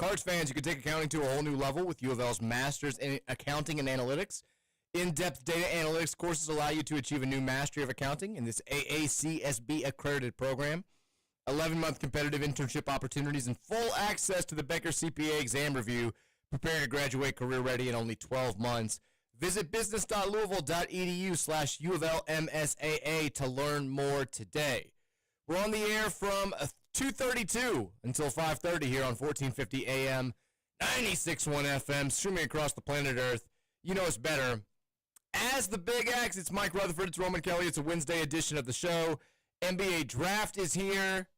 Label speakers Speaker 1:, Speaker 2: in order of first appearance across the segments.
Speaker 1: Cards fans, you can take accounting to a whole new level with U of L's Masters in Accounting and Analytics. In-depth data analytics courses allow you to achieve a new mastery of accounting in this AACSB accredited program. 11-month competitive internship opportunities and full access to the Becker CPA exam review. Prepare to graduate career ready in only 12 months. Visit business.louisville.edu/U of L MSAA to learn more today. We're on the air from 2:32 until 5:30 here on 1450 AM, 96.1 FM, streaming across the planet Earth. You know us better as the Big X. It's Mike Rutherford. It's Roman Kelly. It's a Wednesday edition of the show. NBA draft is here.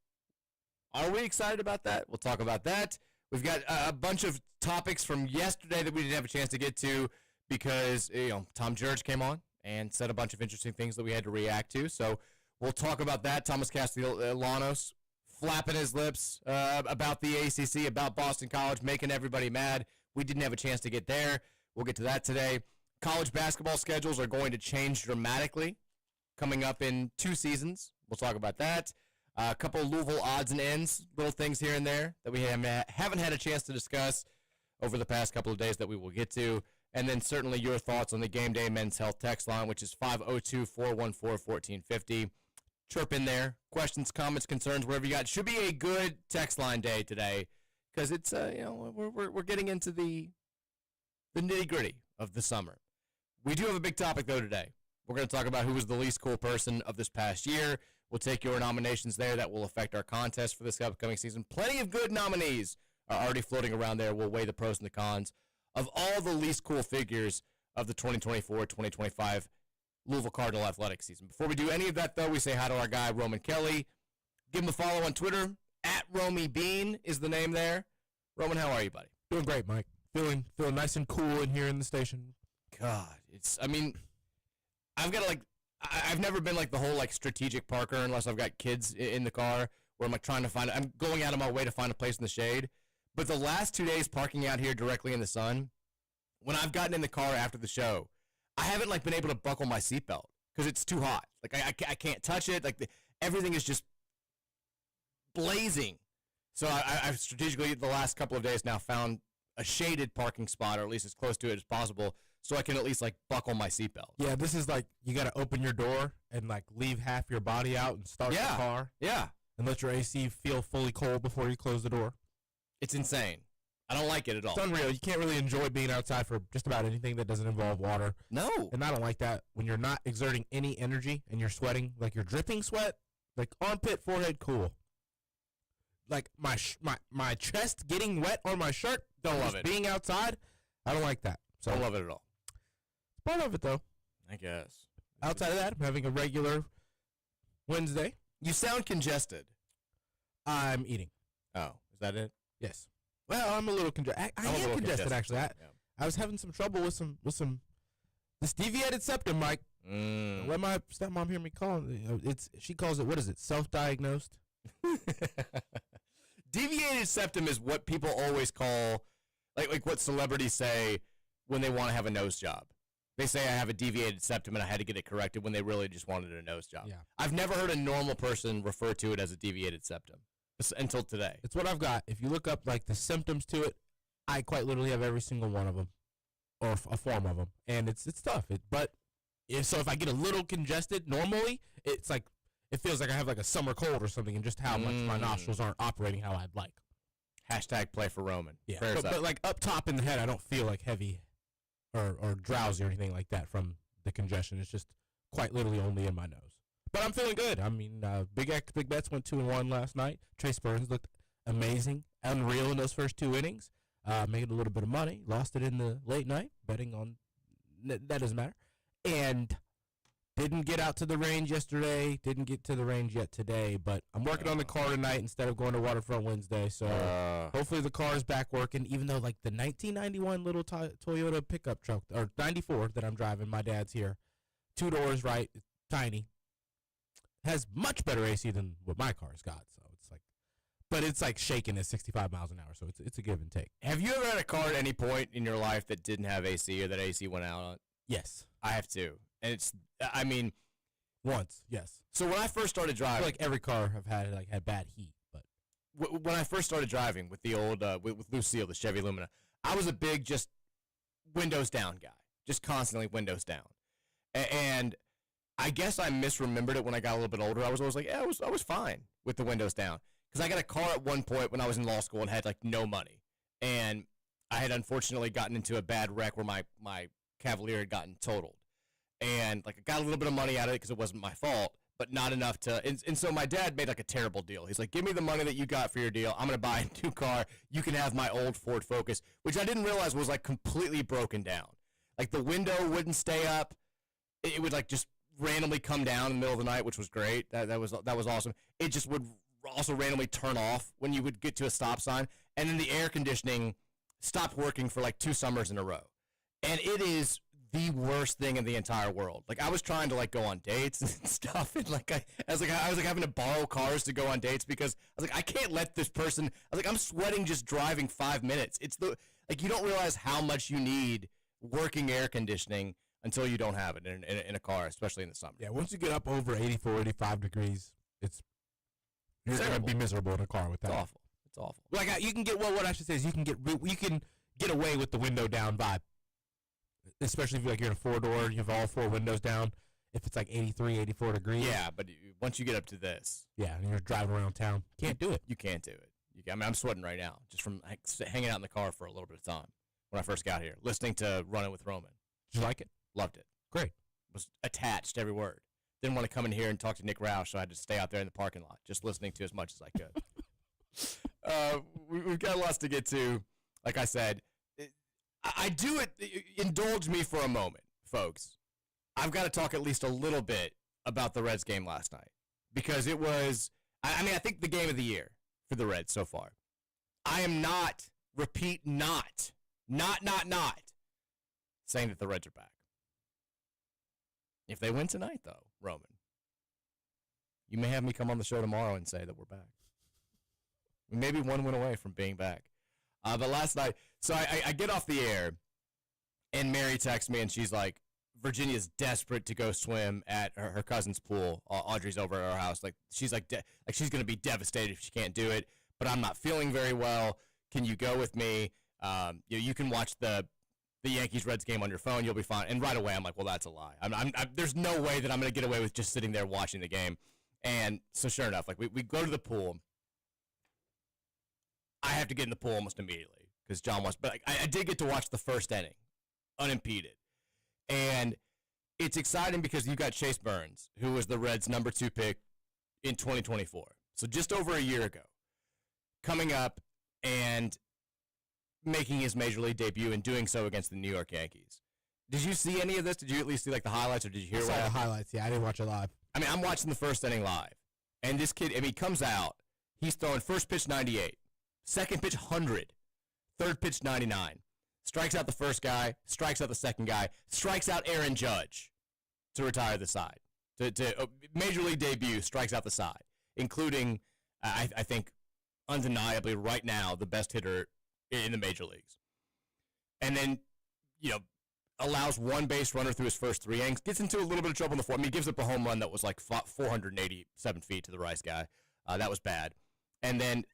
Speaker 1: Are we excited about that? We'll talk about that. We've got a bunch of topics from yesterday that we didn't have a chance to get to because Tom Jurge came on and said a bunch of interesting things that we had to react to. So we'll talk about that. Thomas Castellanos flapping his lips about the ACC, about Boston College, making everybody mad. We didn't have a chance to get there. We'll get to that today. College basketball schedules are going to change dramatically coming up in 2 seasons. We'll talk about that. A couple of Louisville odds and ends, little things here and there that we haven't had a chance to discuss over the past couple of days that we will get to. And then certainly your thoughts on the Gameday Men's Health text line, which is 502-414-1450. Chirp in there. Questions, comments, concerns, wherever you got. Should be a good text line day today because it's we're getting into the nitty-gritty of the summer. We do have a big topic, though, today. We're going to talk about who was the least cool person of this past year. We'll take your nominations there. That will affect our contest for this upcoming season. Plenty of good nominees are already floating around there. We'll weigh the pros and the cons of all the least cool figures of the 2024-2025 Louisville Cardinal athletic season. Before we do any of that, though, we say hi to our guy, Roman Kelly. Give him a follow on Twitter. @RomyBean is the name there. Roman, how are you, buddy?
Speaker 2: Doing great, Mike. Feeling nice and cool in here in the station.
Speaker 1: God, I've never been like the whole like strategic parker unless I've got kids in the car where I'm like I'm going out of my way to find a place in the shade. But the last 2 days parking out here directly in the sun, when I've gotten in the car after the show, I haven't like been able to buckle my seatbelt because it's too hot. Like I can't touch it. Like everything is just blazing. So I've strategically the last couple of days now found a shaded parking spot, or at least as close to it as possible, so I can at least like buckle my seatbelt.
Speaker 2: Yeah, this is like you got to open your door and like leave half your body out and start the car.
Speaker 1: Yeah.
Speaker 2: And let your AC feel fully cold before you close the door.
Speaker 1: It's insane. I don't like it at all.
Speaker 2: It's unreal. You can't really enjoy being outside for just about anything that doesn't involve water.
Speaker 1: No.
Speaker 2: And I don't like that when you're not exerting any energy and you're sweating, like you're dripping sweat, like armpit, forehead, cool. Like my chest getting wet on my shirt.
Speaker 1: Don't love it.
Speaker 2: Being outside, I don't like that.
Speaker 1: So don't love it at all.
Speaker 2: It's part of it, though.
Speaker 1: I guess.
Speaker 2: Outside of that, I'm having a regular Wednesday.
Speaker 1: You sound congested.
Speaker 2: I'm eating.
Speaker 1: Oh, is that it?
Speaker 2: Yes. Well, I'm a little congested. I am congested, actually. I was having some trouble with this deviated septum, Mike. Let my stepmom hear me calling it. She calls it, what is it, self-diagnosed?
Speaker 1: Deviated septum is what people always call, like what celebrities say when they want to have a nose job. They say I have a deviated septum and I had to get it corrected when they really just wanted a nose job.
Speaker 2: Yeah.
Speaker 1: I've never heard a normal person refer to it as a deviated septum until today.
Speaker 2: It's what I've got. If you look up like the symptoms to it, I quite literally have every single one of them, or a form of them, and it's tough. So if I get a little congested, normally it's like it feels like I have like a summer cold or something, and just how much my nostrils aren't operating how I'd like.
Speaker 1: Hashtag play for Roman.
Speaker 2: Yeah, but like up top in the head, I don't feel like heavy or drowsy or anything like that from the congestion. It's just quite literally only in my nose. But I'm feeling good. I mean, Big Bets went 2-1 last night. Trace Burns looked amazing, unreal in those first 2 innings. Made a little bit of money. Lost it in the late night betting on that doesn't matter. And didn't get out to the range yesterday. Didn't get to the range yet today. But I'm working on the car tonight instead of going to Waterfront Wednesday. So hopefully the car is back working. Even though like the 1991 little Toyota pickup truck, or 94 that I'm driving, my dad's here. 2 doors, right? It's tiny. Has much better AC than what my car's got. So it's like, but it's like shaking at 65 miles an hour. So it's a give and take.
Speaker 1: Have you ever had a car at any point in your life that didn't have AC or that AC went out on?
Speaker 2: Yes.
Speaker 1: I have too. And
Speaker 2: once, yes.
Speaker 1: So when I first started driving,
Speaker 2: I feel like every car I've had had bad heat, but
Speaker 1: when I first started driving with the old with Lucille, the Chevy Lumina, I was a big just windows down guy, just constantly windows down. And I guess I misremembered it when I got a little bit older. I was always like, yeah, I was fine with the windows down because I got a car at one point when I was in law school and had like no money, and I had unfortunately gotten into a bad wreck where my Cavalier had gotten totaled, and like I got a little bit of money out of it because it wasn't my fault, but not enough to. And so my dad made like a terrible deal. He's like, give me the money that you got for your deal. I'm gonna buy a new car. You can have my old Ford Focus, which I didn't realize was like completely broken down. Like the window wouldn't stay up. It would like just randomly come down in the middle of the night, which was great. That was awesome. It just would also randomly turn off when you would get to a stop sign, and then the air conditioning stopped working for like 2 summers in a row. And it is the worst thing in the entire world. Like I was trying to like go on dates and stuff, and like I was having to borrow cars to go on dates because I was like, I can't let this person. I was like, I'm sweating just driving 5 minutes. It's like you don't realize how much you need working air conditioning until you don't have it in a car, especially in the summer.
Speaker 2: Yeah, once you get up over 84, 85 degrees, you're going to be miserable in a car with that.
Speaker 1: It's awful. It's awful.
Speaker 2: Like you can get what I should say is you can get away with the window down vibe, especially if you're in a 4-door, you have all 4 windows down. If it's like 83, 84 degrees.
Speaker 1: Yeah, but once you get up to this,
Speaker 2: yeah, and you're driving around town, can't do it.
Speaker 1: You can't do it. I mean, I'm sweating right now just from hanging out in the car for a little bit of time when I first got here, listening to Running with Roman.
Speaker 2: Did you like it?
Speaker 1: Loved it.
Speaker 2: Great.
Speaker 1: Was attached to every word. Didn't want to come in here and talk to Nick Roush, so I had to stay out there in the parking lot, just listening to as much as I could. We've got lots to get to. Like I said, I do it. Indulge me for a moment, folks. I've got to talk at least a little bit about the Reds game last night because it was. I mean, I think the game of the year for the Reds so far. I am not. Repeat, not saying that the Reds are back. If they win tonight, though, Roman, you may have me come on the show tomorrow and say that we're back. We may be one win away from being back. But last night, so I get off the air, and Mary texts me, and she's like, Virginia's desperate to go swim at her cousin's pool. Audrey's over at our house. Like she's like she's going to be devastated if she can't do it, but I'm not feeling very well. Can you go with me? You can watch the Yankees-Reds game on your phone, you'll be fine. And right away, I'm like, well, that's a lie. There's no way that I'm going to get away with just sitting there watching the game. And so sure enough, like we go to the pool. I have to get in the pool almost immediately because John wants. But I did get to watch the first inning, unimpeded. And it's exciting because you got Chase Burns, who was the Reds' number 2 pick in 2024. So just over a year ago, coming up and making his major league debut and doing so against the New York Yankees. Did you see any of this? Did you at least see like the highlights, or did you hear
Speaker 2: I saw the highlights? Yeah, I didn't watch it live.
Speaker 1: I mean, I'm watching the first inning live, and this kid, I mean, he comes out, he's throwing first pitch 98, second pitch 100, third pitch 99, strikes out the first guy, strikes out the second guy, strikes out Aaron Judge to retire the side. To major league debut, strikes out the side, including, I think, undeniably right now the best hitter in the major leagues. And then, allows one base runner through his first 3 innings, gets into a little bit of trouble in the fourth. I mean, he gives up a home run that was like 487 feet to the Rice guy. That was bad. And then,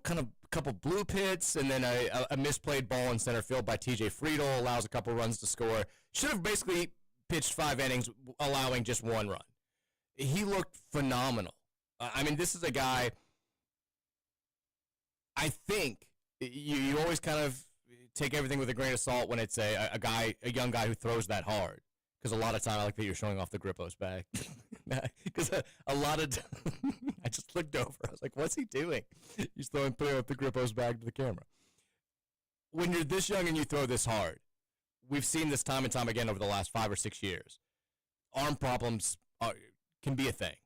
Speaker 1: kind of a couple bloop hits, and then a misplayed ball in center field by TJ Friedel allows a couple runs to score. Should have basically pitched 5 innings, allowing just 1 run. He looked phenomenal. I mean, this is a guy, I think, you always kind of take everything with a grain of salt when it's a young guy who throws that hard. Because a lot of time, I like that you're showing off the Grippo's bag. Because a lot of I just looked over. I was like, what's he doing? He's putting up the Grippo's bag to the camera. When you're this young and you throw this hard, we've seen this time and time again over the last 5 or 6 years. Arm problems can be a thing.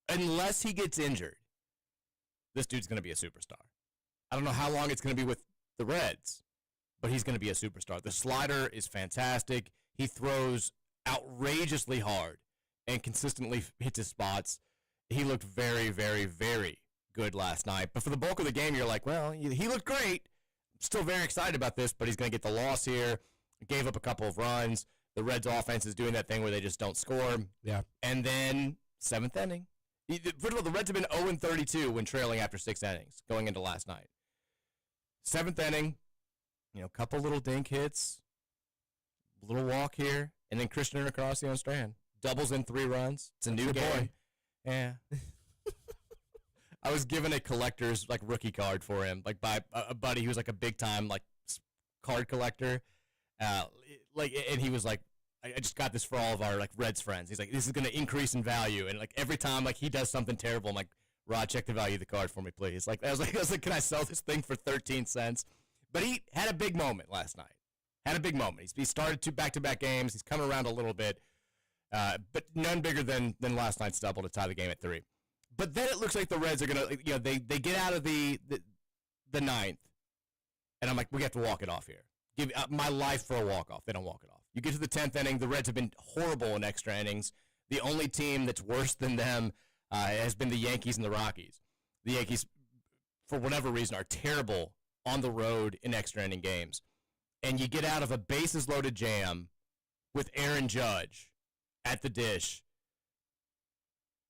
Speaker 1: Unless he gets injured, this dude's going to be a superstar. I don't know how long it's going to be with the Reds, but he's going to be a superstar. The slider is fantastic. He throws outrageously hard and consistently hits his spots. He looked very, very, very good last night. But for the bulk of the game, you're like, well, he looked great. Still very excited about this, but he's going to get the loss here. Gave up a couple of runs. The Reds offense is doing that thing where they just don't score.
Speaker 2: Yeah.
Speaker 1: And then 7th inning, First of all, the Reds have been 0-32 when trailing after 6 innings going into last night. 7th inning, couple little dink hits, little walk here, and then Christian Encarnacion Strand doubles in 3 runs. It's a new game. Boy. Yeah. I was given a collector's rookie card for him, by a buddy who's a big time card collector. And he was like, I just got this for all of our Reds friends. He's like, this is gonna increase in value, and every time he does something terrible, I'm like, Rod, check the value of the card for me, please. I was like, can I sell this thing for 13 cents? But he had a big moment last night. He started 2 back-to-back games. He's coming around a little bit, but none bigger than last night's double to tie the game at 3. But then it looks like the Reds are gonna, they get out of the 9th, and I'm like, we have to walk it off here. Give my life for a walk-off. They don't walk it off. You get to the 10th inning, the Reds have been horrible in extra innings. The only team that's worse than them has been the Yankees and the Rockies. The Yankees, for whatever reason, are terrible on the road in extra inning games. And you get out of a bases-loaded jam with Aaron Judge at the dish,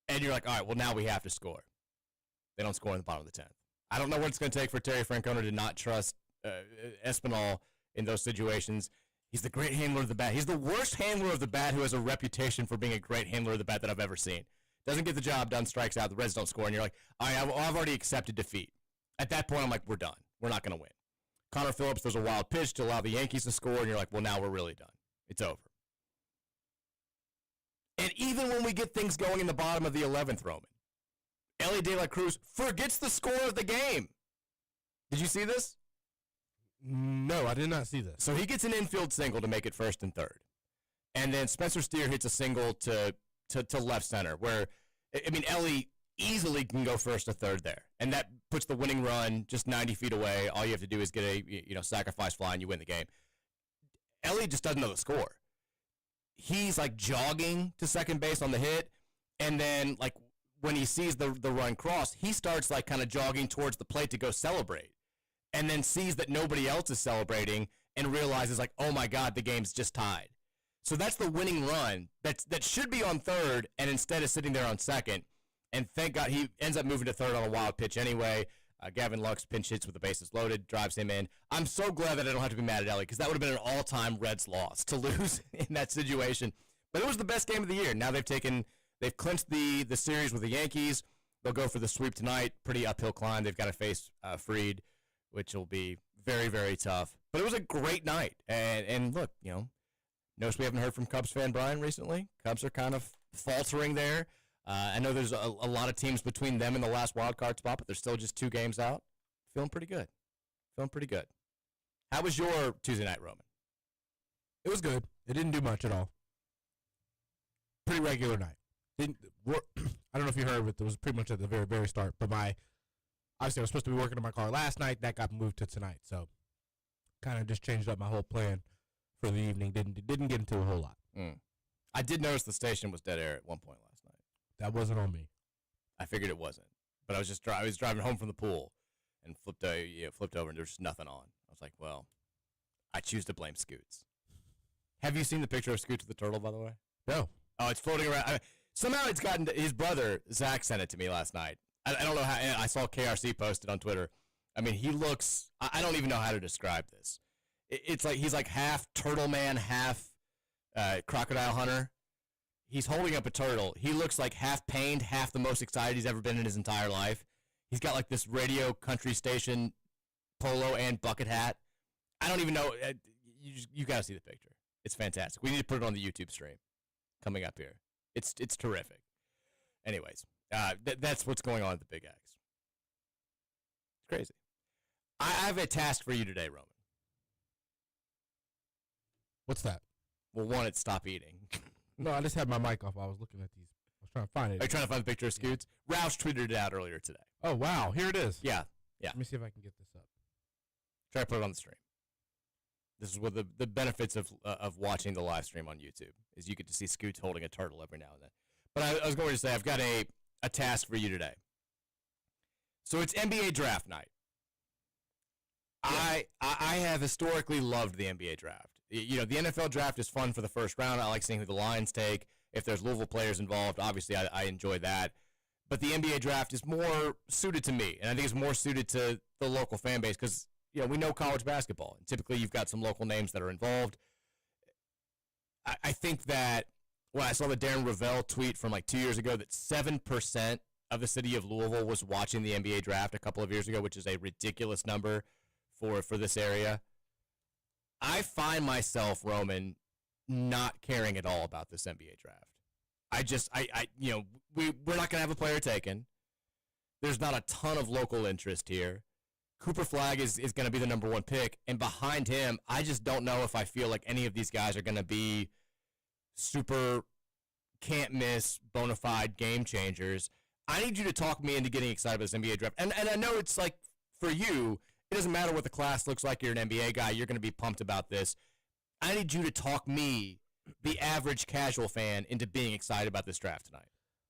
Speaker 1: and you're like, all right, well, now we have to score. They don't score in the bottom of the 10th. I don't know what it's going to take for Terry Francona to not trust Espinal in those situations. He's the great handler of the bat. He's the worst handler of the bat who has a reputation for being a great handler of the bat that I've ever seen. Doesn't get the job done, strikes out, the Reds don't score, and you're like, all right, I've already accepted defeat. At that point, I'm like, we're done. We're not going to win. Connor Phillips throws a wild pitch to allow the Yankees to score, and you're like, well, now we're really done. It's over. And even when we get things going in the bottom of the 11th, Roman, Ellie De La Cruz forgets the score of the game. Did you see this?
Speaker 2: No, I did not see this.
Speaker 1: So he gets an infield single to make it 1st and 3rd. And then Spencer Steer hits a single to left center where, Ellie easily can go 1st or 3rd there. And that puts the winning run just 90 feet away. All you have to do is get a sacrifice fly and you win the game. Ellie just doesn't know the score. He's jogging to second base on the hit. And then when he sees the run cross, he starts kind of jogging towards the plate to go celebrate. And then sees that nobody else is celebrating and realizes, oh, my God, the game's just tied. So that's the winning run that should be on 3rd and instead is sitting there on 2nd. And thank God he ends up moving to 3rd on a wild pitch anyway. Gavin Lux pinch hits with the bases loaded, drives him in. I'm so glad that I don't have to be mad at Ellie because that would have been an all-time Reds loss to lose in that situation. But it was the best game of the year. Now they've clinched the series with the Yankees. They'll go for the sweep tonight. Pretty uphill climb. They've got to face Fried, which will be very, very tough. But it was a great night. And look, notice we haven't heard from Cubs fan Brian recently. Cubs are kind of faltering there. I know there's a lot of teams between them and the last wild card spot, but they're still just 2 games out. Feeling pretty good. How was your Tuesday night, Roman?
Speaker 2: It was good. It didn't do much at all. Pretty regular night. I don't know if you heard, but it was pretty much at the very, very start. But obviously I was supposed to be working on my car last night. That got moved to tonight. So kind of just changed up my whole plan for the evening. Didn't get into a whole lot.
Speaker 1: I did notice the station was dead air at one point last night.
Speaker 2: That wasn't on me.
Speaker 1: I figured it wasn't. But I was driving home from the pool and flipped over and there was just nothing on. I was like, well, I choose to blame Scoots. Have you seen the picture of Scoots the turtle, by the way?
Speaker 2: No.
Speaker 1: Oh, it's floating around. Somehow it's gotten his brother, Zach, sent it to me last night. I don't know how. I saw KRC posted on Twitter. He looks. I don't even know how to describe this. It's like he's half turtle man, half crocodile hunter. He's holding up a turtle. He looks like half pained, half the most excited he's ever been in his entire life. He's got this radio country station polo and bucket hat. I don't even know. You got to see the picture. It's fantastic. We need to put it on the YouTube stream coming up here. It's terrific. Anyways, that's what's going on at the Big X. It's crazy. I have a task for you today, Roman.
Speaker 2: What's that?
Speaker 1: Well, one, it's stop eating.
Speaker 2: No, I just had my mic off. I was looking at these. I was trying to find it.
Speaker 1: Are you trying to find the picture of Scoots? Yeah. Roush tweeted it out earlier today.
Speaker 2: Oh, wow. Here it is.
Speaker 1: Yeah.
Speaker 2: Let me see if I can get this up.
Speaker 1: Try to put it on the stream. This is what the benefits of watching the live stream on YouTube is you get to see Scoots holding a turtle every now and then. But I was going to say, I've got a task for you today. So it's NBA draft night. Yeah. I have historically loved the NBA draft. The NFL draft is fun for the first round. I like seeing who the Lions take. If there's Louisville players involved, obviously I enjoy that. but the NBA draft is more suited to me, and I think it's more suited to the local fan base because we know college basketball, and typically you've got some local names that are involved. I think that when I saw the Darren Ravel tweet from like 2 years ago that 7% of the city of Louisville was watching the NBA draft a couple of years ago, which is a ridiculous number for this area. I find myself, Roman, not caring at all about this NBA draft. We're not going to have a player taken. There's not a ton of local interest here. Cooper Flagg is going to be the number one pick, and behind him, I just don't know if I feel like any of these guys are going to be super can't-miss, bona fide game changers. I need you to talk me into getting excited about this NBA draft. And I know it's like, for you, it doesn't matter what the class looks like. You're an NBA guy. You're going to be pumped about this. I need you to talk me, the average casual fan, into being excited about this draft tonight.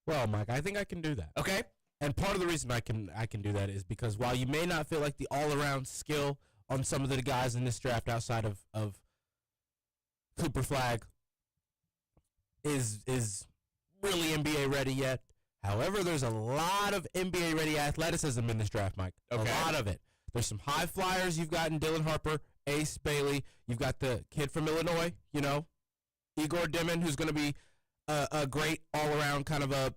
Speaker 2: Well, Mike, I think I can do that.
Speaker 1: Okay.
Speaker 2: And part of the reason I can do that is because while you may not feel like the all-around skill on some of the guys in this draft outside of Cooper Flagg is really NBA ready yet. However, there's a lot of NBA ready athleticism in this draft, Mike. Okay. A lot of it. There's some high flyers you've got in Dylan Harper, Ace Bailey. You've got the kid from Illinois, Igor Dimon, who's going to be a great all-around kind of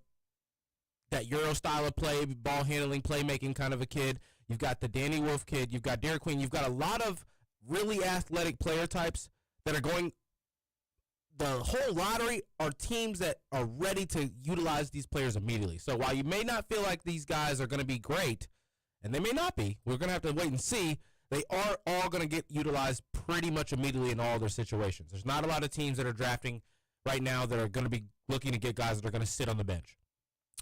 Speaker 2: that Euro style of play, ball handling, playmaking kind of a kid. You've got the Danny Wolf kid. You've got Derek Queen. You've got a lot of really athletic player types that are going. The whole lottery are teams that are ready to utilize these players immediately. So while you may not feel like these guys are going to be great, and they may not be, we're going to have to wait and see, they are all going to get utilized pretty much immediately in all their situations. There's not a lot of teams that are drafting right now that are going to be looking to get guys that are going to sit on the bench.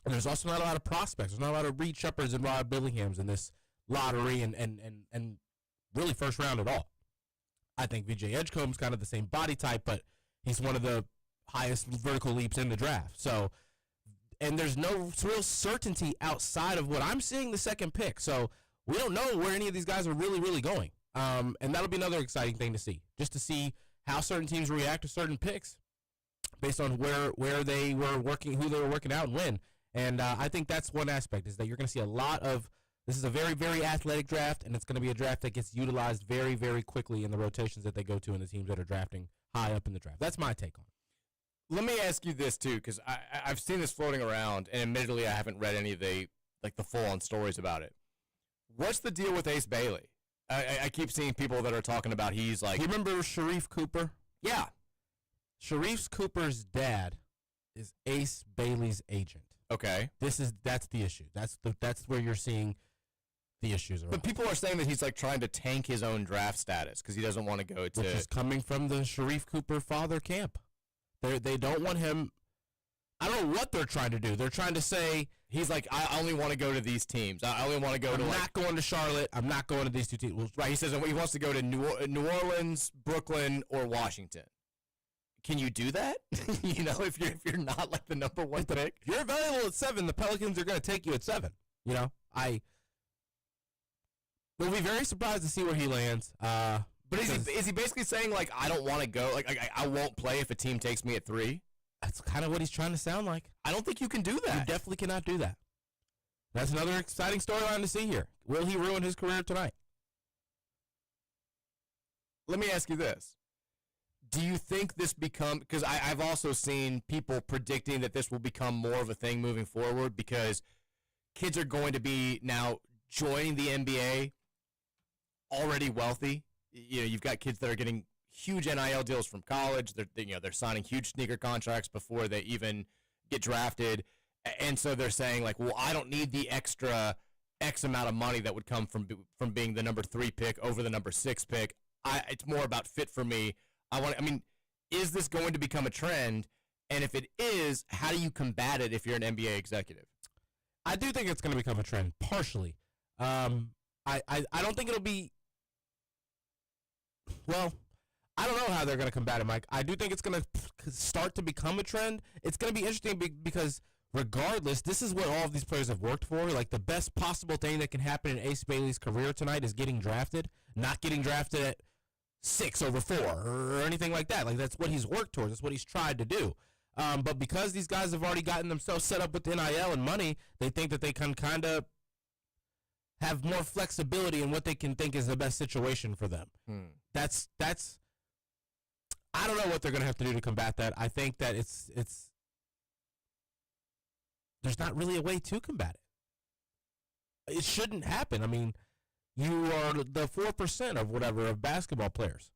Speaker 2: And there's also not a lot of prospects. There's not a lot of Reed Shepherds and Rob Billinghams in this lottery and really first round at all. I think VJ Edgecombe's kind of the same body type, but he's one of the highest vertical leaps in the draft. So, and there's no real certainty outside of what I'm seeing the second pick. So we don't know where any of these guys are really, really going. And that'll be another exciting thing to see, just to see how certain teams react to certain picks based on where they were working, who they were working out, and when. And I think that's one aspect, is that you're going to see a lot of, this is a very, very athletic draft, and it's going to be a draft that gets utilized very, very quickly in the rotations that they go to and the teams that are drafting high up in the draft. That's my take on it.
Speaker 1: Let me ask you this, too, because I've seen this floating around, and admittedly I haven't read any of the full-on stories about it. What's the deal with Ace Bailey? I keep seeing people that are talking about he's like...
Speaker 2: You remember Sharif Cooper?
Speaker 1: Yeah.
Speaker 2: Sharif Cooper's dad is Ace Bailey's agent.
Speaker 1: Okay.
Speaker 2: That's the issue. That's where you're seeing the issues around.
Speaker 1: But people are saying that he's like trying to tank his own draft status because he doesn't want to go to...
Speaker 2: Which is coming from the Sharif Cooper father camp. They don't want him... I don't know what they're trying to do. They're trying to say...
Speaker 1: He's like, I only want to go to these teams. I only want to go
Speaker 2: I'm not going to Charlotte. I'm not going to these two teams.
Speaker 1: Right, he says he wants to go to New Orleans, Brooklyn, or Washington. Can you do that? If you're not like the number one pick?
Speaker 2: If you're available at 7, the Pelicans are going to take you at 7. I will be very surprised to see where he lands.
Speaker 1: But is he basically saying, like, I don't want to go, like, I won't play if a team takes me at 3?
Speaker 2: That's kind of what he's trying to sound like.
Speaker 1: I don't think you can do that.
Speaker 2: You definitely cannot do that. That's another exciting storyline to see here. Will he ruin his career tonight?
Speaker 1: Let me ask you this. Do you think this because I've also seen people predicting that this will become more of a thing moving forward because kids are going to be now joining the NBA already wealthy. You've got kids that are getting huge NIL deals from college. They're signing huge sneaker contracts before they even get drafted. And so they're saying, like, well, I don't need the extra X amount of money that would come from being the number 3 pick over the number 6 pick. It's more about fit for me. Is this going to become a trend? And if it is, how do you combat it if you're an NBA executive?
Speaker 2: I do think it's going to become a trend, partially. I don't think it'll be, well, I don't know how they're going to combat it, Mike. I do think it's going to start to become a trend. It's going to be interesting because regardless, this is what all of these players have worked for. Like, the best possible thing that can happen in Ace Bailey's career tonight is getting drafted, not getting drafted at 6 over 4 or anything like that. Like, that's what he's worked towards. That's what he's tried to do. But because these guys have already gotten themselves set up with NIL and money, they think that they can kind of have more flexibility in what they can think is the best situation for them. That's I don't know what they're going to have to do to combat that. I think that it's there's not really a way to combat it. It shouldn't happen. I mean, you are the 4% of whatever of basketball players.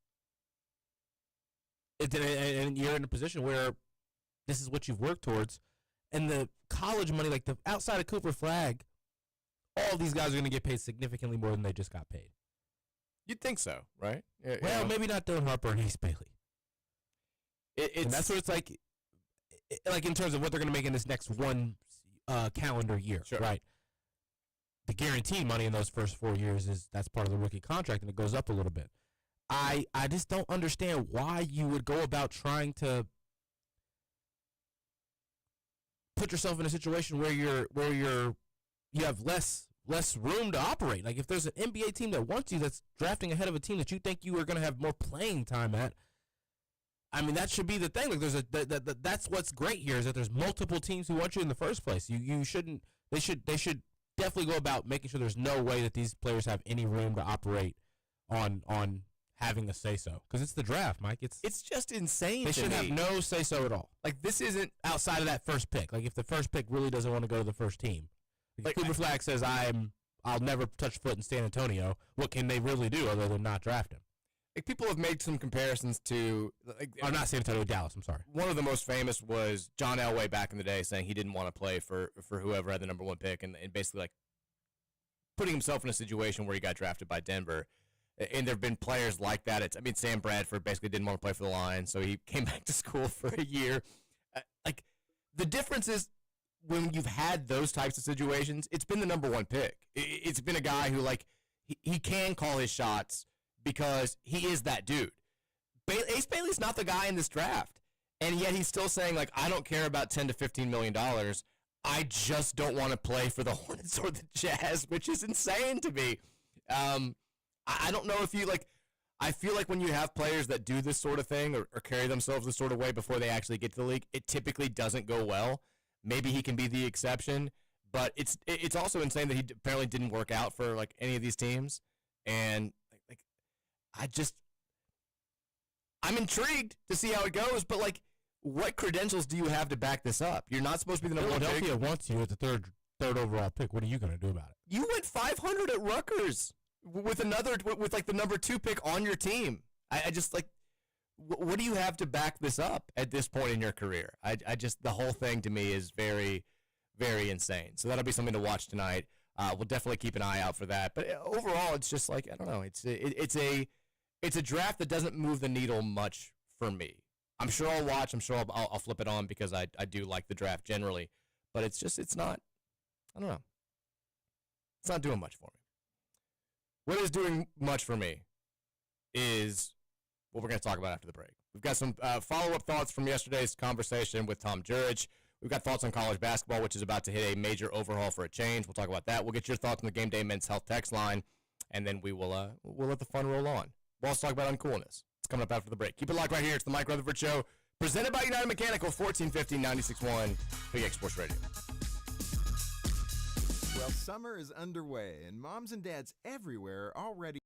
Speaker 2: And you're in a position where this is what you've worked towards. And the college money, like the outside of Cooper Flag, all these guys are going to get paid significantly more than they just got paid.
Speaker 1: You'd think so, right?
Speaker 2: Well, maybe not Dylan Harper and Ace Bailey. And that's what it's like in terms of what they're going to make in this next one calendar year,
Speaker 1: sure.
Speaker 2: Right? The guaranteed money in those first 4 years that's part of the rookie contract, and it goes up a little bit. I just don't understand why you would go about trying to put yourself in a situation where you have less room to operate. Like if there's an NBA team that wants you, that's drafting ahead of a team that you think you are going to have more playing time at. I mean, that should be the thing. Like that's what's great here is that there's multiple teams who want you in the first place. You shouldn't. They should definitely go about making sure there's no way that these players have any room to operate on having a say so, because it's the draft, Mike.
Speaker 1: It's just insane.
Speaker 2: They should have no say so at all.
Speaker 1: Like this isn't
Speaker 2: outside of that first pick. Like if the first pick really doesn't want to go to the first team, like Cooper Flag says I'll never touch foot in San Antonio. What can they really do other than not draft him?
Speaker 1: Like people have made some comparisons to
Speaker 2: not San Antonio, Dallas. I'm sorry.
Speaker 1: One of the most famous was John Elway back in the day saying he didn't want to play for whoever had the number 1 pick, and basically like putting himself in a situation where he got drafted by Denver. And there have been players like that. Sam Bradford basically didn't want to play for the Lions, so he came back to school for a year. Like the difference is when you've had those types of situations, it's been the number 1 pick. It's been a guy who like he can call his shots because he is that dude. Ace Bailey's not the guy in this draft, and yet he's still saying like I don't care about $10 to $15 million. I just don't want to play for the Hornets or the Jazz, which is insane to me. I don't know if you like. I feel like when you have players that do this sort of thing or carry themselves this sort of way before they actually get to the league, it typically doesn't go well. Maybe he can be the exception, but it's also insane that he apparently didn't work out for like any of these teams. And like I'm intrigued to see how it goes, but like, what credentials do you have to back this up? You're not supposed to be the number 1 pick.
Speaker 2: Philadelphia wants you at the third overall pick. What are you going to do about it?
Speaker 1: You went 500 at Rutgers with like the number 2 pick on your team. I just like, what do you have to back this up at this point in your career? I just, the whole thing to me is very, very insane. So that'll be something to watch tonight. We'll definitely keep an eye out for that. But overall, it's just like, I don't know. It's a draft that doesn't move the needle much for me. I'm sure I'll watch. I'm sure I'll flip it on because I do like the draft generally. But it's not, I don't know. It's not doing much for me. What is doing much for me is what we're going to talk about after the break. We've got some follow-up thoughts from yesterday's conversation with Tom Jurich. We've got thoughts on college basketball, which is about to hit a major overhaul for a change. We'll talk about that. We'll get your thoughts on the Game Day Men's Health text line, and then we'll let the fun roll on. We'll also talk about uncoolness. It's coming up after the break. Keep it locked right here. It's the Mike Rutherford Show, presented by United Mechanical, 1450 96.1 Big X Sports Radio.
Speaker 3: Well, summer is underway, and moms and dads everywhere are already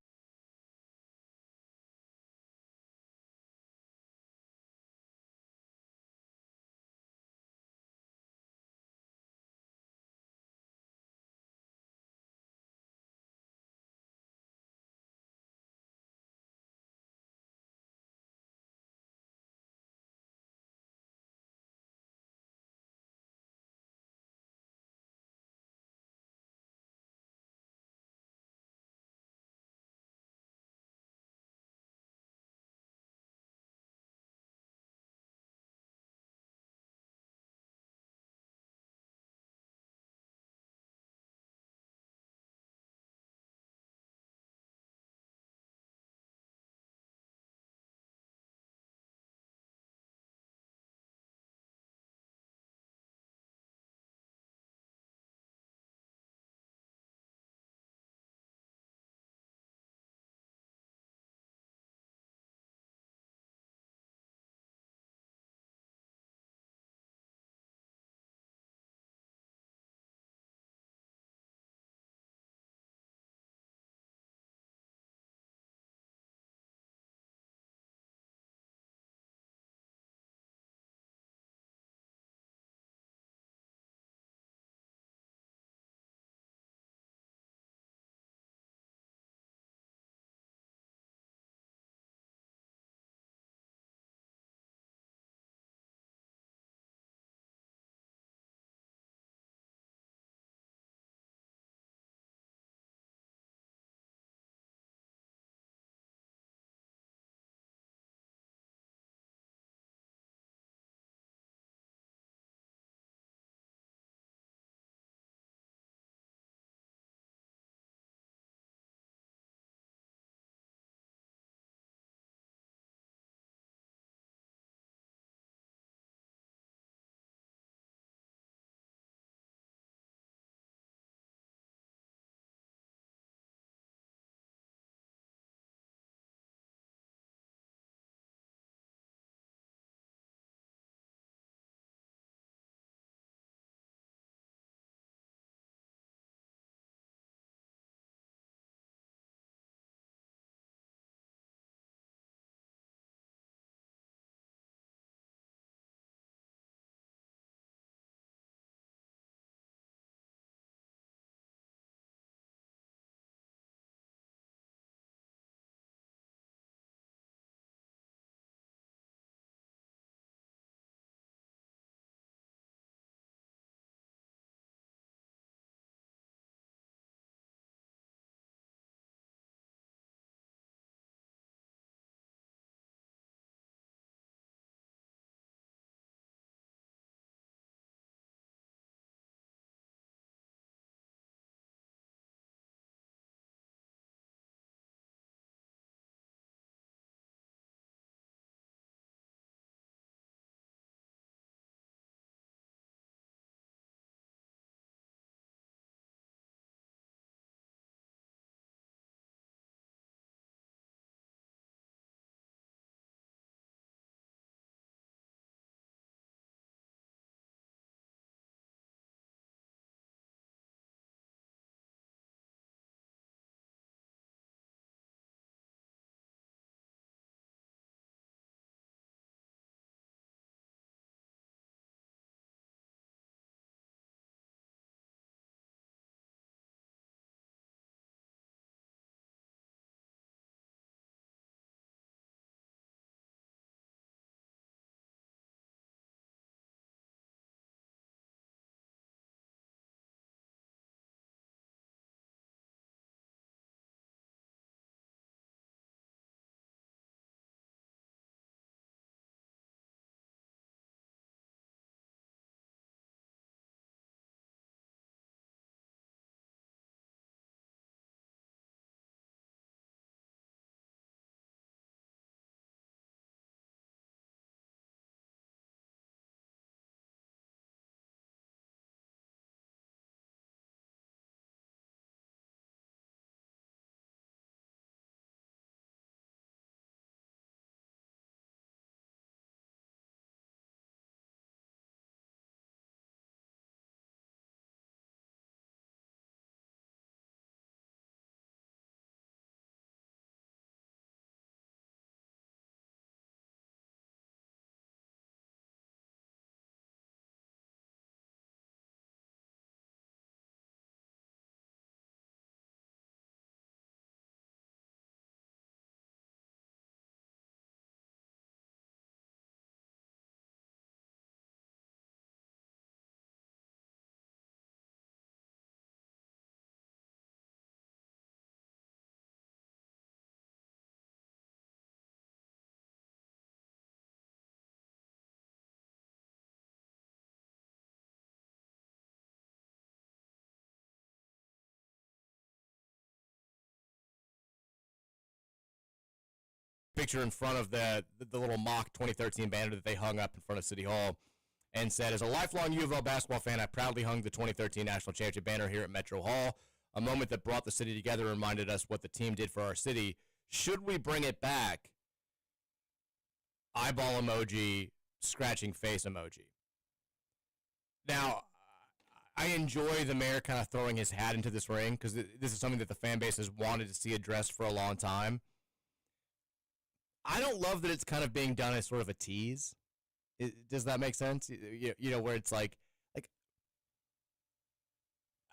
Speaker 1: picture in front of the little mock 2013 banner that they hung up in front of City Hall and said, as a lifelong U of L basketball fan, I proudly hung the 2013 National Championship banner here at Metro Hall, a moment that brought the city together and reminded us what the team did for our city. Should we bring it back? Eyeball emoji, scratching face emoji. Now, I enjoy the mayor kind of throwing his hat into this ring because this is something that the fan base has wanted to see addressed for a long time. I don't love that it's kind of being done as sort of a tease. Does that make sense? You know, where it's like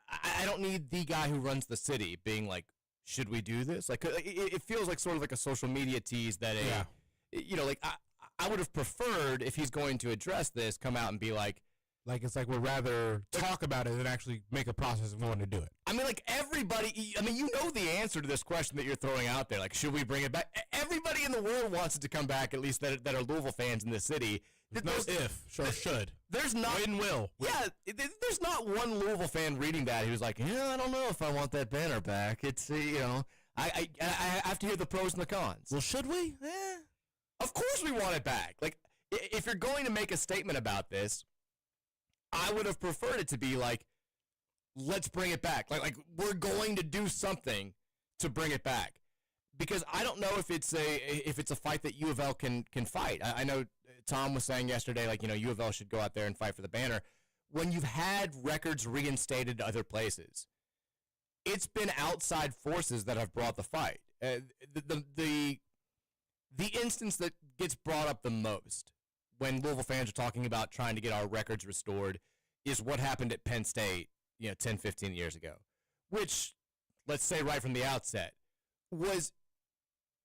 Speaker 1: I don't need the guy who runs the city being like, should we do this? Like, it feels like sort of like a social media tease that you know, like I would have preferred if he's going to address this, come out and be like
Speaker 2: it's like we'd rather talk about it than actually make a process of going to do it.
Speaker 1: I mean, like everybody, I mean, you know the answer to this question that you're throwing out there. Like, should we bring it back? Everybody in the world wants it to come back, at least that are Louisville fans in this city.
Speaker 2: No if, sure should.
Speaker 1: There's not.
Speaker 2: Win will.
Speaker 1: Yeah, there's not one Louisville fan reading that who's like, yeah, I don't know if I want that banner back. It's, you know, I have to hear the pros and the cons.
Speaker 2: Well, should we?
Speaker 1: Of course we want it back. Like, if you're going to make a statement about this, I would have preferred it to be like, let's bring it back. Like we're going to do something to bring it back. Because I don't know if it's a fight that U of L can fight. I know Tom was saying yesterday, like, you know, U of L should go out there and fight for the banner. When you've had records reinstated to other places, it's been outside forces that have brought the fight. The instance that gets brought up the most when Louisville fans are talking about trying to get our records restored is what happened at Penn State, you know, 10, 15 years ago, which, let's say right from the outset, was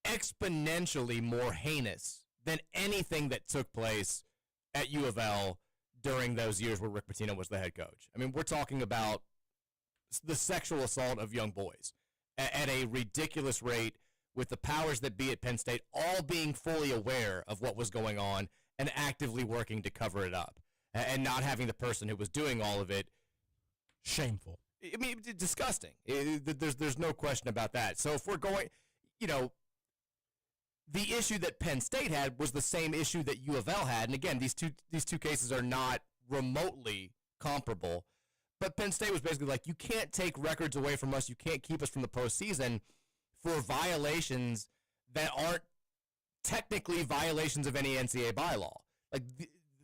Speaker 1: exponentially more heinous than anything that took place at U of L during those years where Rick Pitino was the head coach. I mean, we're talking about the sexual assault of young boys at a ridiculous rate, with the powers that be at Penn State all being fully aware of what was going on and actively working to cover it up, and not having the person who was doing all of it.
Speaker 2: Shameful.
Speaker 1: I mean, disgusting. There's no question about that. So if we're going, you know, the issue that Penn State had was the same issue that U of L had. And again, these two cases are not remotely comparable. But Penn State was basically like, you can't take records away from us. You can't keep us from the postseason for violations that aren't technically violations of any NCAA bylaw. Like,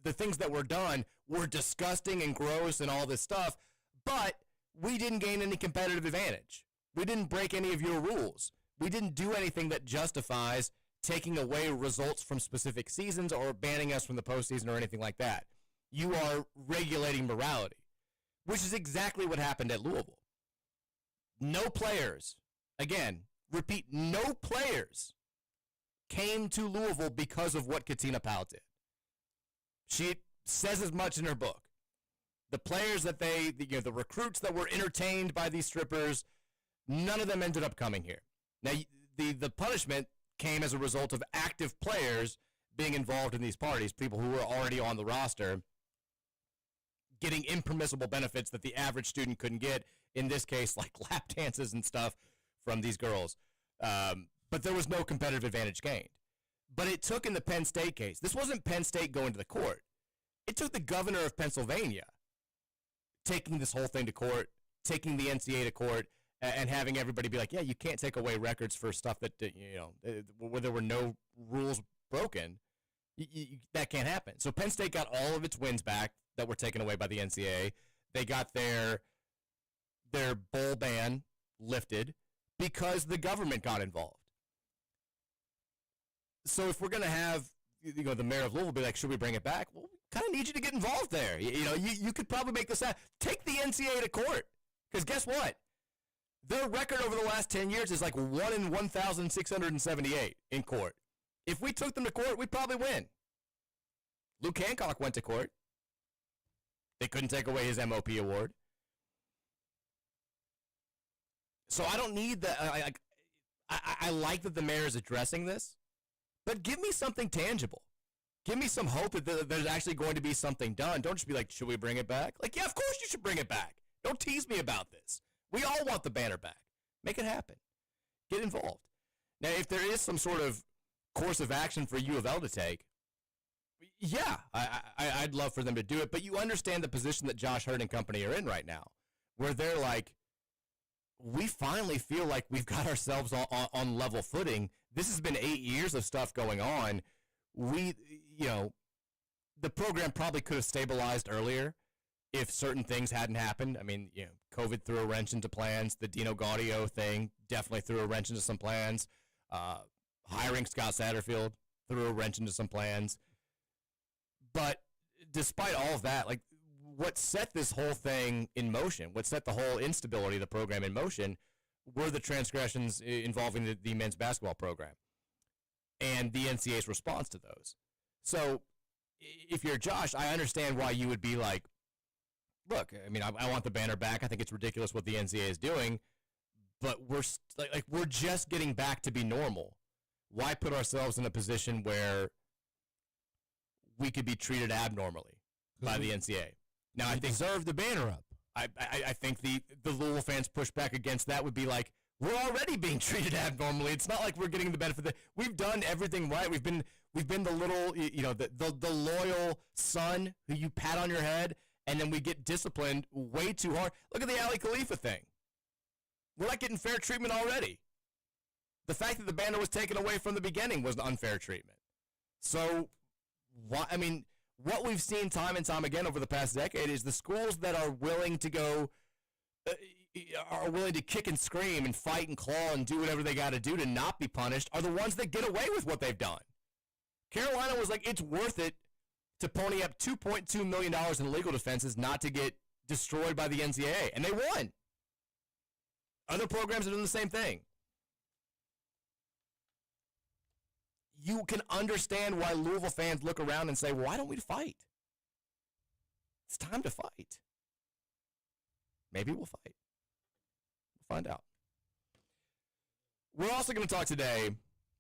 Speaker 1: the things that were done were disgusting and gross and all this stuff, but we didn't gain any competitive advantage. We didn't break any of your rules. We didn't do anything that justifies taking away results from specific seasons or banning us from the postseason or anything like that. You are regulating morality, which is exactly what happened at Louisville. No players, again, repeat, no players came to Louisville because of what Katina Powell did. She says as much in her book. The players that the recruits that were entertained by these strippers, none of them ended up coming here. Now, the punishment came as a result of active players being involved in these parties, people who were already on the roster, getting impermissible benefits that the average student couldn't get, in this case, like lap dances and stuff from these girls. But there was no competitive advantage gained. But it took in the Penn State case, this wasn't Penn State going to the court. It took the governor of Pennsylvania taking this whole thing to court, taking the NCAA to court, and having everybody be like, yeah, you can't take away records for stuff that, where there were no rules broken. That can't happen. So Penn State got all of its wins back that were taken away by the NCAA. They got their bowl ban lifted because the government got involved. So if we're going to have, the mayor of Louisville be like, should we bring it back? Well, we kind of need you to get involved there. You could probably make this happen. Take the NCAA to court. Because guess what? Their record over the last 10 years is like 1 in 1,678 in court. If we took them to court, we'd probably win. Luke Hancock went to court. They couldn't take away his MOP award. So I don't need that. I like that the mayor is addressing this, but give me something tangible. Give me some hope that there's actually going to be something done. Don't just be like, should we bring it back? Like, yeah, of course you should bring it back. Don't tease me about this. We all want the banner back. Make it happen. Get involved. Now, if there is some sort of course of action for U of L to take, yeah, I'd love for them to do it. But you understand the position that Josh Hurd and company are in right now, where they're like, we finally feel like we've got ourselves on level footing. This has been 8 years of stuff going on. The program probably could have stabilized earlier if certain things hadn't happened. I mean, COVID threw a wrench into plans. The Dino Gaudio thing definitely threw a wrench into some plans. Hiring Scott Satterfield threw a wrench into some plans. But despite all of that, like, what set this whole thing in motion, what set the whole instability of the program in motion, were the transgressions involving the men's basketball program and the NCAA's response to those. So if you're Josh, I understand why you would be like, look, I mean, I want the banner back. I think it's ridiculous what the NCAA is doing, but we're just getting back to be normal. Why put ourselves in a position where we could be treated abnormally by the NCAA? Now, I think
Speaker 2: deserve the banner up.
Speaker 1: I think the Louisville fans' pushback against that would be like, we're already being treated abnormally. It's not like we're getting the benefit that we've done everything right. We've been the little, the loyal son who you pat on your head, and then we get disciplined way too hard. Look at the Ali Khalifa thing. We're not getting fair treatment already. The fact that the banner was taken away from the beginning was unfair treatment. So, what we've seen time and time again over the past decade is the schools that are willing to go, are willing to kick and scream and fight and claw and do whatever they got to do to not be punished are the ones that get away with what they've done. Carolina was like, it's worth it to pony up $2.2 million in legal defenses not to get destroyed by the NCAA, and they won. Other programs are doing the same thing. You can understand why Louisville fans look around and say, why don't we fight? It's time to fight. Maybe we'll fight. We'll find out. We're also going to talk today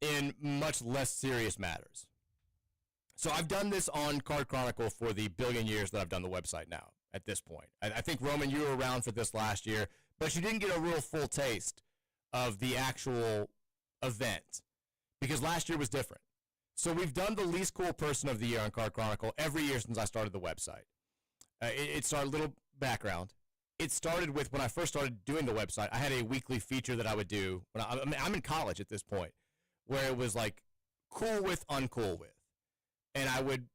Speaker 1: in much less serious matters. So I've done this on Card Chronicle for the billion years that I've done the website now at this point. I think, Roman, you were around for this last year, but you didn't get a real full taste of the actual event because last year was different. So we've done the least cool person of the year on Card Chronicle every year since I started the website. It started a little background. It started with when I first started doing the website, I had a weekly feature that I would do. I'm in college at this point, where it was like cool with, uncool with. And I would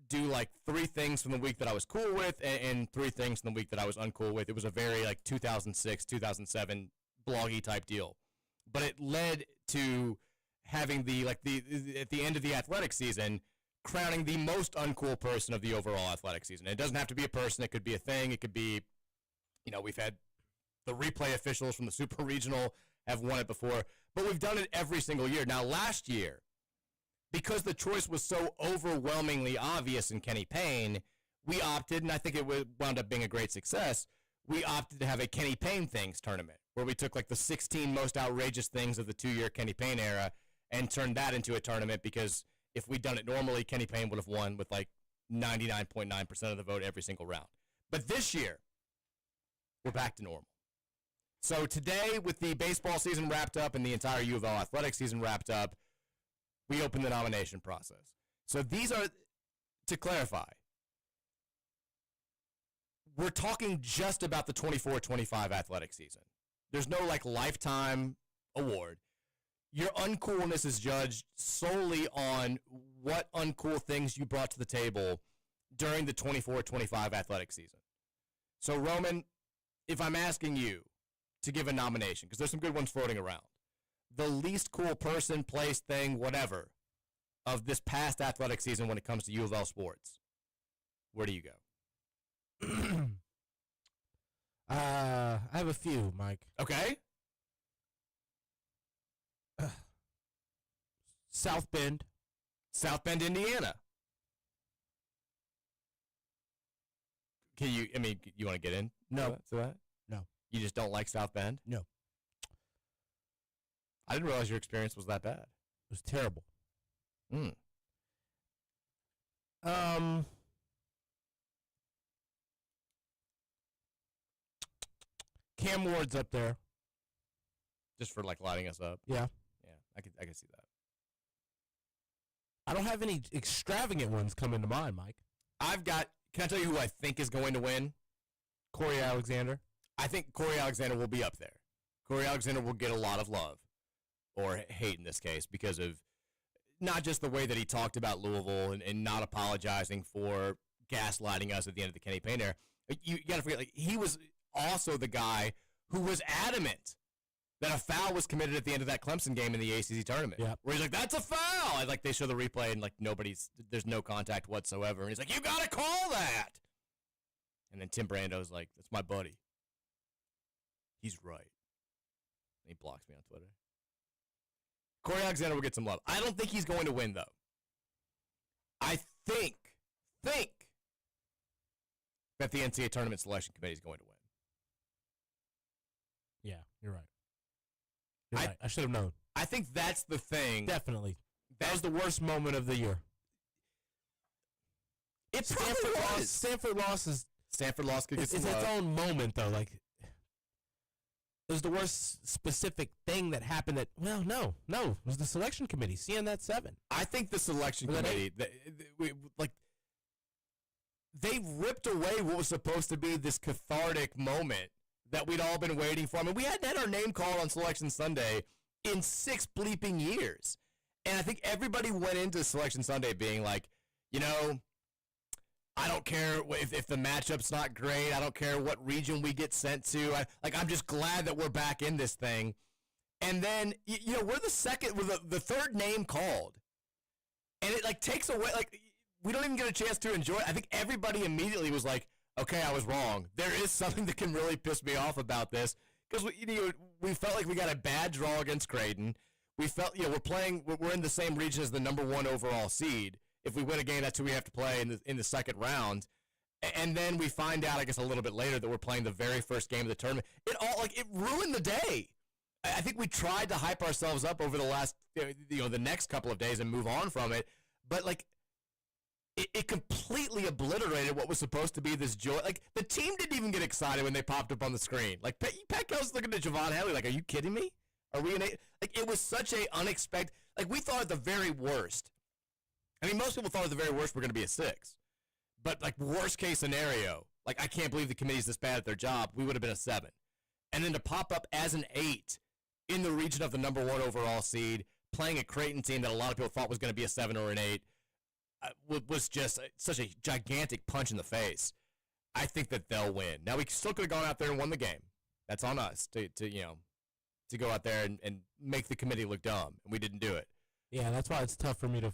Speaker 1: do like 3 things from the week that I was cool with and 3 things from the week that I was uncool with. It was a very like 2006, 2007 bloggy type deal. But it led to having at the end of the athletic season, crowning the most uncool person of the overall athletic season. It doesn't have to be a person. It could be a thing. It could be, we've had the replay officials from the Super Regional have won it before, but we've done it every single year. Now, last year, because the choice was so overwhelmingly obvious in Kenny Payne, we opted, and I think it wound up being a great success, we opted to have a Kenny Payne Things tournament, where we took like the 16 most outrageous things of the 2-year Kenny Payne era and turned that into a tournament, because if we'd done it normally, Kenny Payne would have won with like 99.9% of the vote every single round. But this year, we're back to normal. So today, with the baseball season wrapped up and the entire U of L athletic season wrapped up, we open the nomination process. So these are, to clarify, we're talking just about the 24-25 athletic season. There's no like lifetime award. Your uncoolness is judged solely on what uncool things you brought to the table during the 24-25 athletic season. So, Roman, if I'm asking you to give a nomination, because there's some good ones floating around, the least cool person, place, thing, whatever, of this past athletic season when it comes to U of L sports, where do you go?
Speaker 2: I have a few, Mike.
Speaker 1: Okay.
Speaker 2: South Bend,
Speaker 1: Indiana. You want to get in?
Speaker 2: No.
Speaker 1: To that?
Speaker 2: No.
Speaker 1: You just don't like South Bend?
Speaker 2: No.
Speaker 1: I didn't realize your experience was that bad.
Speaker 2: It was terrible.
Speaker 1: Mm.
Speaker 2: Cam Ward's up there.
Speaker 1: Just for like lighting us up.
Speaker 2: Yeah.
Speaker 1: Yeah, I could see that.
Speaker 2: I don't have any extravagant ones coming to mind, Mike.
Speaker 1: Can I tell you who I think is going to win?
Speaker 2: Corey Alexander.
Speaker 1: I think Corey Alexander will be up there. Corey Alexander will get a lot of love, or hate in this case, because of not just the way that he talked about Louisville and not apologizing for gaslighting us at the end of the Kenny Payne era. You got to forget, like, he was also the guy who was adamant that a foul was committed at the end of that Clemson game in the ACC tournament.
Speaker 2: Yeah.
Speaker 1: Where he's like, that's a foul. And, like, they show the replay and, like, there's no contact whatsoever. And he's like, you got to call that. And then Tim Brando's like, that's my buddy. He's right. And he blocks me on Twitter. Corey Alexander will get some love. I don't think he's going to win, though. I think that the NCAA Tournament Selection Committee is going to win.
Speaker 2: Yeah, you're right. You're right. I should have known.
Speaker 1: I think that's the thing.
Speaker 2: Definitely. That was the worst moment of the year.
Speaker 1: It probably was.
Speaker 2: Stanford lost could get some
Speaker 1: love.
Speaker 2: It's its own moment, though. Like, it was the worst specific thing that happened. No. It was the selection committee. Seeing that 7.
Speaker 1: I think the selection committee, they ripped away what was supposed to be this cathartic moment that we'd all been waiting for. I mean, we hadn't had our name called on Selection Sunday in 6 bleeping years. And I think everybody went into Selection Sunday being like, you know, I don't care if the matchup's not great. I don't care what region we get sent to. I'm just glad that we're back in this thing. And then, we're the third name called. And it, like, takes away, like, we don't even get a chance to enjoy it. I think everybody immediately was like, okay, I was wrong. There is something that can really piss me off about this. Because we felt like we got a bad draw against Creighton. We felt, we're in the same region as the number 1 overall seed. If we win a game, that's who we have to play in the second round. And then we find out, I guess, a little bit later that we're playing the very first game of the tournament. It ruined the day. I think we tried to hype ourselves up over the last, the next couple of days and move on from it. But, like, it completely obliterated what was supposed to be this joy. Like, the team didn't even get excited when they popped up on the screen. Like, Pat Kel's looking at Javon Haley like, are you kidding me? Are we like, it was such a unexpected, like, we thought at the very worst. I mean, most people thought at the very worst we're going to be a 6. But, like, worst case scenario, like, I can't believe the committee's this bad at their job, we would have been a 7. And then to pop up as an 8 in the region of the number 1 overall seed, playing a Creighton team that a lot of people thought was going to be a 7 or an 8, was just such a gigantic punch in the face. I think that they'll win. Now, we still could have gone out there and won the game. That's on us to go out there and make the committee look dumb, and we didn't do it.
Speaker 2: Yeah, that's why it's tough for me to.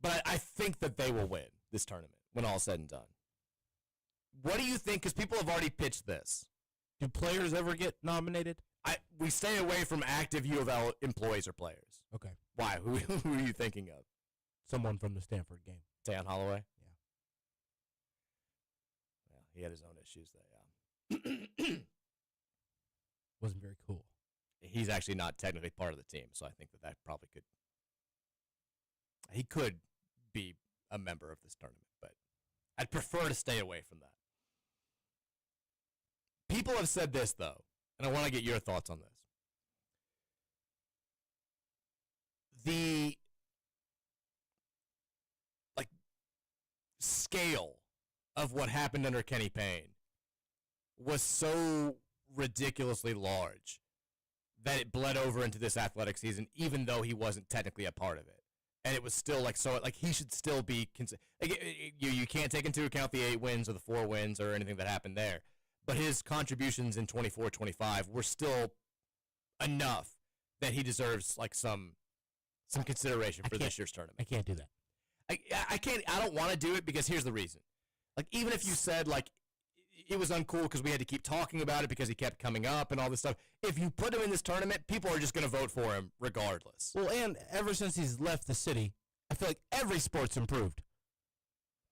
Speaker 1: But I think that they will win this tournament when all's said and done. What do you think? Because people have already pitched this.
Speaker 2: Do players ever get nominated?
Speaker 1: We stay away from active U of L employees or players.
Speaker 2: Okay.
Speaker 1: Why? Who are you thinking of?
Speaker 2: Someone from the Stanford game.
Speaker 1: Dan Holloway?
Speaker 2: Yeah.
Speaker 1: Well, he had his own issues there, yeah.
Speaker 2: Wasn't very cool.
Speaker 1: He's actually not technically part of the team, so I think that probably could. He could be a member of this tournament, but I'd prefer to stay away from that. People have said this, though, and I want to get your thoughts on this. The scale of what happened under Kenny Payne was so ridiculously large that it bled over into this athletic season, even though he wasn't technically a part of it. And it was still he should still be you can't take into account the 8 wins or the 4 wins or anything that happened there. But his contributions in 24-25 were still enough that he deserves some consideration for this year's tournament.
Speaker 2: I can't do that.
Speaker 1: I can't. I don't want to do it because here's the reason. Like, even if you said, like, it was uncool because we had to keep talking about it because he kept coming up and all this stuff, if you put him in this tournament, people are just going to vote for him regardless.
Speaker 2: Well, and ever since he's left the city, I feel like every sport's improved.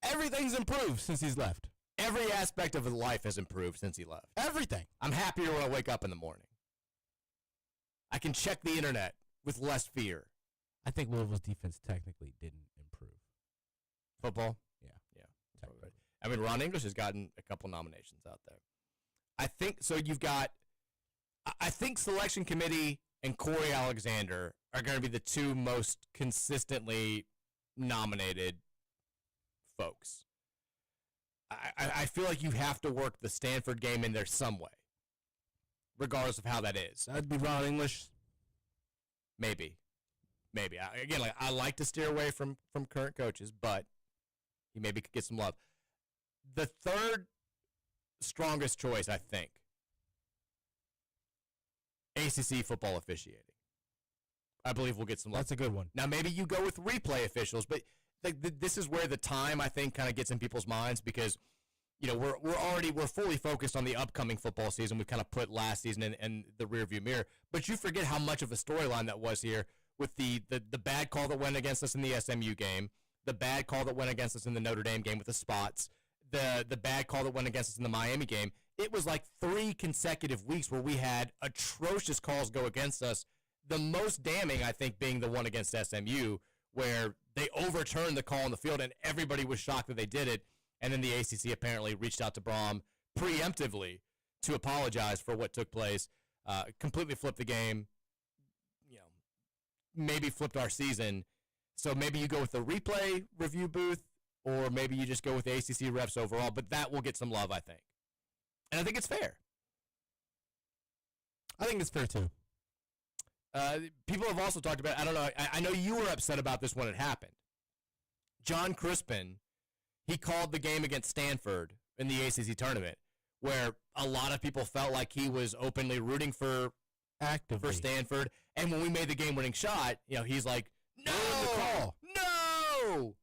Speaker 2: Everything's improved since he's left.
Speaker 1: Every aspect of his life has improved since he left.
Speaker 2: Everything.
Speaker 1: I'm happier when I wake up in the morning. I can check the internet with less fear.
Speaker 2: I think Louisville's defense technically didn't improve.
Speaker 1: Football?
Speaker 2: Yeah.
Speaker 1: Right. I mean, Ron English has gotten a couple nominations out there. I think so. I think Selection Committee and Corey Alexander are going to be the 2 most consistently nominated folks. I feel like you have to work the Stanford game in there some way, regardless of how that is.
Speaker 2: That'd be Ron English.
Speaker 1: Maybe. Again, like I like to steer away from current coaches, but he maybe could get some love. The third strongest choice, I think, ACC football officiating. I believe we'll get some love.
Speaker 2: That's a good one.
Speaker 1: Now, maybe you go with replay officials, but this is where the time, I think, kind of gets in people's minds because, we're fully focused on the upcoming football season. We've kind of put last season in the rearview mirror. But you forget how much of a storyline that was here with the bad call that went against us in the SMU game, the bad call that went against us in the Notre Dame game with the spots, the bad call that went against us in the Miami game. It was like 3 consecutive weeks where we had atrocious calls go against us. The most damning, I think, being the one against SMU, where they overturned the call on the field and everybody was shocked that they did it. And then the ACC apparently reached out to Brom preemptively to apologize for what took place, completely flipped the game, maybe flipped our season. So maybe you go with the replay review booth, or maybe you just go with the ACC refs overall, but that will get some love, I think. And I think it's fair.
Speaker 2: I think it's fair, too.
Speaker 1: People have also talked about, I don't know, I know you were upset about this when it happened. John Crispin, he called the game against Stanford in the ACC tournament, where a lot of people felt like he was openly rooting for Stanford. And when we made the game-winning shot, he's like, no, no.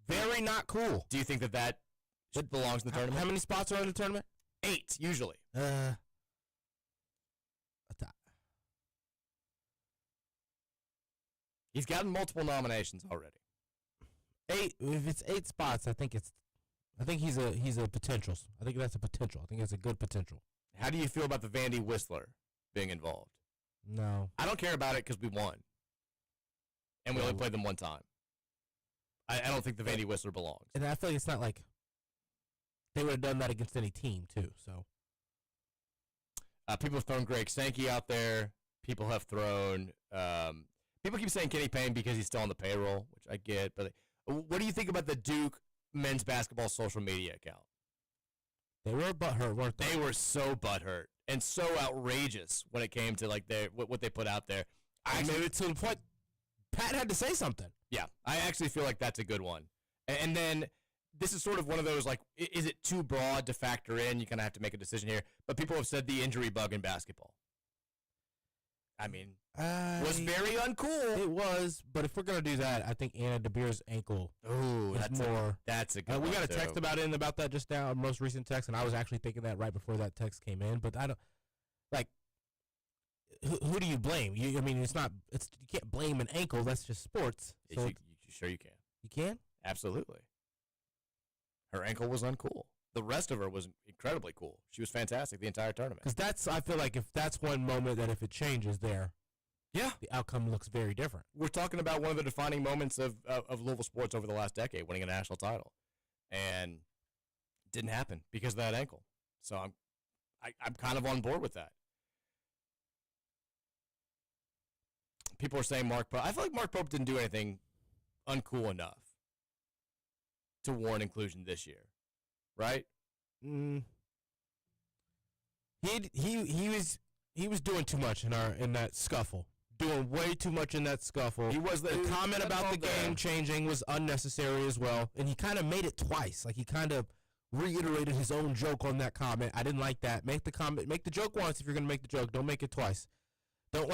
Speaker 2: Very not cool.
Speaker 1: Do you think that belongs in the tournament?
Speaker 2: How many spots are in the tournament?
Speaker 1: 8, usually. He's gotten multiple nominations already.
Speaker 2: 8. If it's 8 spots, I think he's a potential. I think that's a potential. I think it's a good potential.
Speaker 1: How do you feel about the Vandy Whistler being involved?
Speaker 2: No.
Speaker 1: I don't care about it because we won. And we only played them one time. I don't think the Vandy Whistler belongs.
Speaker 2: And I feel like it's not like they would have done that against any team, too. So
Speaker 1: people have thrown Greg Sankey out there. People have thrown people keep saying Kenny Payne because he's still on the payroll, which I get. But what do you think about the Duke men's basketball social media account?
Speaker 2: They were butthurt, weren't they?
Speaker 1: They were so butthurt and so outrageous when it came to like what they put out there.
Speaker 2: I made it to the point Pat had to say something.
Speaker 1: Yeah, I actually feel like that's a good one. And then this is sort of one of those, like, is it too broad to factor in? You kind of have to make a decision here. But people have said the injury bug in basketball. I mean, was very uncool.
Speaker 2: It was, but if we're going to do that, I think Anna DeBeer's ankle
Speaker 1: that's
Speaker 2: more.
Speaker 1: That's a good one.
Speaker 2: We got a text about that just now, most recent text, and I was actually thinking that right before that text came in. But I don't, like, who do you blame? You can't blame an ankle. That's just sports. So
Speaker 1: sure you can.
Speaker 2: You can?
Speaker 1: Absolutely. Her ankle was uncool. The rest of her was incredibly cool. She was fantastic the entire tournament.
Speaker 2: Because I feel like if that's one moment that if it changes there,
Speaker 1: yeah,
Speaker 2: the outcome looks very different.
Speaker 1: We're talking about one of the defining moments of Louisville sports over the last decade, winning a national title, and it didn't happen because of that ankle. So I'm kind of on board with that. People are saying Mark Pope. I feel like Mark Pope didn't do anything uncool enough to warrant inclusion this year, right?
Speaker 2: He was doing too much in that scuffle. Doing way too much in that scuffle.
Speaker 1: He was
Speaker 2: the comment about the game changing was unnecessary as well, and he kind of made it twice. Like he kind of reiterated his own joke on that comment. I didn't like that. Make the joke once if you're gonna make the joke. Don't make it twice. Don't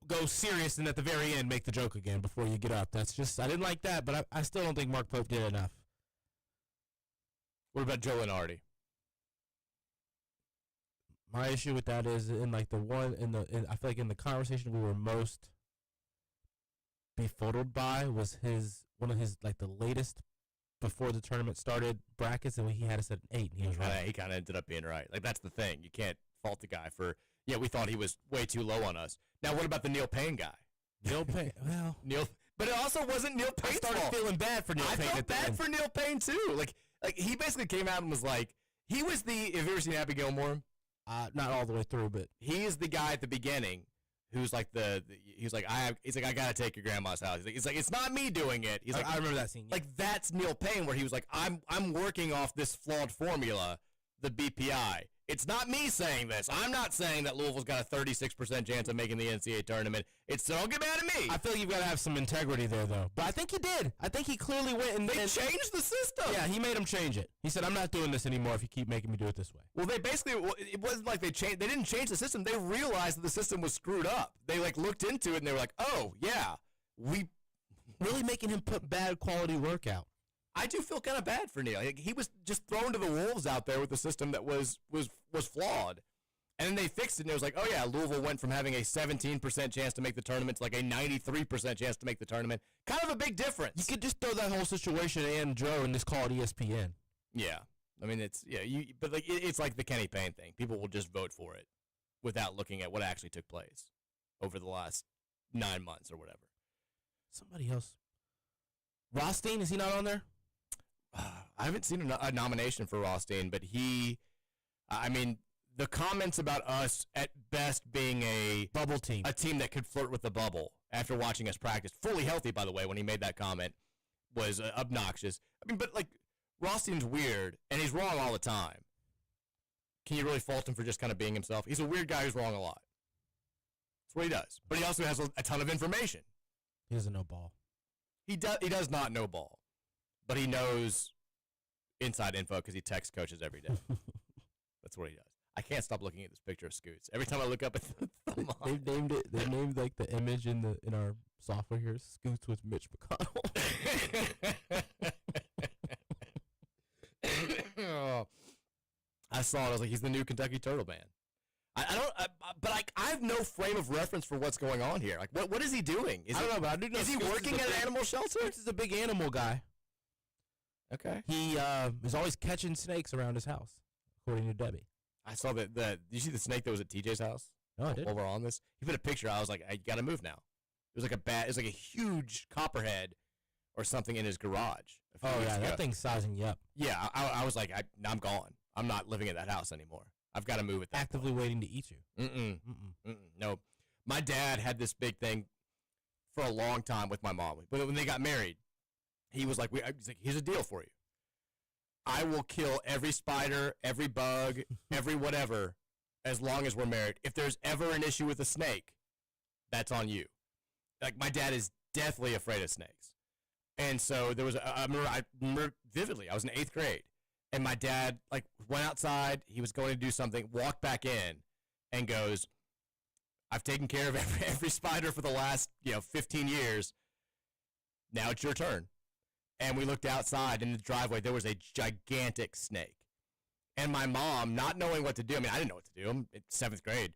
Speaker 2: go serious and at the very end make the joke again before you get up. That's just I didn't like that, but I still don't think Mark Pope did enough.
Speaker 1: What about Joe Lenardi?
Speaker 2: My issue with that is I feel like in the conversation we were most befuddled by was one of his like the latest before the tournament started brackets, and he had us at 8 and he was right.
Speaker 1: He kind of ended up being right. Like that's the thing. You can't fault the guy for we thought he was way too low on us. Now what about the Neil Payne guy?
Speaker 2: Neil Payne, well,
Speaker 1: but it also wasn't Neil Payne's fault.
Speaker 2: I started feeling bad for Neil Payne.
Speaker 1: I felt bad for Neil Payne too. Like he basically came out and was like, he was have you ever seen Happy Gilmore?
Speaker 2: Not all the way through, but
Speaker 1: he is the guy at the beginning who's like he's like I gotta take your grandma's house. He's like it's not me doing it. He's like
Speaker 2: I remember that scene. Yeah.
Speaker 1: like that's Neil Payne where he was like I'm working off this flawed formula, the BPI. It's not me saying this. I'm not saying that Louisville's got a 36% chance of making the NCAA tournament. It's don't get mad at me.
Speaker 2: I feel like you've got to have some integrity there, though. But I think he did. I think he clearly went and
Speaker 1: changed the system.
Speaker 2: Yeah, he made him change it. He said, "I'm not doing this anymore if you keep making me do it this way."
Speaker 1: Well, they basically it wasn't like they changed. They didn't change the system. They realized that the system was screwed up. They like looked into it and they were like, "Oh yeah, we
Speaker 2: really making him put bad quality work out."
Speaker 1: I do feel kind of bad for Neil. Like, he was just thrown to the wolves out there with a system that was flawed. And then they fixed it, and it was like, oh, yeah, Louisville went from having a 17% chance to make the tournament to like a 93% chance to make the tournament. Kind of a big difference.
Speaker 2: You could just throw that whole situation in Joe and just call it ESPN.
Speaker 1: Yeah. I mean, but like it's like the Kenny Payne thing. People will just vote for it without looking at what actually took place over the last 9 months or whatever.
Speaker 2: Somebody else. Rothstein, is he not on there?
Speaker 1: I haven't seen a nomination for Rothstein, but I mean, the comments about us at best being a
Speaker 2: bubble team,
Speaker 1: a team that could flirt with the bubble after watching us practice, fully healthy, by the way, when he made that comment, was obnoxious. I mean, but like, Rothstein's weird, and he's wrong all the time. Can you really fault him for just kind of being himself? He's a weird guy who's wrong a lot. That's what he does. But he also has a ton of information.
Speaker 2: He doesn't know ball.
Speaker 1: He does not know ball. But he knows inside info because he texts coaches every day. That's what he does. I can't stop looking at this picture of Scoots. Every time I look up at the mom.
Speaker 2: They've named it. They named like the image in our software here, Scoots with Mitch McConnell.
Speaker 1: I saw it. I was like, he's the new Kentucky Turtle Man. But I have no frame of reference for what's going on here. Like, what is he doing?
Speaker 2: I don't know, but I do know.
Speaker 1: Is he working at an animal shelter?
Speaker 2: Scoots is a big animal guy.
Speaker 1: Okay.
Speaker 2: He is always catching snakes around his house, according to Debbie.
Speaker 1: I saw that. Did you see the snake that was at TJ's house?
Speaker 2: No, I didn't.
Speaker 1: While we're on this, he put a picture. I was like, I gotta move now. It was like a huge copperhead or something in his garage.
Speaker 2: Oh yeah, that thing's sizing you up.
Speaker 1: Yeah, I was like, I'm gone. I'm not living at that house anymore. I've got to move at that
Speaker 2: Actively
Speaker 1: point.
Speaker 2: waiting to eat you.
Speaker 1: No. My dad had this big thing for a long time with my mom. But when they got married, he was like, here's a deal for you. I will kill every spider, every bug, every whatever, as long as we're married. If there's ever an issue with a snake, that's on you. Like, my dad is deathly afraid of snakes. And so there was, I remember vividly, I was in 8th grade. And my dad, like, went outside. He was going to do something, walked back in, and goes, I've taken care of every spider for the last, 15 years. Now it's your turn. And we looked outside in the driveway. There was a gigantic snake. And my mom, not knowing what to do, I mean, I didn't know what to do. I'm in 7th grade.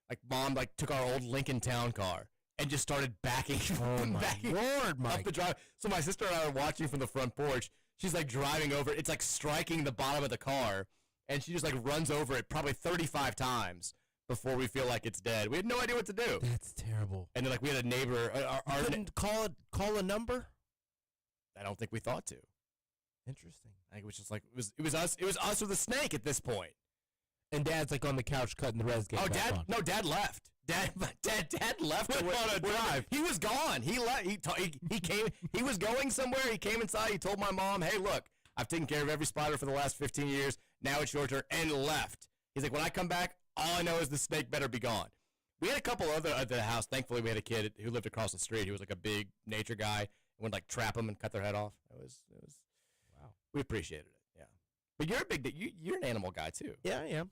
Speaker 1: Like, mom, like, took our old Lincoln Town car and just started backing,
Speaker 2: Lord, Mike.
Speaker 1: up the drive. So my sister and I are watching from the front porch. She's like driving over. It's like striking the bottom of the car, and she just like runs over it probably 35 times before we feel like it's dead. We had no idea what to do.
Speaker 2: That's terrible.
Speaker 1: And then like we had a neighbor.
Speaker 2: You couldn't call a number?
Speaker 1: I don't think we thought to.
Speaker 2: Interesting.
Speaker 1: I think it was just like it was us. It was us or the snake at this point.
Speaker 2: And Dad's like on the couch cutting the res game.
Speaker 1: Oh, Dad left. Dad left on a drive. He was gone. He left. He came. He was going somewhere. He came inside. He told my mom, "Hey, look, I've taken care of every spider for the last 15 years. Now it's your turn." And left. He's like, "When I come back, all I know is the snake better be gone." We had a couple other at the house. Thankfully, we had a kid who lived across the street. He was like a big nature guy and would like trap them and cut their head off. It was. Wow. We appreciated it. Yeah. But you're a you're an animal guy too.
Speaker 2: Yeah, I am.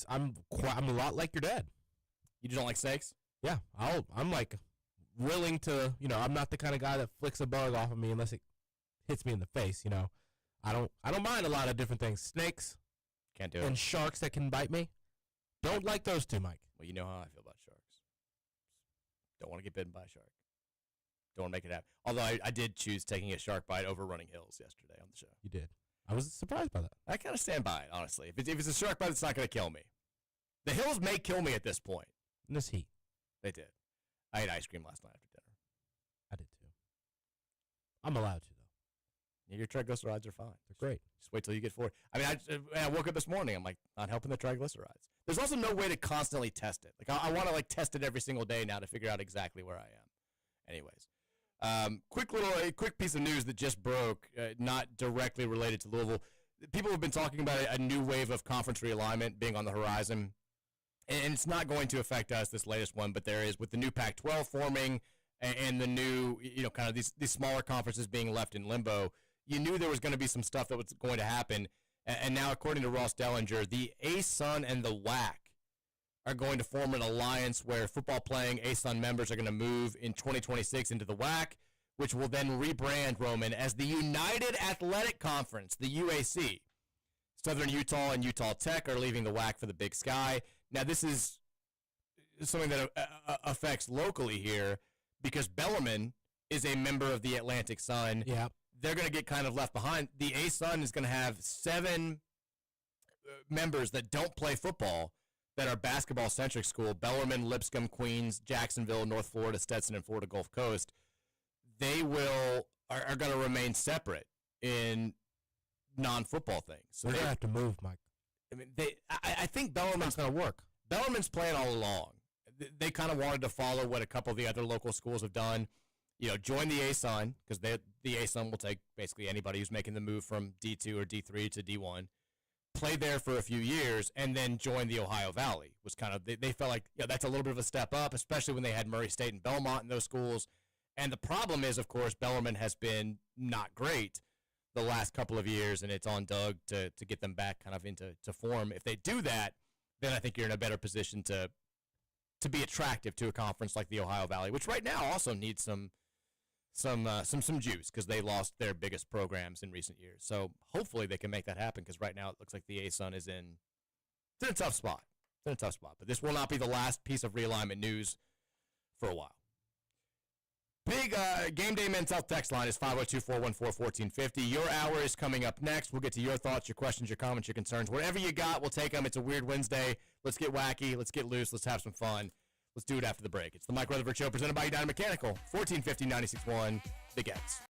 Speaker 2: I'm a lot like your dad.
Speaker 1: You don't like snakes?
Speaker 2: Yeah, I'm like willing to, I'm not the kind of guy that flicks a bug off of me unless it hits me in the face, I don't mind a lot of different things. Snakes.
Speaker 1: Can't do it.
Speaker 2: And sharks that can bite me. Don't like those two, Mike.
Speaker 1: Well, you know how I feel about sharks. Don't want to get bitten by a shark. Don't want to make it happen. Although I did choose taking a shark bite over running hills yesterday on the show.
Speaker 2: You did. I was surprised by that.
Speaker 1: I kind of stand by it, honestly. If it's a shark bite, it's not going to kill me. The hills may kill me at this point.
Speaker 2: In this heat.
Speaker 1: They did. I ate ice cream last night after dinner.
Speaker 2: I did too. I'm allowed to, though.
Speaker 1: Yeah, your triglycerides are fine.
Speaker 2: They're great.
Speaker 1: Just wait till you get 40. I mean, I woke up this morning. I'm like, not helping the triglycerides. There's also no way to constantly test it. Like I want to like test it every single day now to figure out exactly where I am. Anyways, quick piece of news that just broke, not directly related to Louisville. People have been talking about a new wave of conference realignment being on the horizon, and it's not going to affect us, this latest one, but there is, with the new Pac-12 forming and the new, kind of these smaller conferences being left in limbo. You knew there was going to be some stuff that was going to happen, and now, according to Ross Dellinger, the ASUN and the WAC are going to form an alliance where football-playing ASUN members are going to move in 2026 into the WAC, which will then rebrand, Roman, as the United Athletic Conference, the UAC. Southern Utah and Utah Tech are leaving the WAC for the Big Sky. Now, this is something that affects locally here because Bellarmine is a member of the Atlantic Sun.
Speaker 2: Yeah.
Speaker 1: They're going to get kind of left behind. The ASUN is going to have 7 members that don't play football that are basketball-centric school: Bellarmine, Lipscomb, Queens, Jacksonville, North Florida, Stetson, and Florida Gulf Coast. They are going to remain separate in non-football things. So
Speaker 2: they're going to have to move, Mike.
Speaker 1: I mean, I think Bellarmine's going to work. Bellarmine's playing all along. They kind of wanted to follow what a couple of the other local schools have done. Join the ASUN, because the ASUN will take basically anybody who's making the move from D2 or D3 to D1, play there for a few years, and then join the Ohio Valley. Was kind of they felt like that's a little bit of a step up, especially when they had Murray State and Belmont in those schools. And the problem is, of course, Bellarmine has been not great the last couple of years, and it's on Doug to get them back kind of into form. If they do that, then I think you're in a better position to be attractive to a conference like the Ohio Valley, which right now also needs some juice because they lost their biggest programs in recent years. So hopefully they can make that happen, because right now it looks like the ASUN is in a tough spot. But this will not be the last piece of realignment news for a while. Big Game Day Men's Health text line is 502-414-1450. Your hour is coming up next. We'll get to your thoughts, your questions, your comments, your concerns. Whatever you got, we'll take them. It's a weird Wednesday. Let's get wacky. Let's get loose. Let's have some fun. Let's do it after the break. It's the Mike Rutherford Show, presented by United Mechanical. 1450-96.1. Big X.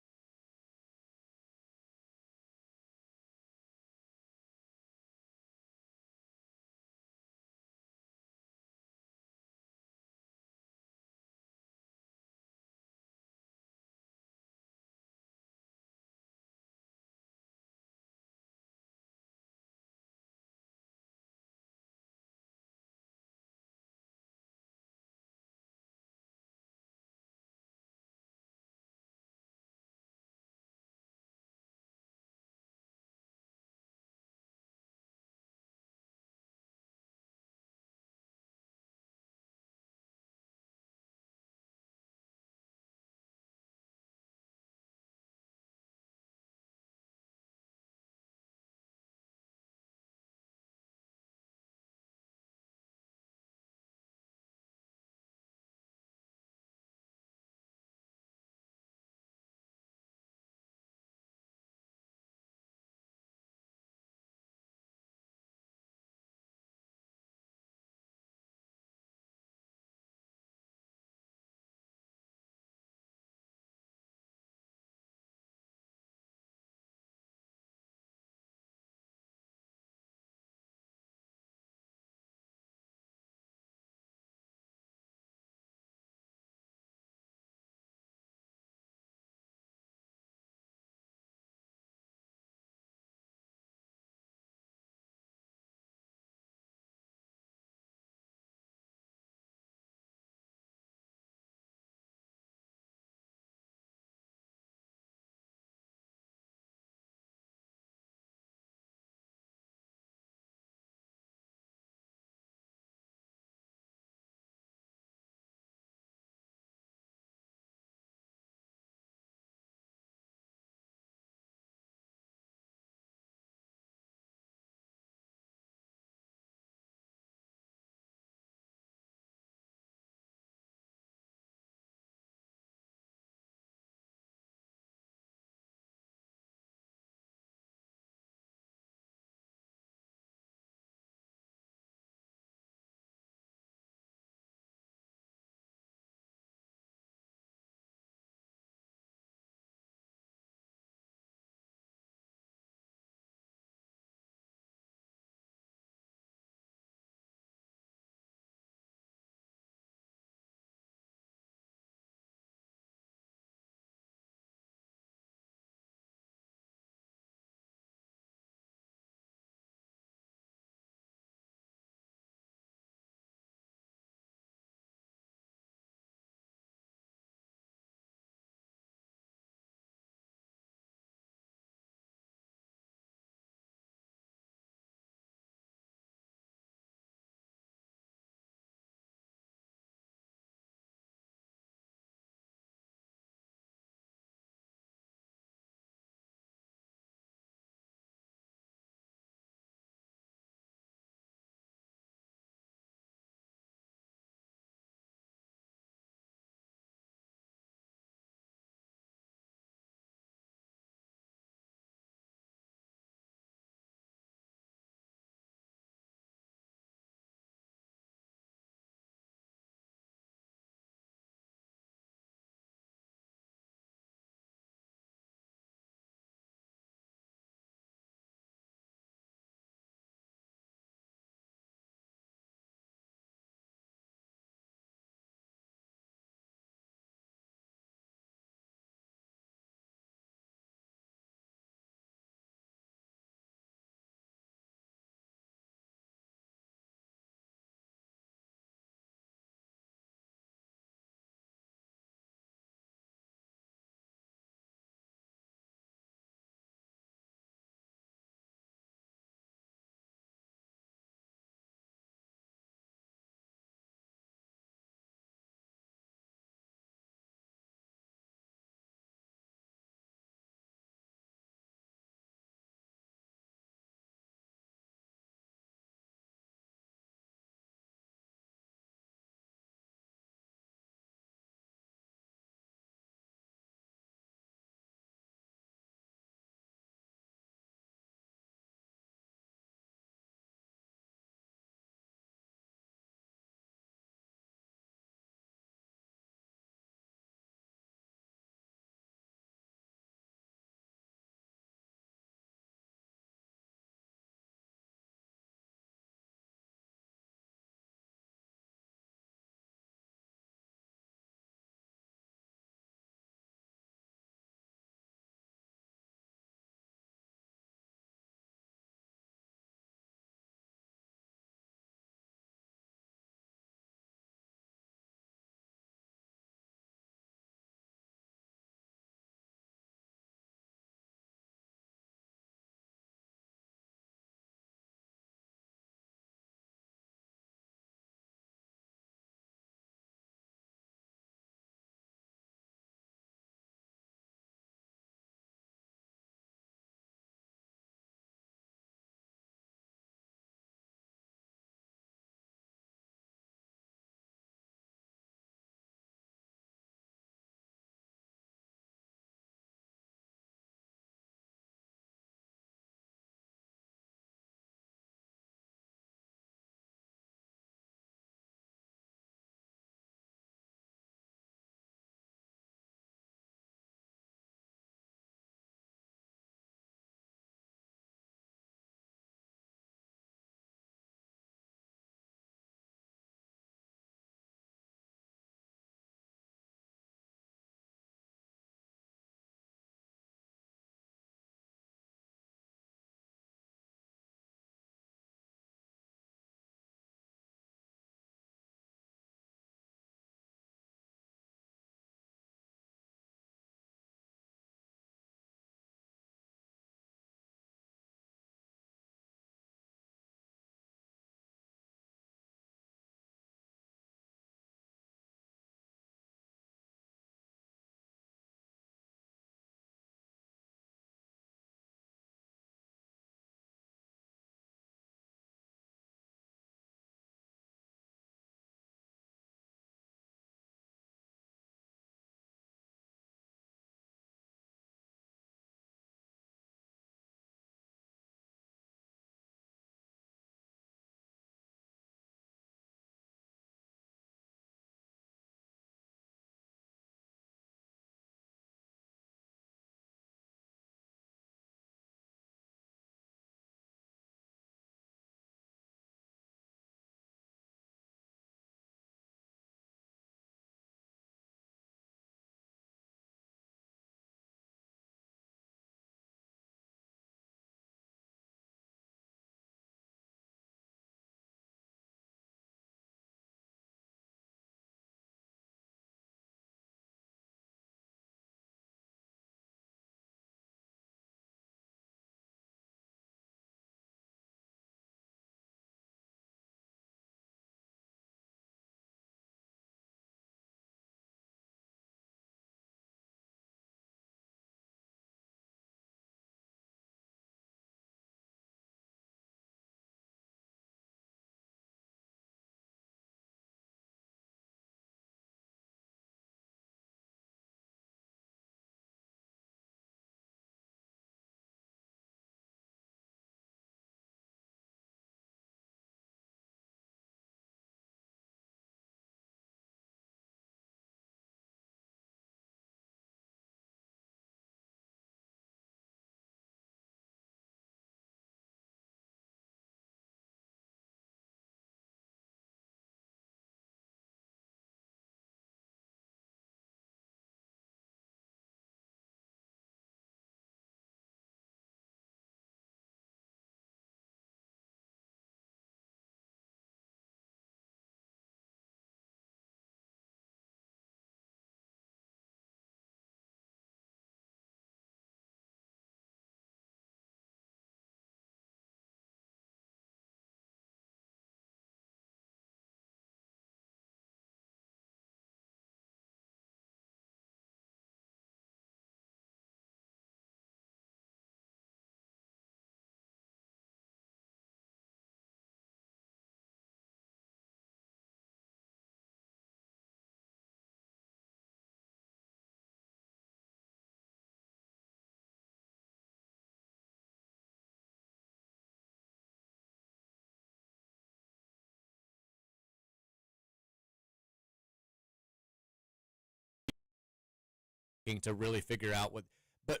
Speaker 1: to really figure out what. But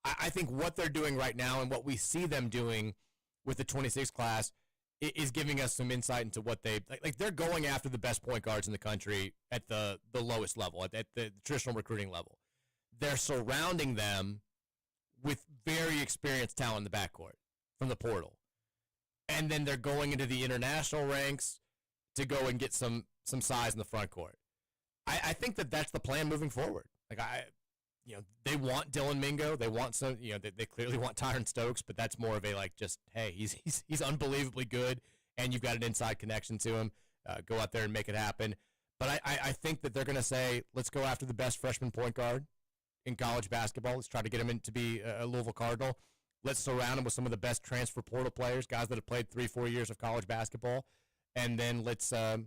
Speaker 1: I think what they're doing right now and what we see them doing with the 26 class is giving us some insight into what they like. They're going after the best point guards in the country at the lowest level, at the traditional recruiting level. They're surrounding them with very experienced talent in the backcourt from the portal. And then they're going into the international ranks to go and get some size in the front court. I think that's the plan moving forward. They want Dylan Mingo. They want some, they clearly want Tyron Stokes, but that's more of a just, hey, he's unbelievably good, and you've got an inside connection to him. Go out there and make it happen. But I think that they're going to say, let's go after the best freshman point guard in college basketball. Let's try to get him in to be a Louisville Cardinal. Let's surround him with some of the best transfer portal players, guys that have played 3-4 years of college basketball. And then let's try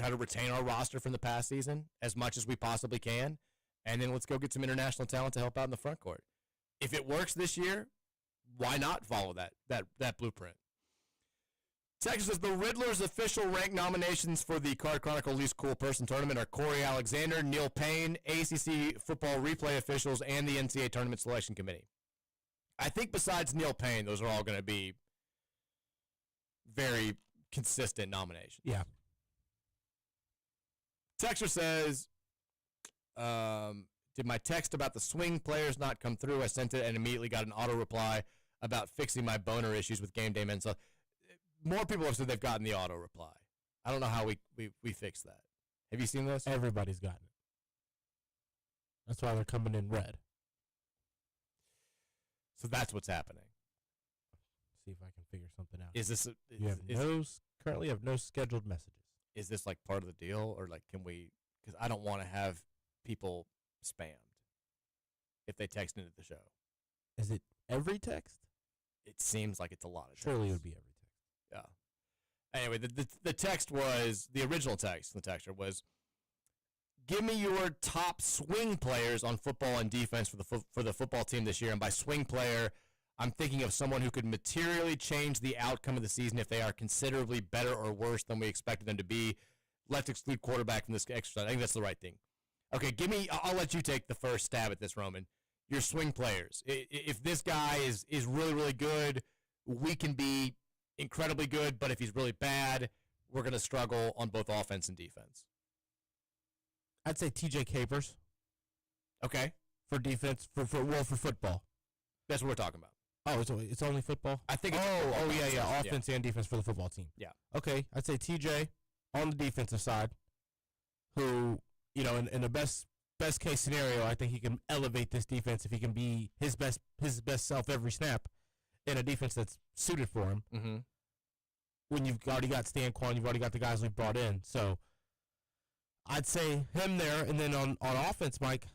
Speaker 1: to retain our roster from the past season as much as we possibly can. And then let's go get some international talent to help out in the front court. If it works this year, why not follow that blueprint? Texas says the Riddler's official rank nominations for the Card Chronicle Least Cool Person Tournament are Corey Alexander, Neil Payne, ACC football replay officials, and the NCAA Tournament Selection Committee. I think besides Neil Payne, those are all going to be very consistent nominations.
Speaker 2: Yeah.
Speaker 1: Texter says, did my text about the swing players not come through? I sent it and immediately got an auto reply about fixing my boner issues with Game Day Men. So more people have said they've gotten the auto reply. I don't know how we fix that. Have you seen this?
Speaker 2: Everybody's gotten it. That's why they're coming in red.
Speaker 1: So that's what's happening.
Speaker 2: See if I can figure something out.
Speaker 1: Is this
Speaker 2: currently have no scheduled messages?
Speaker 1: Is this like part of the deal, or can we? Because I don't want to have people spammed if they text into the show.
Speaker 2: Is it every text?
Speaker 1: It seems like it's a lot of.
Speaker 2: Surely it would be every text.
Speaker 1: Yeah. Anyway, the text was the original text. The texter was, "Give me your top swing players on football and defense for the football team this year." And by swing player, I'm thinking of someone who could materially change the outcome of the season if they are considerably better or worse than we expected them to be. Let's exclude quarterback from this exercise. I think that's the right thing. Okay, I'll let you take the first stab at this, Roman. Your swing players. If this guy is really, really good, we can be incredibly good. But if he's really bad, we're going to struggle on both offense and defense.
Speaker 2: I'd say TJ Capers.
Speaker 1: Okay.
Speaker 2: For defense, for football.
Speaker 1: That's what we're talking about.
Speaker 2: Oh, it's only football?
Speaker 1: I think
Speaker 2: yeah. Offense and defense for the football team.
Speaker 1: Yeah.
Speaker 2: Okay, I'd say TJ on the defensive side, who, in the best case scenario, I think he can elevate this defense if he can be his best self every snap in a defense that's suited for him.
Speaker 1: Mm-hmm.
Speaker 2: When you've already got Stan Quan, you've already got the guys we've brought in. So I'd say him there, and then on offense, Mike,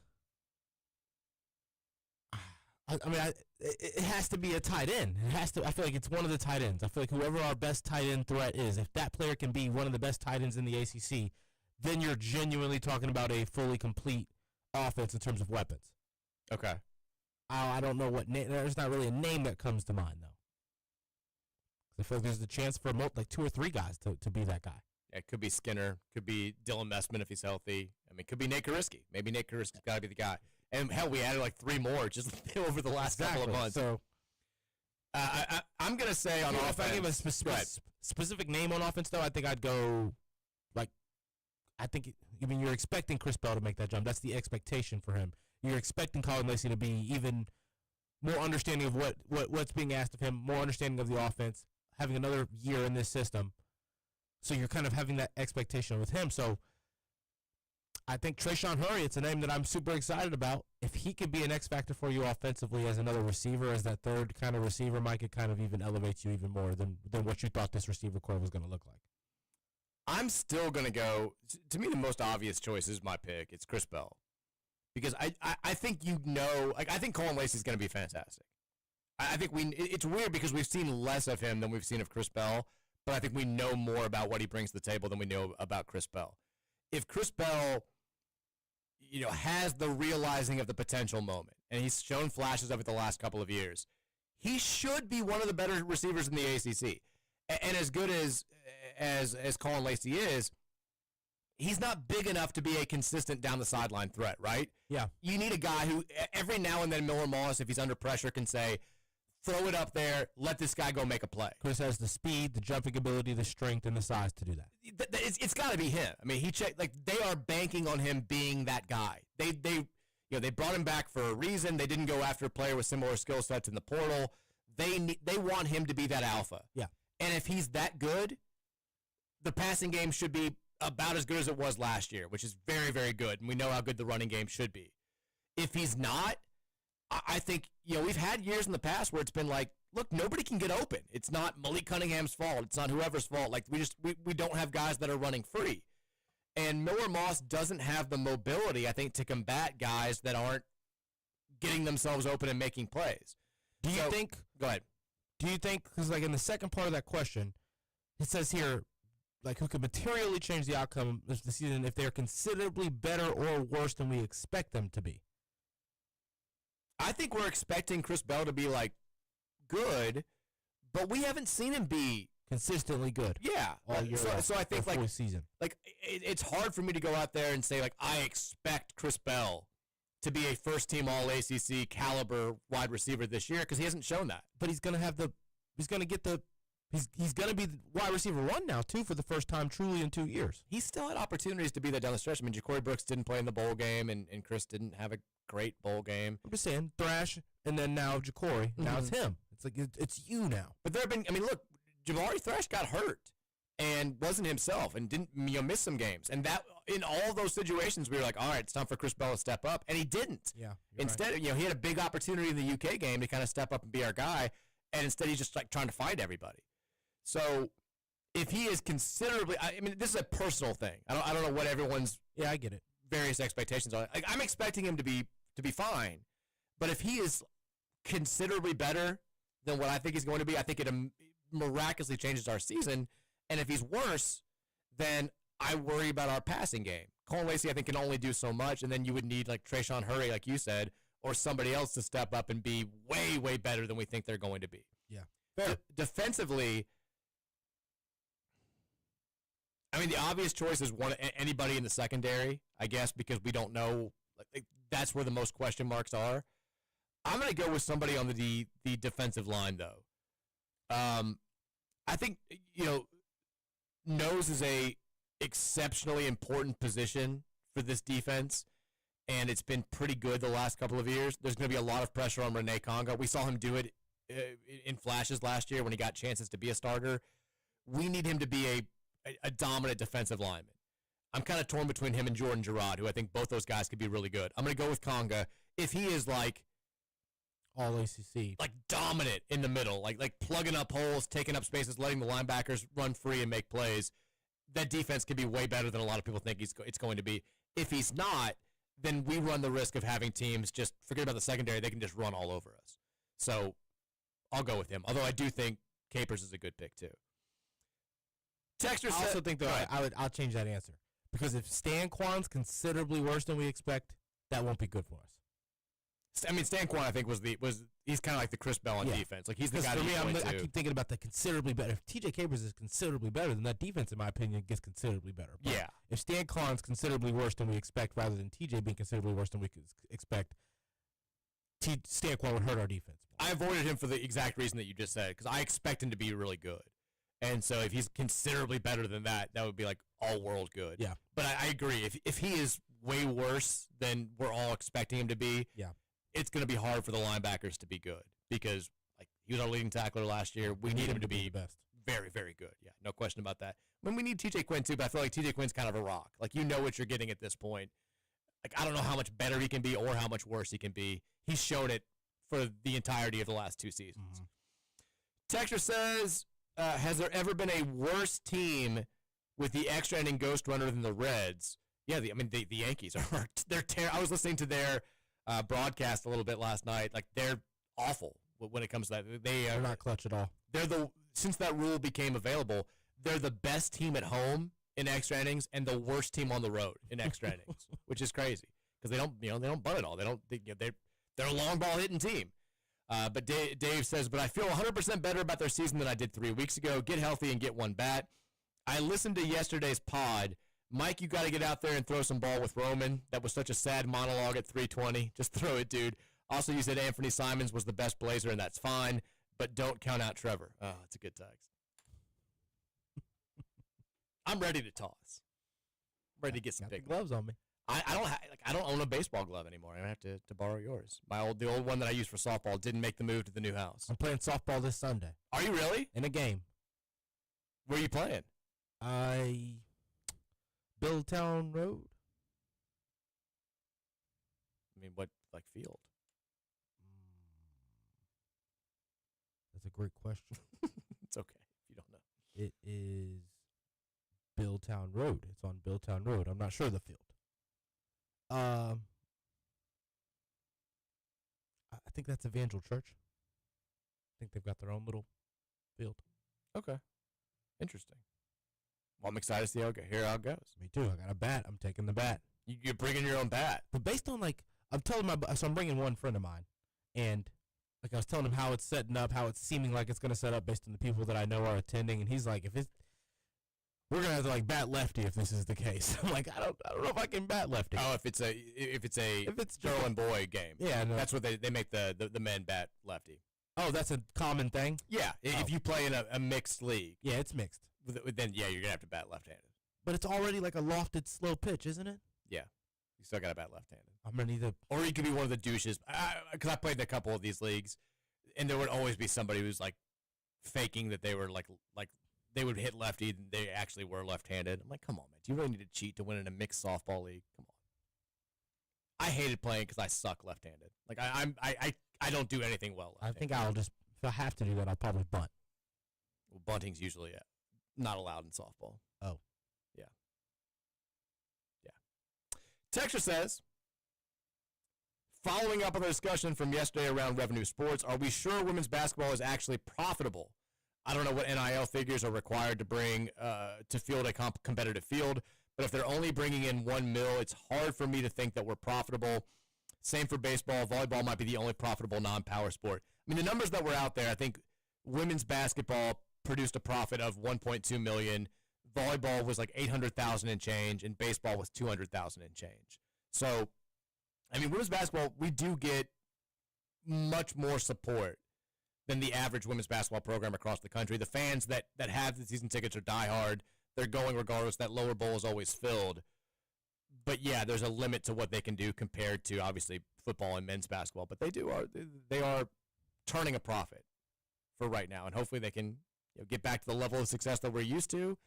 Speaker 2: it has to be a tight end. I feel like it's one of the tight ends. I feel like whoever our best tight end threat is, if that player can be one of the best tight ends in the ACC, then you're genuinely talking about a fully complete offense in terms of weapons.
Speaker 1: Okay.
Speaker 2: I don't know what name. There's not really a name that comes to mind, though. I feel like there's a chance for 2 or 3 guys to be that guy.
Speaker 1: Yeah, it could be Skinner. Could be Dylan Messman if he's healthy. It could be Nate Kariski. Maybe Nate Kariski's got to be the guy. And hell, we added 3 more just over the last couple of months.
Speaker 2: So
Speaker 1: I'm going to say on offense.
Speaker 2: If I give a specific name on offense, though, I think I'd go you're expecting Chris Bell to make that jump. That's the expectation for him. You're expecting Colin Lacey to be even more understanding of what's being asked of him, more understanding of the offense, having another year in this system. So you're kind of having that expectation with him. So I think Trayshawn Hurry, it's a name that I'm super excited about. If he could be an X factor for you offensively as another receiver, as that third kind of receiver, Mike, it kind of even elevates you even more than what you thought this receiver core was going to look like.
Speaker 1: I'm still going to go, to me, the most obvious choice is my pick. It's Chris Bell. Because I think I think Colin Lacey's going to be fantastic. I think it's weird because we've seen less of him than we've seen of Chris Bell, but I think we know more about what he brings to the table than we know about Chris Bell. If Chris Bell, has the realizing of the potential moment, and he's shown flashes of it the last couple of years, he should be one of the better receivers in the ACC. And as good as Colin Lacey is, he's not big enough to be a consistent down the sideline threat, right?
Speaker 2: Yeah.
Speaker 1: You need a guy who every now and then Miller Moss, if he's under pressure, can say, throw it up there, let this guy go make a play.
Speaker 2: Chris has the speed, the jumping ability, the strength, and the size to do that.
Speaker 1: It's got to be him. I mean, they are banking on him being that guy. They brought him back for a reason. They didn't go after a player with similar skill sets in the portal. They want him to be that alpha.
Speaker 2: Yeah.
Speaker 1: And if he's that good, the passing game should be about as good as it was last year, which is very, very good. And we know how good the running game should be. If he's not, I think, we've had years in the past where it's been like, look, nobody can get open. It's not Malik Cunningham's fault. It's not whoever's fault. Like, we don't have guys that are running free. And Miller Moss doesn't have the mobility, I think, to combat guys that aren't getting themselves open and making plays.
Speaker 2: Do you think?
Speaker 1: Go ahead.
Speaker 2: Do you think? Because like in the second part of that question, it says here, like who could materially change the outcome of the season if they're considerably better or worse than we expect them to be?
Speaker 1: I think we're expecting Chris Bell to be like good, but we haven't seen him be
Speaker 2: consistently good.
Speaker 1: Yeah.
Speaker 2: All year long,
Speaker 1: so I think like
Speaker 2: season.
Speaker 1: Like it's hard for me to go out there and say like I expect Chris Bell to be a first-team All-ACC caliber wide receiver this year because he hasn't shown that.
Speaker 2: But he's going to be the wide receiver one now too for the first time truly in 2 years.
Speaker 1: He still had opportunities to be that down the stretch. I mean, Ja'Cory Brooks didn't play in the bowl game, and Chris didn't have a great bowl game.
Speaker 2: I'm just saying, Thrash, and then now Ja'Cory. Now it's him. It's like it's you now.
Speaker 1: But there have been. I mean, look, Jabari Thrash got hurt and wasn't himself and didn't miss some games. And that in all those situations, we were like, all right, it's time for Chris Bell to step up, and he didn't.
Speaker 2: Yeah.
Speaker 1: Instead, he had a big opportunity in the UK game to kind of step up and be our guy, and instead he's just like trying to find everybody. So if he is considerably, I mean, this is a personal thing. I don't know what everyone's
Speaker 2: I get it.
Speaker 1: various expectations are. Like, I'm expecting him to be fine, but if he is considerably better than what I think he's going to be, I think it miraculously changes our season. And if he's worse, then I worry about our passing game. Colin Lacey, I think, can only do so much, and then you would need like Trayshawn Hurry, like you said, or somebody else to step up and be way, way better than we think they're going to be.
Speaker 2: Yeah.
Speaker 1: Fair. Defensively, I mean, the obvious choice is anybody in the secondary, I guess, because we don't know. Like, that's where the most question marks are. I'm going to go with somebody on the defensive line, though. I think, nose is a exceptionally important position for this defense, and it's been pretty good the last couple of years. There's going to be a lot of pressure on Renee Conga. We saw him do it in flashes last year when he got chances to be a starter. We need him to be a dominant defensive lineman. I'm kind of torn between him and Jordan Gerard, who I think both those guys could be really good. I'm going to go with Conga. If he is like
Speaker 2: All-ACC,
Speaker 1: like dominant in the middle, like plugging up holes, taking up spaces, letting the linebackers run free and make plays, that defense could be way better than a lot of people think it's going to be. If he's not, then we run the risk of having teams just forget about the secondary. They can just run all over us. So I'll go with him. Although I do think Capers is a good pick too. Texter
Speaker 2: I also think, though, I'll change that answer. Because if Stan Kwan's considerably worse than we expect, that won't be good for us.
Speaker 1: I mean, Stan Kwan, I think, he's kind of like the Chris Bell on defense. Like, he's the guy
Speaker 2: I keep thinking about the considerably better. If TJ Capers is considerably better, then that defense, in my opinion, gets considerably better. But
Speaker 1: yeah.
Speaker 2: If Stan Kwan's considerably worse than we expect, rather than TJ being considerably worse than we expect, Stan Kwan would hurt our defense.
Speaker 1: I avoided him for the exact reason that you just said, because I expect him to be really good. And so if he's considerably better than that, that would be like all-world good.
Speaker 2: Yeah.
Speaker 1: But I agree. If he is way worse than we're all expecting him to be, it's going to be hard for the linebackers to be good because like he was our leading tackler last year. We need him to be
Speaker 2: the best.
Speaker 1: Very, very good. Yeah, no question about that. I mean, we need TJ Quinn too, but I feel like TJ Quinn's kind of a rock. Like, you know what you're getting at this point. Like, I don't know how much better he can be or how much worse he can be. He's shown it for the entirety of the last two seasons. Texter says, has there ever been a worse team with the extra inning ghost runner than the Reds? Yeah, the Yankees are. I was listening to their broadcast a little bit last night. Like, they're awful when it comes to that.
Speaker 2: They're not clutch at all.
Speaker 1: Since that rule became available, they're the best team at home in extra innings and the worst team on the road in extra innings, which is crazy because they don't bunt at all. They're a long ball hitting team. But Dave says, but I feel 100% better about their season than I did 3 weeks ago. Get healthy and get one bat. I listened to yesterday's pod, Mike, you got to get out there and throw some ball with Roman. That was such a sad monologue at 320. Just throw it, dude. Also, you said Anthony Simons was the best Blazer, and that's fine, but don't count out Trevor. Oh, that's a good text. I'm ready to toss. Ready to get some big
Speaker 2: gloves on me.
Speaker 1: I don't own a baseball glove anymore. I have to borrow yours. The old one that I used for softball didn't make the move to the new house.
Speaker 2: I'm playing softball this Sunday.
Speaker 1: Are you really?
Speaker 2: In a game.
Speaker 1: Where are you playing?
Speaker 2: Billtown Road.
Speaker 1: I mean, what field?
Speaker 2: That's a great question.
Speaker 1: It's okay if you don't know.
Speaker 2: It is Billtown Road. It's on Billtown Road. I'm not sure of the field. I think that's Evangel Church. I think they've got their own little field.
Speaker 1: Okay. Interesting. Well, I'm excited to see how it goes.
Speaker 2: Me too. I got a bat. I'm taking the bat.
Speaker 1: You're bringing your own bat.
Speaker 2: But based on, I'm telling so I'm bringing one friend of mine. And, I was telling him how it's setting up, how it's seeming like it's going to set up based on the people that I know are attending. And he's like, we're going to have to, bat lefty if this is the case. I'm like, I don't know if I can bat lefty.
Speaker 1: Oh, if it's girl and boy game.
Speaker 2: Yeah. No.
Speaker 1: That's what they make the men bat lefty.
Speaker 2: Oh, that's a common thing?
Speaker 1: Yeah. If you play in a mixed league.
Speaker 2: Yeah, it's mixed.
Speaker 1: Then, yeah, you're going to have to bat left-handed.
Speaker 2: But it's already like a lofted, slow pitch, isn't it?
Speaker 1: Yeah. You still got to bat left-handed.
Speaker 2: I'm going to need to...
Speaker 1: Or you could be one of the douches. Because I played in a couple of these leagues, and there would always be somebody who's, faking that they were, they would hit lefty, and they actually were left-handed. I'm like, come on, man. Do you really need to cheat to win in a mixed softball league? Come on. I hated playing because I suck left-handed. I don't do anything well left-handed.
Speaker 2: I think I'll just... If I have to do that, I'll probably bunt.
Speaker 1: Well, bunting's usually not allowed in softball.
Speaker 2: Oh.
Speaker 1: Yeah. Texture says, following up on the discussion from yesterday around revenue sports, are we sure women's basketball is actually profitable? I don't know what NIL figures are required to bring to field a competitive field, but if they're only bringing in $1 million, it's hard for me to think that we're profitable. Same for baseball. Volleyball might be the only profitable non-power sport. I mean, the numbers that were out there, I think women's basketball produced a profit of $1.2 million. Volleyball was like $800,000 and change, and baseball was $200,000 and change. So, I mean, women's basketball, we do get much more support than the average women's basketball program across the country. The fans that have the season tickets are diehard. They're going regardless. That lower bowl is always filled. But, yeah, there's a limit to what they can do compared to, obviously, football and men's basketball. But they are turning a profit for right now, and hopefully they can get back to the level of success that we're used to,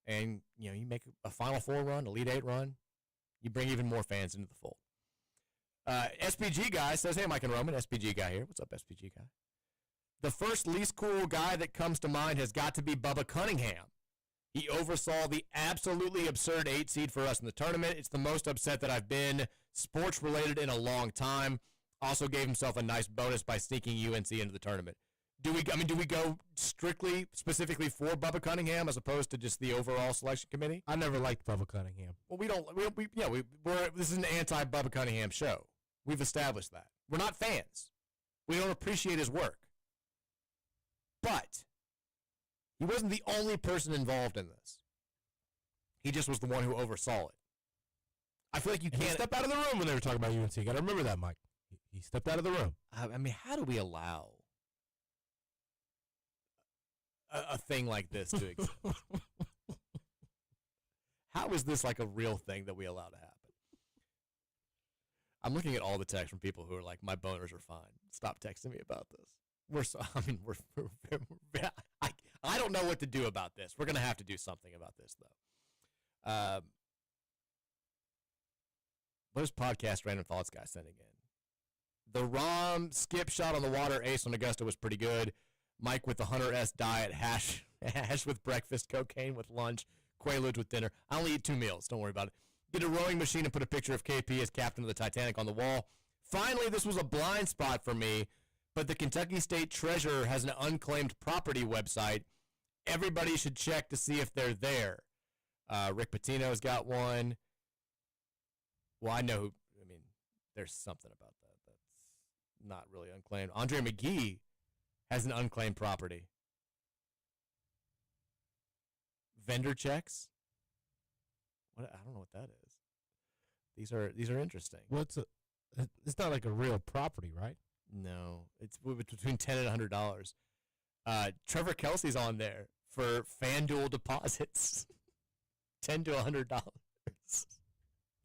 Speaker 1: and you make a Final Four run, Elite Eight run, you bring even more fans into the fold. SPG guy says, hey, Mike and Roman, SPG guy here. What's up, SPG guy? The first least cool guy that comes to mind has got to be Bubba Cunningham. He oversaw the absolutely absurd 8 seed for us in the tournament. It's the most upset that I've been sports-related in a long time. Also gave himself a nice bonus by sneaking UNC into the tournament. Do we go specifically for Bubba Cunningham as opposed to just the overall selection committee?
Speaker 2: I never liked Bubba Cunningham.
Speaker 1: Well, this is an anti-Bubba Cunningham show. We've established that. We're not fans. We don't appreciate his work. But he wasn't the only person involved in this. He just was the one who oversaw it. I feel like you can't
Speaker 2: step out of the room when they were talking about UNC. You got to remember that, Mike. He stepped out of the room.
Speaker 1: I mean, how do we allow a thing like this to exist? How is this like a real thing that we allow to happen? I'm looking at all the texts from people who are like, my boners are fine. Stop texting me about this. I don't know what to do about this. We're going to have to do something about this, though. What is podcast random thoughts guy sending in? The Rom skip shot on the water ace on Augusta was pretty good. Mike with the Hunter S diet, hash with breakfast, cocaine with lunch, Quaaludes with dinner. I only eat 2 meals. Don't worry about it. Get a rowing machine and put a picture of KP as captain of the Titanic on the wall. Finally, this was a blind spot for me, but the Kentucky State Treasurer has an unclaimed property website. Everybody should check to see if they're there. Rick Pitino's got one. Well, I know there's something about that that's not really unclaimed. Andre McGee has an unclaimed property. Vendor checks? What I don't know what that is. These are interesting.
Speaker 2: It's not like a real property, right?
Speaker 1: No, it's between $10 and $100. Trevor Kelsey's on there for FanDuel deposits, $10 to $100.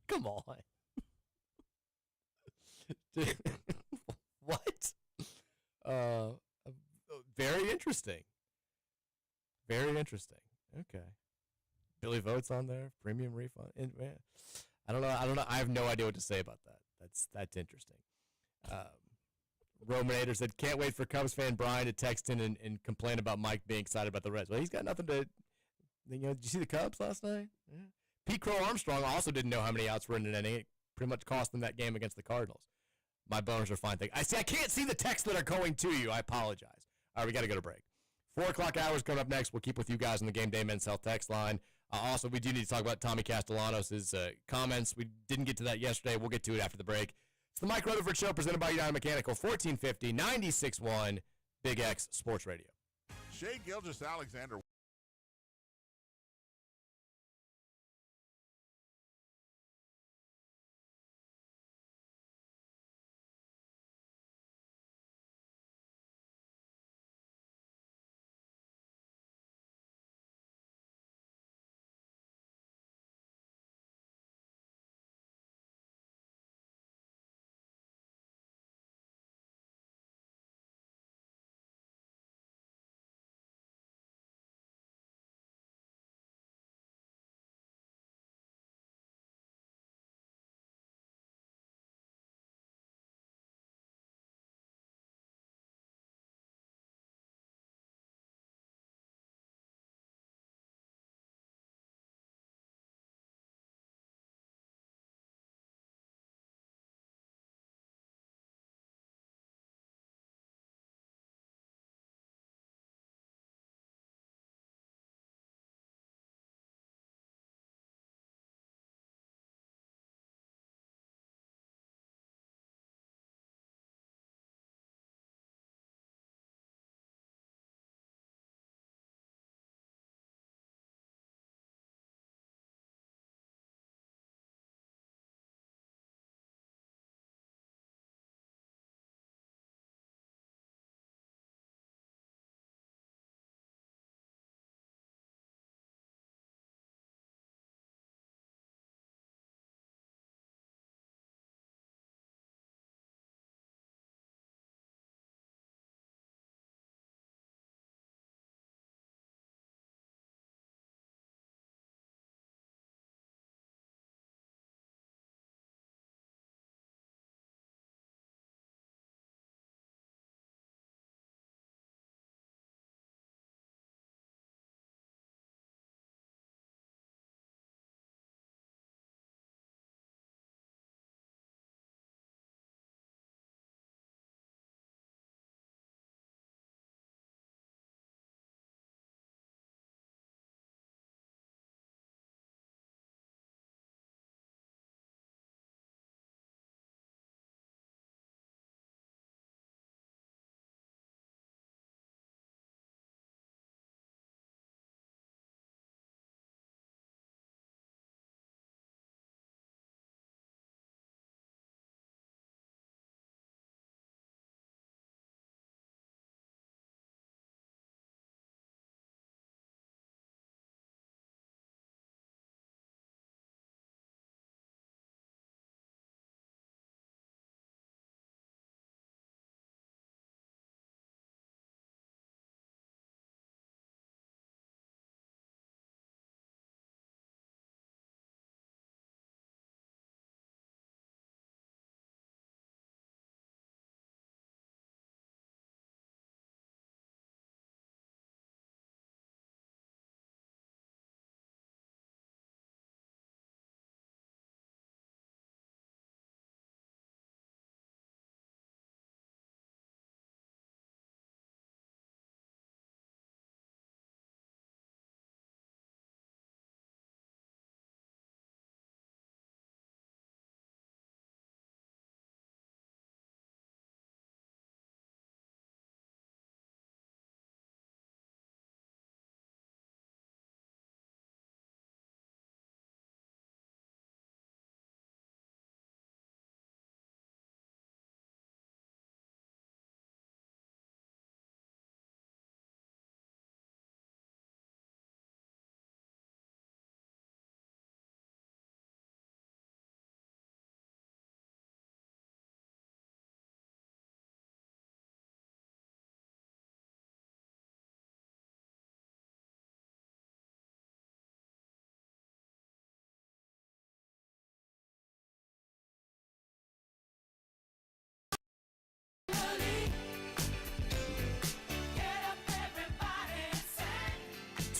Speaker 1: Come on. What? Very interesting. Very interesting. Okay. Billy Votes on there, premium refund. Man, I don't know. I have no idea what to say about that. That's interesting. Romanator said, can't wait for Cubs fan Brian to text in and complain about Mike being excited about the Reds. Well, he's got nothing to. Did you see the Cubs last night? Yeah. Pete Crow Armstrong also didn't know how many outs were in an inning. It pretty much cost them that game against the Cardinals. My boners are fine. I can't see the texts that are going to you. I apologize. All right, we got to go to break. 4 o'clock hours coming up next. We'll keep with you guys on the Game Day Men's Health text line. Also, we do need to talk about Tommy Castellanos' comments. We didn't get to that yesterday. We'll get to it after the break. It's the Mike Rutherford Show presented by United Mechanical, 1450, 96.1, Big X Sports Radio.
Speaker 4: Shea Gilgeous-Alexander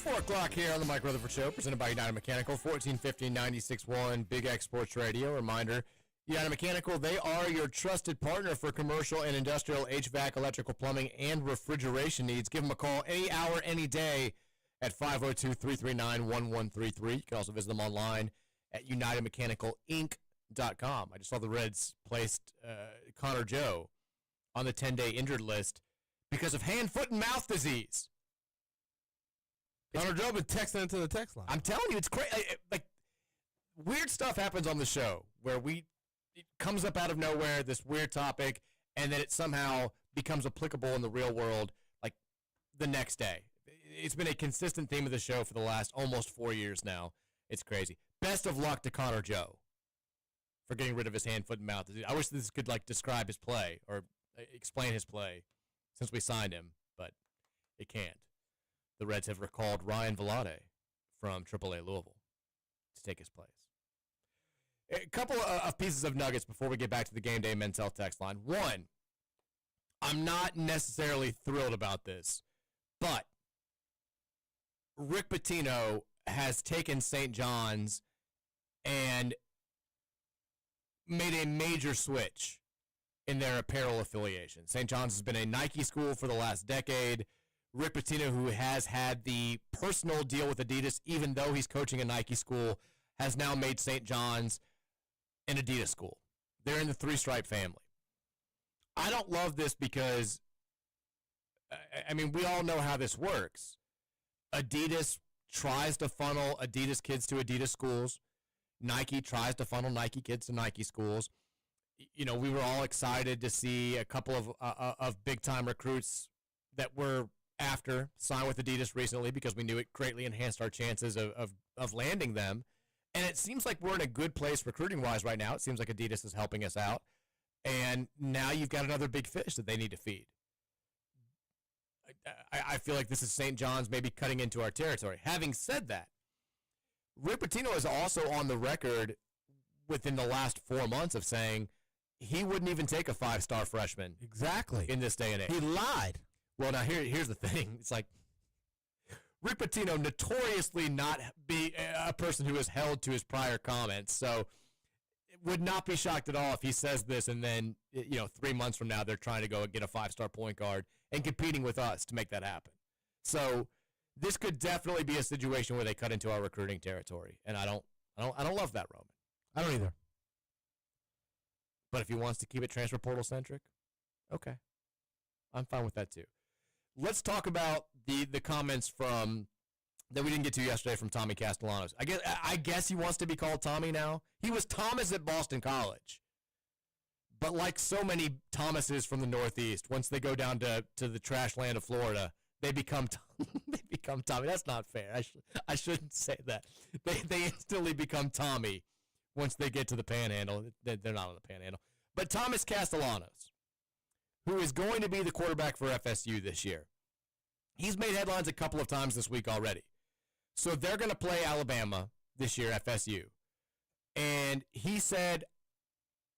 Speaker 1: 4 o'clock here on the Mike Rutherford Show, presented by United Mechanical, 1450 96.1 Big X Sports Radio. Reminder, United Mechanical, they are your trusted partner for commercial and industrial HVAC, electrical, plumbing, and refrigeration needs. Give them a call any hour, any day at 502-339-1133. You can also visit them online at UnitedMechanicalInc.com. I just saw the Reds placed Connor Joe on the 10-day injured list because of hand, foot, and mouth disease.
Speaker 2: Connor Joe been texting into the text line.
Speaker 1: I'm telling you, it's crazy. Like, weird stuff happens on the show where it comes up out of nowhere, this weird topic, and then it somehow becomes applicable in the real world, like, the next day. It's been a consistent theme of the show for the last almost 4 years now. It's crazy. Best of luck to Connor Joe for getting rid of his hand, foot, and mouth disease. I wish this could, like, describe his play or explain his play since we signed him, but it can't. The Reds have recalled Ryan Velade from AAA Louisville to take his place. A couple of pieces of nuggets before we get back to the Game Day Men's Health text line. One, I'm not necessarily thrilled about this, but Rick Pitino has taken St. John's and made a major switch in their apparel affiliation. St. John's has been a Nike school for the last decade. Rick Pitino, who has had the personal deal with Adidas, even though he's coaching a Nike school, has now made St. John's an Adidas school. They're in the three-stripe family. I don't love this because, I mean, we all know how this works. Adidas tries to funnel Adidas kids to Adidas schools. Nike tries to funnel Nike kids to Nike schools. You know, we were all excited to see a couple of big-time recruits that were after sign with Adidas recently because we knew it greatly enhanced our chances of landing them. And it seems like we're in a good place recruiting-wise right now. It seems like Adidas is helping us out. And now you've got another big fish that they need to feed. I feel like this is St. John's maybe cutting into our territory. Having said that, Rick Pitino is also on the record within the last 4 months of saying he wouldn't even take a five-star freshman.
Speaker 2: Exactly.
Speaker 1: In this day and age.
Speaker 2: He lied.
Speaker 1: Well, now here's the thing. It's like Rick Pitino notoriously not be a person who is held to his prior comments. So it would not be shocked at all if he says this and then, 3 months from now they're trying to go and get a five-star point guard and competing with us to make that happen. So this could definitely be a situation where they cut into our recruiting territory, and I don't love that, Roman.
Speaker 2: I don't either.
Speaker 1: But if he wants to keep it transfer portal centric, okay, I'm fine with that too. Let's talk about the comments from that we didn't get to yesterday from Tommy Castellanos. I guess he wants to be called Tommy now. He was Thomas at Boston College. But like so many Thomases from the Northeast, once they go down to the trash land of Florida, they become Tommy. That's not fair. I shouldn't say that. They instantly become Tommy once they get to the Panhandle. They're not on the Panhandle. But Thomas Castellanos, who is going to be the quarterback for FSU this year. He's made headlines a couple of times this week already. So they're going to play Alabama this year, FSU. And he said,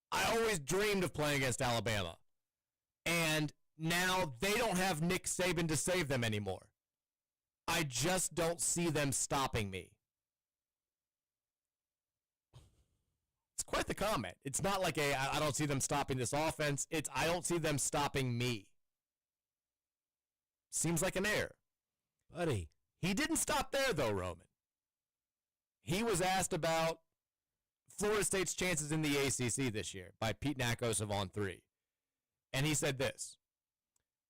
Speaker 1: I always dreamed of playing against Alabama. And now they don't have Nick Saban to save them anymore. I just don't see them stopping me. It's quite the comment. It's not like I don't see them stopping this offense. It's I don't see them stopping me. Seems like an error.
Speaker 2: Buddy.
Speaker 1: He didn't stop there, though, Roman. He was asked about Florida State's chances in the ACC this year by Pete Nakos of On3. And he said this: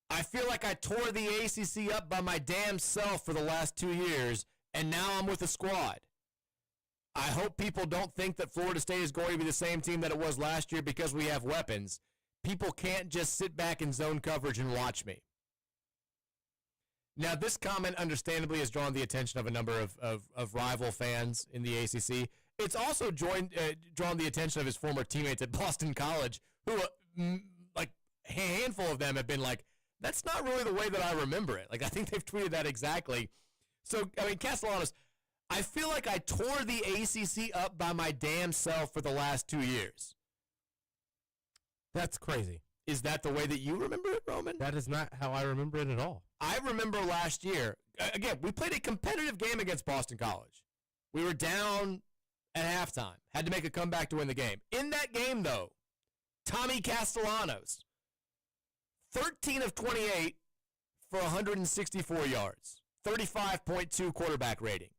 Speaker 1: I feel like I tore the ACC up by my damn self for the last 2 years, and now I'm with a squad. I hope people don't think that Florida State is going to be the same team that it was last year because we have weapons. People can't just sit back in zone coverage and watch me. Now, this comment understandably has drawn the attention of a number of rival fans in the ACC. It's also drawn the attention of his former teammates at Boston College, who, like, a handful of them have been like, that's not really the way that I remember it. Like, I think they've tweeted that exactly. So, I mean, Castellanos, I feel like I tore the ACC up by my damn self for the last 2 years.
Speaker 2: That's crazy.
Speaker 1: Is that the way that you remember it, Roman?
Speaker 2: That is not how I remember it at all.
Speaker 1: I remember last year, again, we played a competitive game against Boston College. We were down at halftime, had to make a comeback to win the game. In that game, though, Tommy Castellanos, 13 of 28 for 164 yards, 35.2 quarterback rating.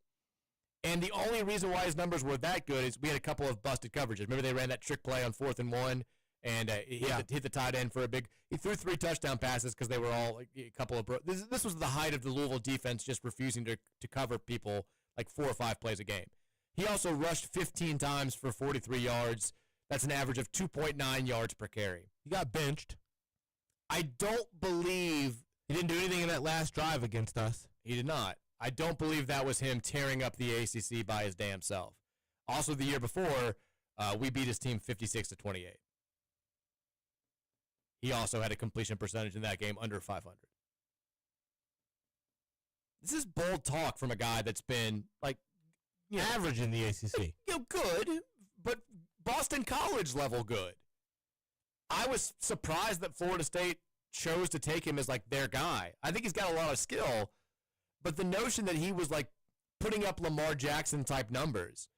Speaker 1: And the only reason why his numbers were that good is we had a couple of busted coverages. Remember they ran that trick play on 4th and 1, and he hit the tight end for a big. He threw 3 touchdown passes because they were all like, a couple of. This was the height of the Louisville defense just refusing to cover people like 4 or 5 plays a game. He also rushed 15 times for 43 yards. That's an average of 2.9 yards per carry.
Speaker 2: He got benched.
Speaker 1: I don't believe
Speaker 2: he didn't do anything in that last drive against us.
Speaker 1: He did not. I don't believe that was him tearing up the ACC by his damn self. Also, the year before, we beat his team 56-28. He also had a completion percentage in that game under 500. This is bold talk from a guy that's been
Speaker 2: average in the ACC.
Speaker 1: Good, but Boston College level good. I was surprised that Florida State chose to take him as their guy. I think he's got a lot of skill, but the notion that he was putting up Lamar Jackson type numbers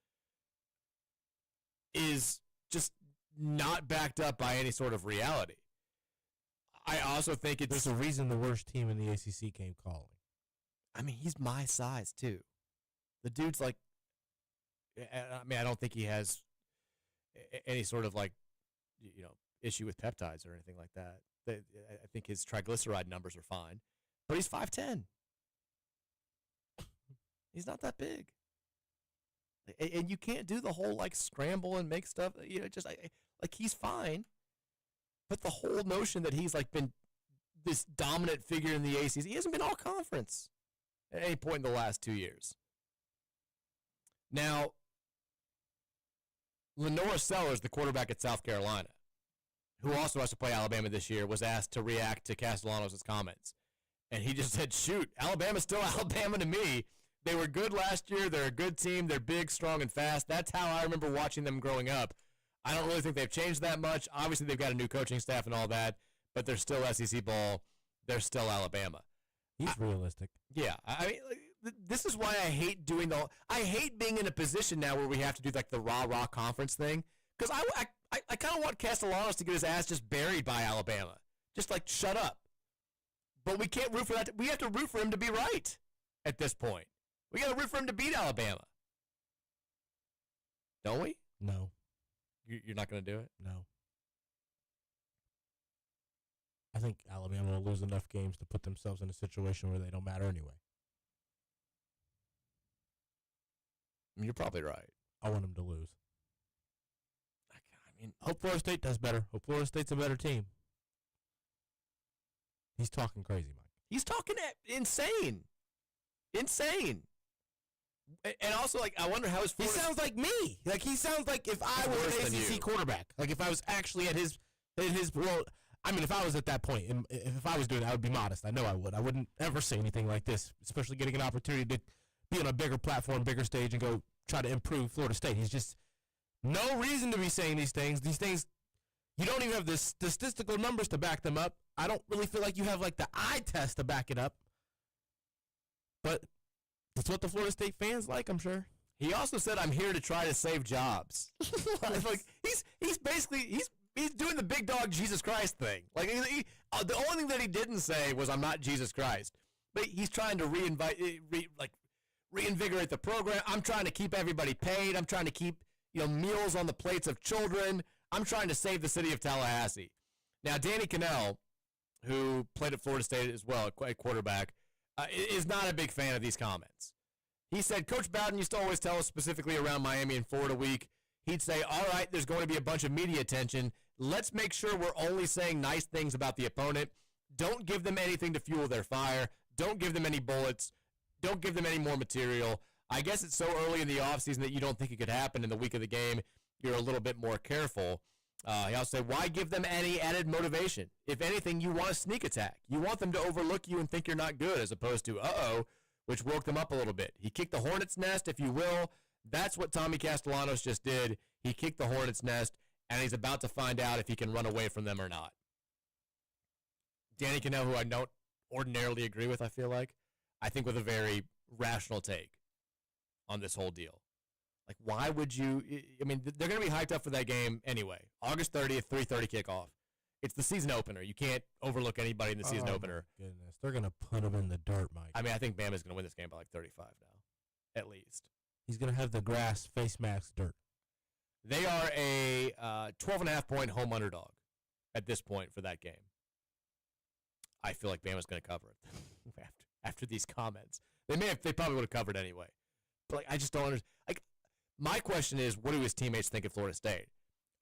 Speaker 1: is just not backed up by any sort of reality. I also think
Speaker 2: there's a reason the worst team in the ACC came calling.
Speaker 1: I mean, he's my size too. The dude's I don't think he has any sort of issue with peptides or anything like that. I think his triglyceride numbers are fine, but he's 5'10". He's not that big, and you can't do the whole scramble and make stuff. He's fine, but the whole notion that he's been this dominant figure in the ACC, he hasn't been all conference at any point in the last 2 years. Now, Lenora Sellers, the quarterback at South Carolina, who also has to play Alabama this year, was asked to react to Castellanos' comments. And he just said, shoot, Alabama's still Alabama to me. They were good last year. They're a good team. They're big, strong, and fast. That's how I remember watching them growing up. I don't really think they've changed that much. Obviously, they've got a new coaching staff and all that, but they're still SEC ball. They're still Alabama.
Speaker 2: He's realistic.
Speaker 1: Yeah. I mean, this is why I hate doing I hate being in a position now where we have to do the rah-rah conference thing, because I kind of want Castellanos to get his ass just buried by Alabama. Just shut up. But we can't root for that. We have to root for him to be right at this point. We got to root for him to beat Alabama. Don't we?
Speaker 2: No.
Speaker 1: You're not going to do it?
Speaker 2: No. I think Alabama will lose enough games to put themselves in a situation where they don't matter anyway.
Speaker 1: You're probably right.
Speaker 2: I want them to lose.
Speaker 1: I mean,
Speaker 2: hope Florida State does better. Hope Florida State's a better team. He's talking crazy, Mike.
Speaker 1: He's talking insane. Insane. And also, I wonder how his.
Speaker 2: He sounds like me. He sounds like if I was an ACC quarterback. If I was actually at his. Well, I mean, if I was at that point, if I was doing it, I would be modest. I know I would. I wouldn't ever say anything like this, especially getting an opportunity to be on a bigger platform, bigger stage, and go try to improve Florida State. He's just no reason to be saying these things. These things, you don't even have the statistical numbers to back them up. I don't really feel like you have the eye test to back it up. But that's what the Florida State fans like, I'm sure.
Speaker 1: He also said, "I'm here to try to save jobs." He's basically he's doing the big dog Jesus Christ thing. The only thing that he didn't say was, "I'm not Jesus Christ," but he's trying to reinvigorate the program. I'm trying to keep everybody paid. I'm trying to keep meals on the plates of children. I'm trying to save the city of Tallahassee. Now, Danny Cannell, who played at Florida State as well, at quarterback, is not a big fan of these comments. He said, Coach Bowden used to always tell us, specifically around Miami and Florida week, he'd say, all right, there's going to be a bunch of media attention. Let's make sure we're only saying nice things about the opponent. Don't give them anything to fuel their fire. Don't give them any bullets. Don't give them any more material. I guess it's so early in the offseason that you don't think it could happen in the week of the game. You're a little bit more careful. He also said, why give them any added motivation? If anything, you want a sneak attack. You want them to overlook you and think you're not good, as opposed to, which woke them up a little bit. He kicked the hornet's nest, if you will. That's what Tommy Castellanos just did. He kicked the hornet's nest, and he's about to find out if he can run away from them or not. Danny Cannell, who I don't ordinarily agree with, I feel like, I think with a very rational take on this whole deal. Like, why would you? I mean, they're going to be hyped up for that game anyway. August 30th, 3:30 kickoff. It's the season opener. You can't overlook anybody in the season opener.
Speaker 2: Goodness, they're going to put him in the dirt, Mike.
Speaker 1: I mean, I think Bama's going to win this game by like 35 now, at least.
Speaker 2: He's going to have the grass face mask dirt.
Speaker 1: They are a 12.5-point home underdog at this point for that game. I feel like Bama's going to cover it after these comments. They probably would have covered anyway. But like, I just don't understand. Like, my question is, what do his teammates think at Florida State?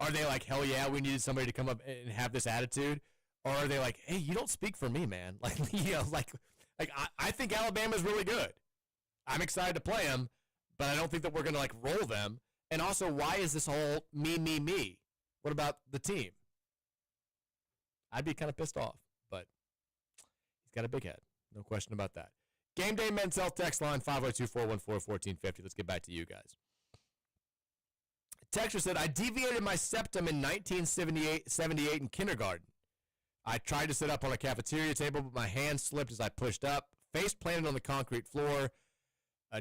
Speaker 1: Are they like, hell yeah, we needed somebody to come up and have this attitude? Or are they like, hey, you don't speak for me, man? Like, I think Alabama's really good. I'm excited to play them, but I don't think that we're going to like roll them. And also, why is this whole me? What about the team? I'd be kind of pissed off, but he's got a big head. No question about that. Game Day Men's Health text line 502-414-1450. Let's get back to you guys. Texture said, I deviated my septum in 1978 in kindergarten. I tried to sit up on a cafeteria table, but my hand slipped as I pushed up. Face planted on the concrete floor.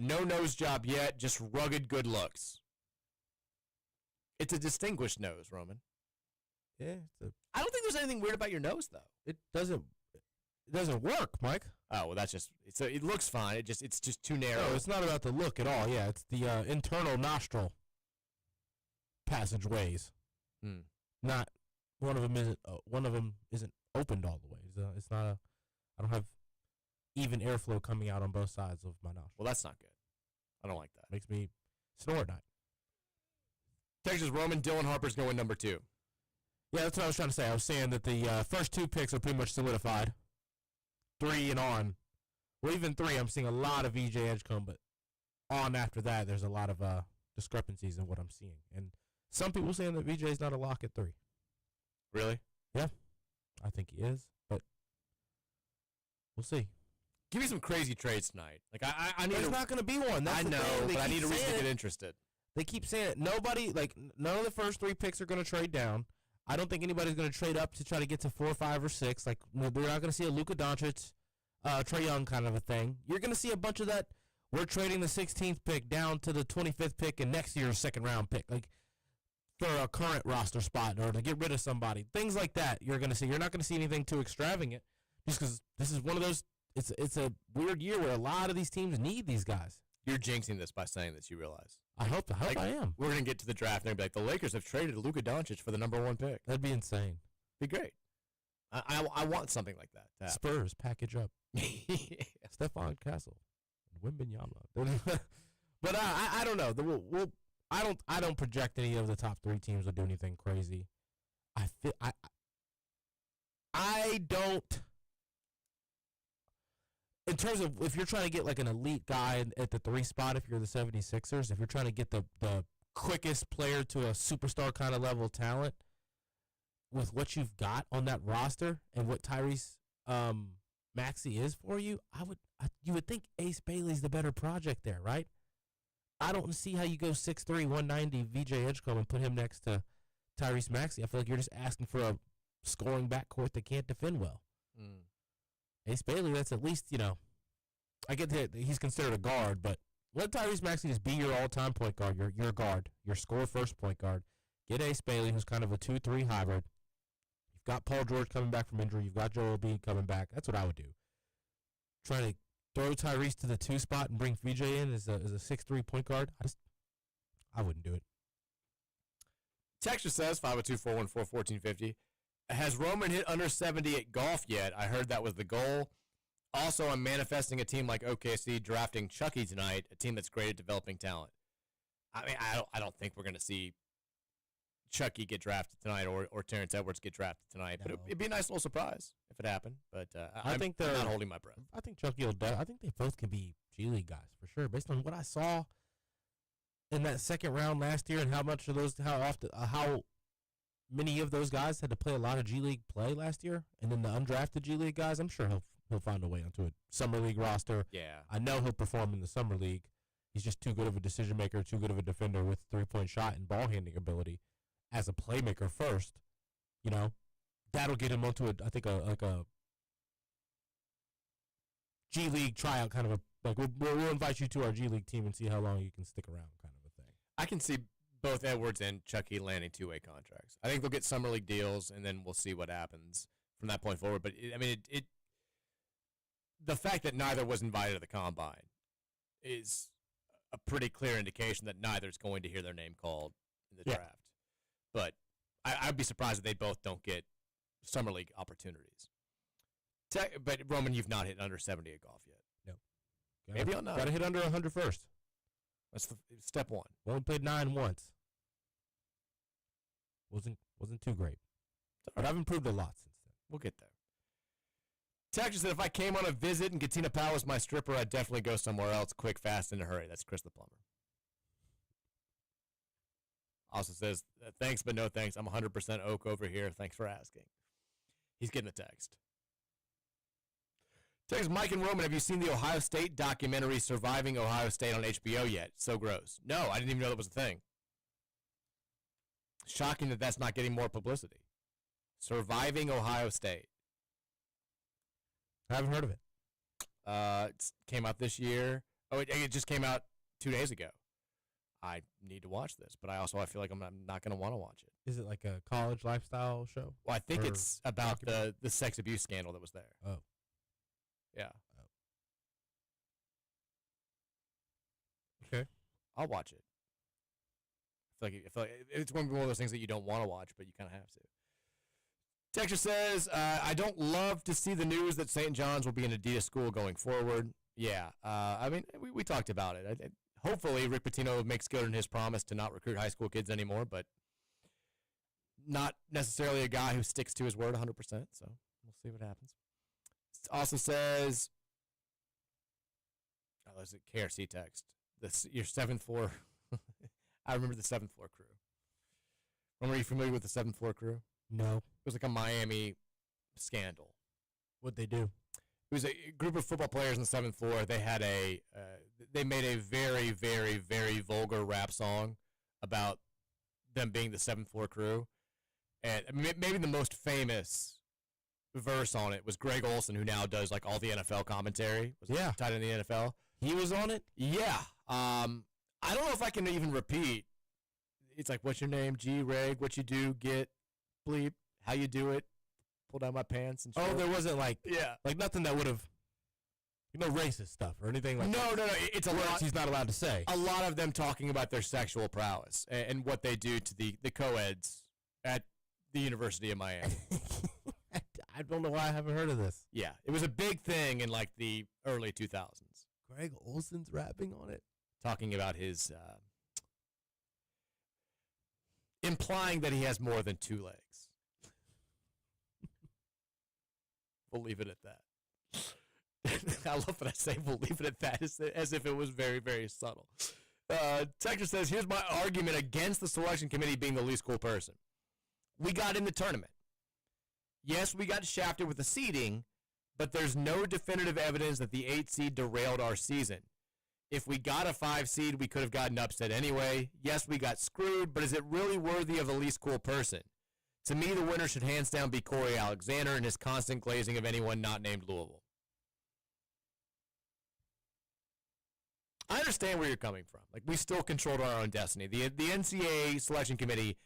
Speaker 1: No nose job yet, just rugged good looks. It's a distinguished nose, Roman.
Speaker 2: Yeah.
Speaker 1: I don't think there's anything weird about your nose, though.
Speaker 2: It doesn't work, Mike.
Speaker 1: Oh, well, that's just it looks fine. It's just too narrow.
Speaker 2: No, it's not about the look at all. Yeah, it's the internal nostril passageways. Not one of them isn't opened all the way. It's not a. I don't have even airflow coming out on both sides of my nostril.
Speaker 1: Well, that's not good. I don't like that.
Speaker 2: Makes me snore at night.
Speaker 1: Texas Roman Dylan Harper's going number 2.
Speaker 2: Yeah, that's what I was trying to say. I was saying that the first 2 picks are pretty much solidified. 3 and on. Well, even 3, I'm seeing a lot of VJ Edgecombe, but on after that, there's a lot of discrepancies in what I'm seeing. And some people saying that VJ is not a lock at 3.
Speaker 1: Really?
Speaker 2: Yeah, I think he is, but we'll see.
Speaker 1: Give me some crazy trades tonight. Like I need.
Speaker 2: There's not going to be one. That's
Speaker 1: I know, but I need a reason to get interested.
Speaker 2: They keep saying it. Nobody, like, none of the first 3 picks are going to trade down. I don't think anybody's going to trade up to try to get to 4, 5, or 6. Like, we're not going to see a Luka Doncic, Trae Young kind of a thing. You're going to see a bunch of that. We're trading the 16th pick down to the 25th pick and next year's second-round pick, like, for a current roster spot or to get rid of somebody. Things like that you're going to see. You're not going to see anything too extravagant just because this is one of those. It's a weird year where a lot of these teams need these guys.
Speaker 1: You're jinxing this by saying this, you realize.
Speaker 2: I hope I am.
Speaker 1: We're going to get to the draft and they're going to be like, the Lakers have traded Luka Doncic for the number 1 pick.
Speaker 2: That'd be insane.
Speaker 1: Be great. I want something like that to happen.
Speaker 2: Spurs package up. Stephon Castle. Wembanyama. But I don't know. I don't project any of the top 3 teams will do anything crazy. I don't. In terms of if you're trying to get like an elite guy at the 3 spot, if you're the 76ers, if you're trying to get the quickest player to a superstar kind of level talent with what you've got on that roster and what Tyrese Maxey is for you, you would think Ace Bailey's the better project there, right? I don't see how you go 6'3", 190 VJ Edgecombe and put him next to Tyrese Maxey. I feel like you're just asking for a scoring backcourt that can't defend well. Ace Bailey, that's at least, I get that he's considered a guard, but let Tyrese Maxey just be your all-time point guard, your guard, your score-first point guard. Get Ace Bailey, who's kind of a 2-3 hybrid. You've got Paul George coming back from injury. You've got Joel Embiid coming back. That's what I would do. Try to throw Tyrese to the 2 spot and bring VJ in as a 6'3 point guard. I wouldn't do it.
Speaker 1: Texture says, 502-414-1450. Has Roman hit under 70 at golf yet? I heard that was the goal. Also, I'm manifesting a team like OKC drafting Chucky tonight, a team that's great at developing talent. I mean, I don't think we're going to see Chucky get drafted tonight or Terrence Edwards get drafted tonight. No. But it'd be a nice little surprise if it happened. But I'm not holding my breath.
Speaker 2: I think Chucky will. I think they both can be G League guys for sure, based on what I saw in that second round last year and how many of those guys had to play a lot of G League play last year, and then the undrafted G League guys. I'm sure he'll find a way onto a summer league roster.
Speaker 1: Yeah,
Speaker 2: I know he'll perform in the summer league. He's just too good of a decision maker, too good of a defender with 3-point shot and ball handling ability. As a playmaker first, that'll get him onto a G League tryout kind of a like we'll invite you to our G League team and see how long you can stick around kind of a thing.
Speaker 1: I can see both Edwards and Chucky landing two-way contracts. I think they'll get summer league deals, and then we'll see what happens from that point forward. But the fact that neither was invited to the combine is a pretty clear indication that neither's going to hear their name called in the draft. But I'd be surprised if they both don't get summer league opportunities. But Roman, you've not hit under 70 at golf yet.
Speaker 2: No.
Speaker 1: Maybe I'll not.
Speaker 2: Got to hit under 100 first.
Speaker 1: That's step one.
Speaker 2: Only played 9 once. Wasn't too great. But I've improved a lot since then.
Speaker 1: We'll get there. Texas said, if I came on a visit and Katina Powell was my stripper, I'd definitely go somewhere else quick, fast, in a hurry. That's Chris the Plumber. Also says, thanks, but no thanks. I'm 100% Oak over here. Thanks for asking. He's getting a text. Text Mike and Roman, have you seen the Ohio State documentary Surviving Ohio State on HBO yet? So gross. No, I didn't even know that was a thing. Shocking that that's not getting more publicity. Surviving Ohio State.
Speaker 2: I haven't heard of it.
Speaker 1: It came out this year. Oh, it just came out 2 days ago. I need to watch this, but I feel like I'm not going to want to watch it.
Speaker 2: Is it like a college lifestyle show?
Speaker 1: Well, I think it's about the sex abuse scandal that was there.
Speaker 2: Oh.
Speaker 1: Yeah.
Speaker 2: Oh. Okay.
Speaker 1: I'll watch it. I feel like it's one of those things that you don't want to watch, but you kind of have to. Texture says, I don't love to see the news that St. John's will be an Adidas school going forward. Yeah. I mean, we talked about it. Hopefully, Rick Pitino makes good on his promise to not recruit high school kids anymore, but not necessarily a guy who sticks to his word 100%, so we'll see what happens. It also says, there's a KRC text. Your 7th floor. I remember the 7th floor crew. Are you familiar with the 7th floor crew?
Speaker 2: No.
Speaker 1: It was like a Miami scandal.
Speaker 2: What'd they do?
Speaker 1: It was a group of football players on the 7th floor. They had they made a very, very, very vulgar rap song about them being the 7th floor crew. And maybe the most famous verse on it was Greg Olson, who now does like all the NFL commentary. Was tied in the NFL.
Speaker 2: He was on it?
Speaker 1: Yeah. I don't know if I can even repeat. It's like, what's your name? G, Reg, what you do, get, bleep, how you do it, pull down my pants and shit.
Speaker 2: Oh, there wasn't like nothing that would have, racist stuff or anything like that.
Speaker 1: No. It's a lot.
Speaker 2: He's not allowed to say.
Speaker 1: A lot of them talking about their sexual prowess and what they do to the co-eds at the University of Miami.
Speaker 2: I don't know why I haven't heard of this.
Speaker 1: Yeah, it was a big thing in like the early 2000s.
Speaker 2: Greg Olson's rapping on it?
Speaker 1: Talking about his, implying that he has more than 2 legs. We'll leave it at that. I love that I say we'll leave it at that as if it was very, very subtle. Texture says, here's my argument against the selection committee being the least cool person. We got in the tournament. Yes, we got shafted with the seeding, but there's no definitive evidence that the 8 seed derailed our season. If we got a 5 seed, we could have gotten upset anyway. Yes, we got screwed, but is it really worthy of the least cool person? To me, the winner should hands down be Corey Alexander and his constant glazing of anyone not named Louisville. I understand where you're coming from. Like, we still controlled our own destiny. The NCAA selection committee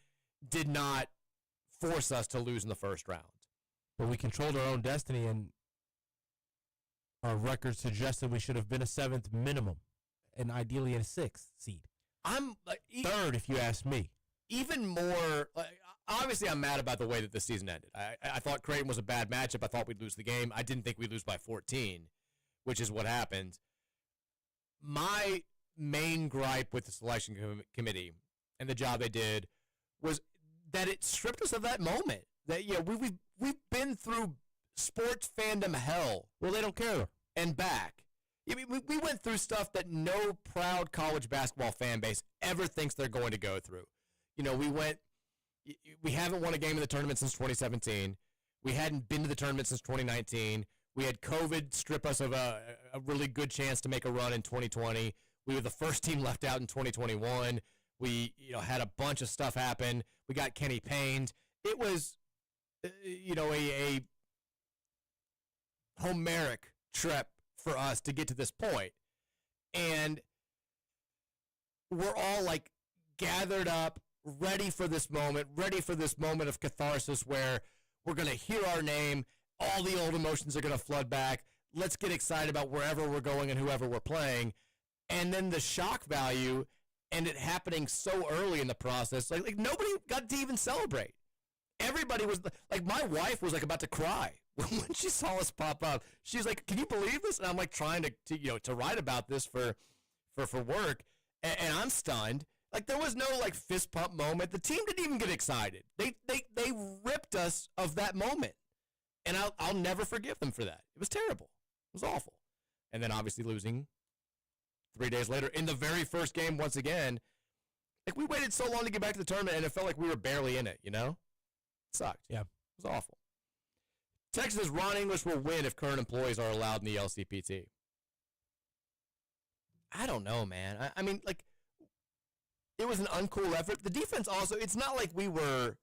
Speaker 1: did not force us to lose in the first round.
Speaker 2: But we controlled our own destiny, and our record suggested we should have been a 7th minimum, and ideally a 6th seed.
Speaker 1: I'm like
Speaker 2: 3rd, if you ask me.
Speaker 1: Even more, obviously, I'm mad about the way that the season ended. I thought Creighton was a bad matchup. I thought we'd lose the game. I didn't think we'd lose by 14, which is what happened. My main gripe with the selection committee and the job they did was that it stripped us of that moment. That we've been through sports fandom hell.
Speaker 2: Well, they don't care.
Speaker 1: And back. We went through stuff that no proud college basketball fan base ever thinks they're going to go through. We haven't won a game in the tournament since 2017. We hadn't been to the tournament since 2019. We had COVID strip us of a really good chance to make a run in 2020. We were the first team left out in 2021. We had a bunch of stuff happen. We got Kenny Payne. It was a Homeric trip for us to get to this point. And we're all like gathered up, ready for this moment of catharsis where we're going to hear our name. All the old emotions are going to flood back. Let's get excited about wherever we're going and whoever we're playing. And then the shock value and it happening so early in the process, like nobody got to even celebrate. Everybody was like, my wife was like about to cry when she saw us pop up. She was like, "Can you believe this?" And I'm like trying to write about this for work, and I'm stunned. Like there was no like fist pump moment. The team didn't even get excited. They ripped us of that moment, and I'll never forgive them for that. It was terrible. It was awful. And then obviously losing 3 days later in the very first game once again. Like we waited so long to get back to the tournament, and it felt like we were barely in it. You know, it sucked. Yeah, it was awful. Texas says Ron English will win if current employees are allowed in the LCPT. I don't know, man. I mean, like, it was an uncool effort. The defense also, it's not like we were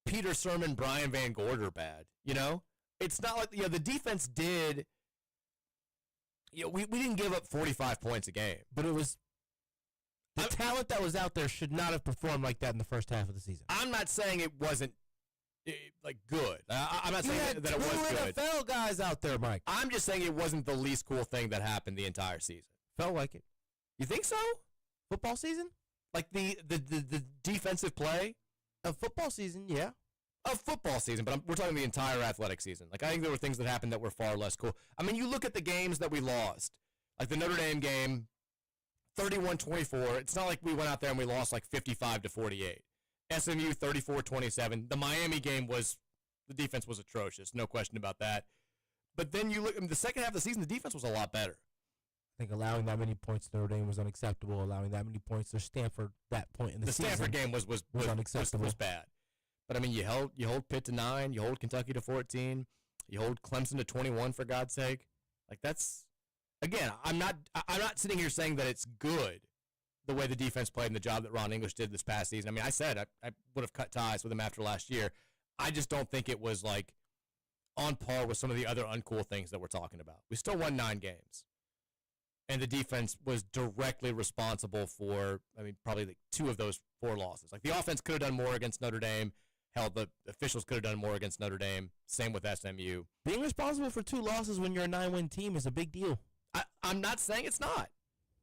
Speaker 1: Peter Sermon, Brian Van Gorder bad, you know? It's not like, the defense did, we didn't give up 45 points a game.
Speaker 2: But it was, the talent that was out there should not have performed like that in the first half of the season.
Speaker 1: I'm not saying it wasn't, like, good. I'm not saying that it was good.
Speaker 2: NFL guys out there, Mike.
Speaker 1: I'm just saying it wasn't the least cool thing that happened the entire season.
Speaker 2: Felt like it.
Speaker 1: You think so?
Speaker 2: Football season?
Speaker 1: Like the defensive play?
Speaker 2: Of football season, yeah.
Speaker 1: Of football season, but we're talking the entire athletic season. Like, I think there were things that happened that were far less cool. I mean, you look at the games that we lost. Like the Notre Dame game, 31-24. It's not like we went out there and we lost like 55-48. SMU 34-27. The Miami game the defense was atrocious, no question about that. But then you look, the second half of the season, the defense was a lot better.
Speaker 2: I think allowing that many points to Notre Dame was unacceptable. Allowing that many points to Stanford that point in the season,
Speaker 1: the Stanford game was unacceptable. Was bad. But I mean, you hold Pitt to 9, you hold Kentucky to 14, you hold Clemson to 21 for God's sake. Like that's, again, I'm not sitting here saying that it's good the way the defense played and the job that Ron English did this past season. I mean, I said I would have cut ties with him after last year. I just don't think it was like on par with some of the other uncool things that we're talking about. We still won 9 games. And the defense was directly responsible for, I mean, probably like 2 of those 4 losses. Like the offense could have done more against Notre Dame. Hell, the officials could have done more against Notre Dame. Same with SMU.
Speaker 2: Being responsible for 2 losses when you're a 9-win team is a big deal.
Speaker 1: I'm not saying it's not.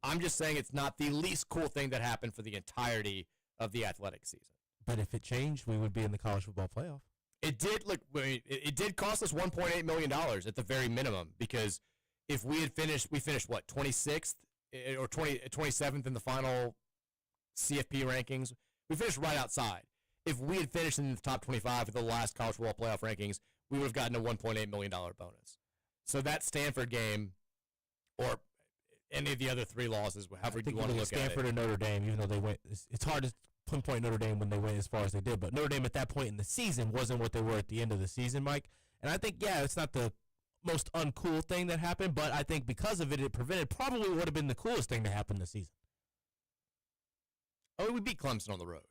Speaker 1: I'm just saying it's not the least cool thing that happened for the entirety of the athletic season.
Speaker 2: But if it changed, we would be in the college football playoff.
Speaker 1: It did. Look, it did cost us $1.8 million at the very minimum, because if we finished what, 26th or 27th in the final CFP rankings? We finished right outside. If we had finished in the top 25 of the last college football playoff rankings, we would have gotten a $1.8 million bonus. So that Stanford game, or any of the other 3 losses, however you want to look at it.
Speaker 2: Stanford or Notre Dame, even though they went, it's hard to pinpoint Notre Dame when they went as far as they did, but Notre Dame at that point in the season wasn't what they were at the end of the season, Mike. And I think, yeah, it's not the most uncool thing that happened, but I think because of it, it prevented probably would have been the coolest thing to happen this season.
Speaker 1: Oh, we beat Clemson on the road.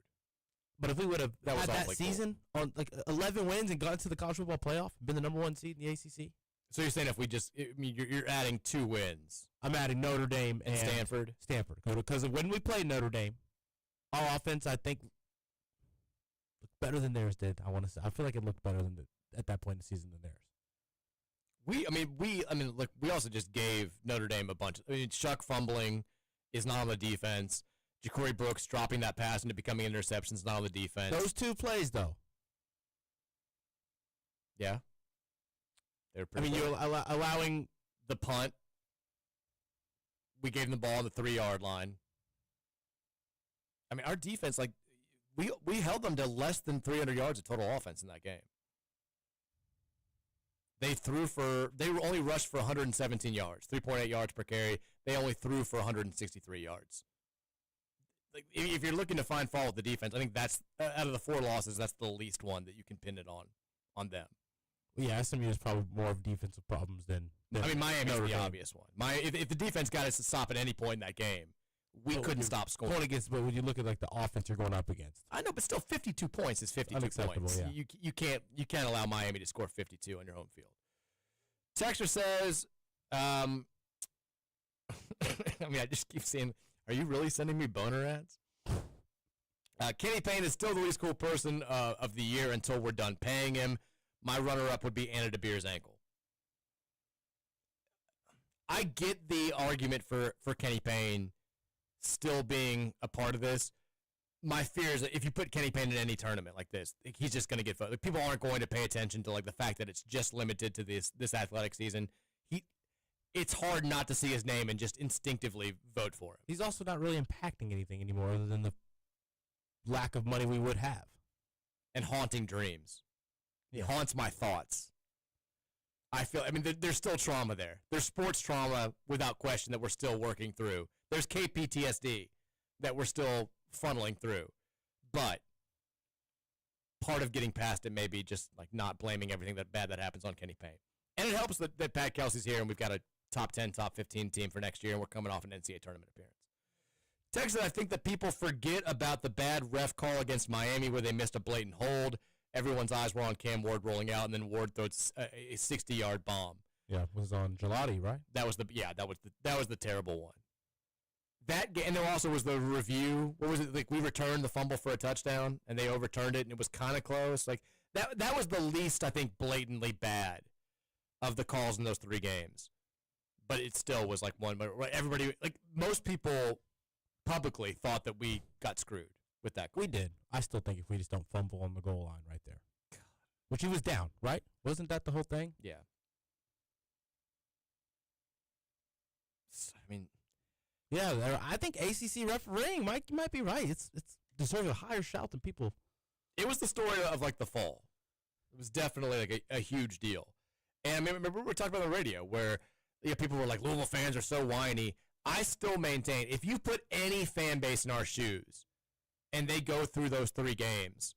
Speaker 2: But if we would have had that season on like 11 wins and got to the college football playoff, been the number 1 seed in the ACC.
Speaker 1: So you're saying if we just, I mean, you're adding 2 wins.
Speaker 2: I'm adding Notre Dame and
Speaker 1: Stanford.
Speaker 2: Because when we played Notre Dame, our offense, I think, looked better than theirs did. I feel like it looked better than at that point in the season than theirs.
Speaker 1: Look, we also just gave Notre Dame a bunch. Shuck fumbling is not on the defense. Ja'Cory Brooks dropping that pass into becoming interceptions, not on the defense.
Speaker 2: Those 2 plays, though.
Speaker 1: Yeah. They're pretty
Speaker 2: you're allowing
Speaker 1: the punt. We gave them the ball on the 3-yard line. I mean, our defense, like, we held them to less than 300 yards of total offense in that game. They were only rushed for 117 yards, 3.8 yards per carry. They only threw for 163 yards. Like, if you're looking to find fault with the defense, I think that's, out of the 4 losses, that's the least one that you can pin it on them.
Speaker 2: Yeah, SMU is probably more of defensive problems than
Speaker 1: I mean, Miami's the obvious one. If the defense got us to stop at any point in that game, we couldn't stop scoring.
Speaker 2: But when you look at like the offense you're going up against,
Speaker 1: I know, but still, 52 points is 52 points.
Speaker 2: Yeah.
Speaker 1: You can't allow Miami to score 52 on your home field. Texter says, I mean, I just keep seeing. Are you really sending me boner ads? Kenny Payne is still the least cool person of the year until we're done paying him. My runner-up would be Anna DeBeer's ankle. I get the argument for Kenny Payne still being a part of this. My fear is that if you put Kenny Payne in any tournament like this, he's just going to get voted. People aren't going to pay attention to like the fact that it's just limited to this athletic season. It's hard not to see his name and just instinctively vote for him.
Speaker 2: He's also not really impacting anything anymore other than the lack of money we would have.
Speaker 1: And haunting dreams. He haunts my thoughts. I mean, there's still trauma there. There's sports trauma without question that we're still working through. There's KPTSD that we're still funneling through. But part of getting past it may be just like not blaming everything that bad that happens on Kenny Payne. And it helps that Pat Kelsey's here and we've got a top 10, top 15 team for next year and we're coming off an NCAA tournament appearance. Texas, I think that people forget about the bad ref call against Miami where they missed a blatant hold. Everyone's eyes were on Cam Ward rolling out, and then Ward throws a 60-yard bomb.
Speaker 2: Yeah, it was on Gelati, right?
Speaker 1: That was the terrible one. And there also was the review. What was it? Like we returned the fumble for a touchdown, and they overturned it, and it was kind of close. Like that was the least I think blatantly bad of the calls in those three games. But it still was like one. But everybody, like most people, publicly thought that we got screwed with that.
Speaker 2: We did. I still think if we just don't fumble on the goal line right there. God. Which he was down, right? Wasn't that the whole thing?
Speaker 1: Yeah. I mean,
Speaker 2: yeah, I think ACC refereeing might be right. It's deserves a higher shout than people.
Speaker 1: It was the story of like the fall. It was definitely like a huge deal. And I mean, remember we were talking about on the radio where people were like, Louisville fans are so whiny. I still maintain if you put any fan base in our shoes and they go through those three games,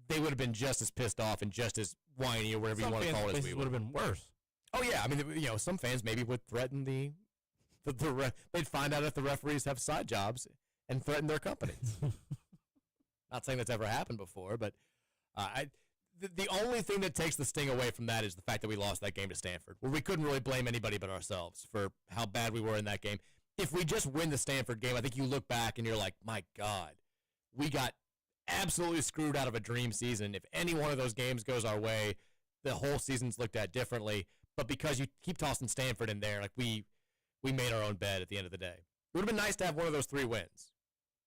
Speaker 1: they would have been just as pissed off and just as whiny or whatever you want to call it as we
Speaker 2: would have been worse.
Speaker 1: Oh yeah, I mean, some fans maybe would threaten they'd find out if the referees have side jobs and threaten their companies. Not saying that's ever happened before, but the only thing that takes the sting away from that is the fact that we lost that game to Stanford, where we couldn't really blame anybody but ourselves for how bad we were in that game. If we just win the Stanford game, I think you look back and you're like, my God, we got absolutely screwed out of a dream season. If any one of those games goes our way, the whole season's looked at differently. But because you keep tossing Stanford in there, like we made our own bed at the end of the day. It would have been nice to have one of those three wins.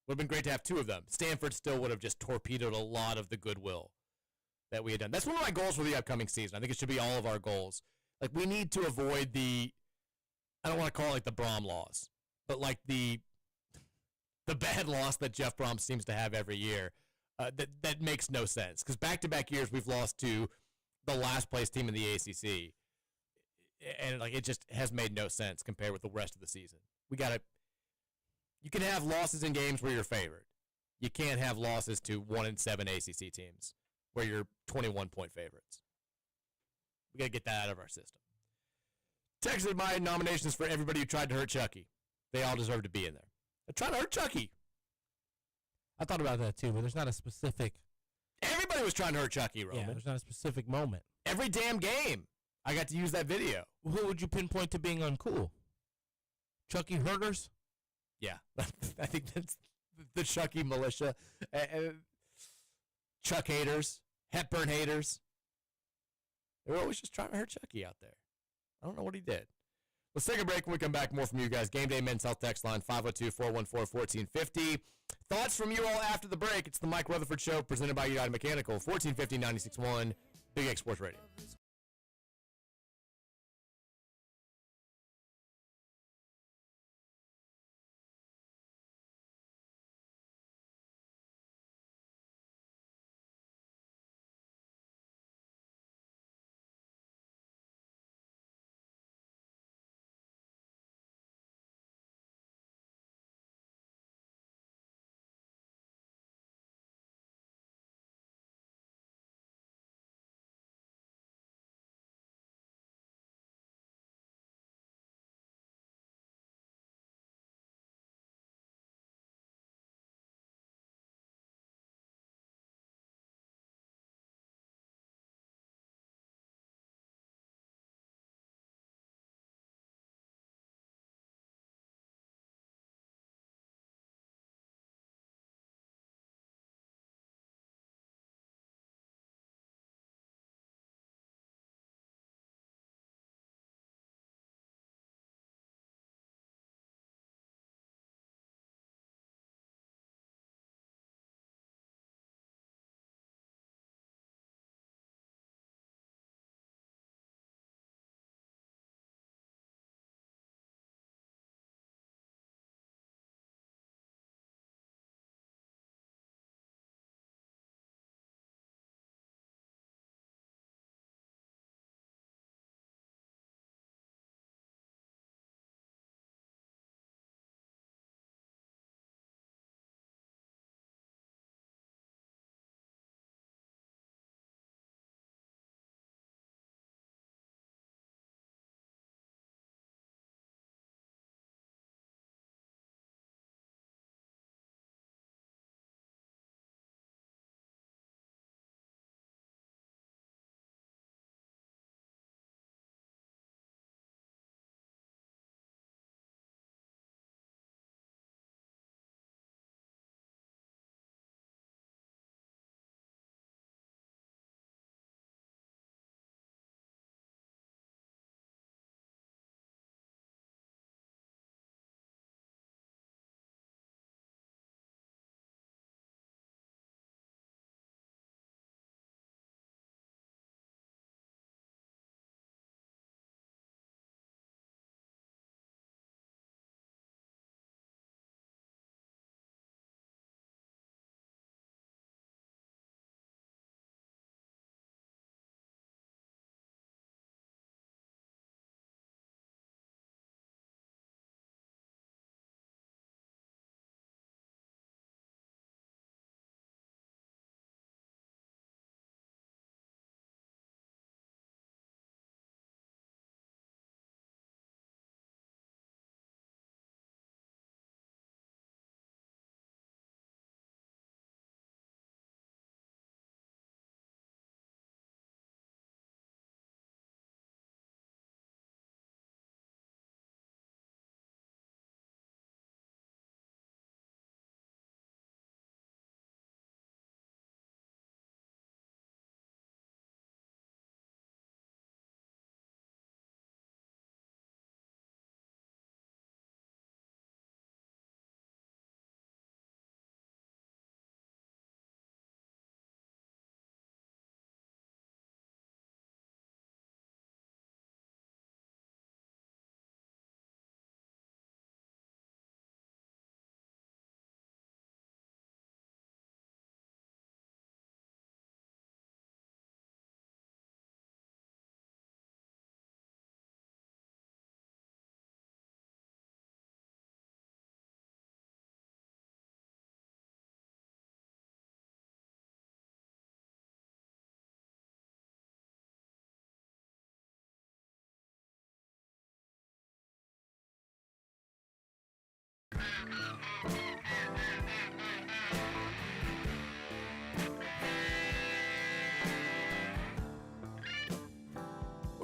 Speaker 1: Would have been great to have two of them. Stanford still would have just torpedoed a lot of the goodwill that we had done. That's one of my goals for the upcoming season. I think it should be all of our goals. Like we need to avoid I don't want to call it like the Brom loss, but like the bad loss that Jeff Brom seems to have every year. That makes no sense because back-to-back years we've lost to the last place team in the ACC, and like it just has made no sense compared with the rest of the season. You can have losses in games where you're favored. You can't have losses to 1-7 ACC teams where you're 21-point favorites. We got to get that out of our system. Texas, my nominations for everybody who tried to hurt Chucky. They all deserve to be in there. They're trying to hurt Chucky.
Speaker 2: I thought about that too, but there's not a specific.
Speaker 1: Everybody was trying to hurt Chucky, Roman.
Speaker 2: Yeah, there's not a specific moment.
Speaker 1: Every damn game, I got to use that video.
Speaker 2: Who would you pinpoint to being uncool? Chucky herders?
Speaker 1: Yeah, I think that's the Chucky militia. Chuck haters, Hepburn haters. They were always just trying to hurt Chucky out there. I don't know what he did. Let's take a break. When we come back, more from you guys. Game Day Men's Health Text Line, 502-414-1450. Thoughts from you all after the break. It's the Mike Rutherford Show presented by United Mechanical, 1450-96.1, Big X Sports Radio.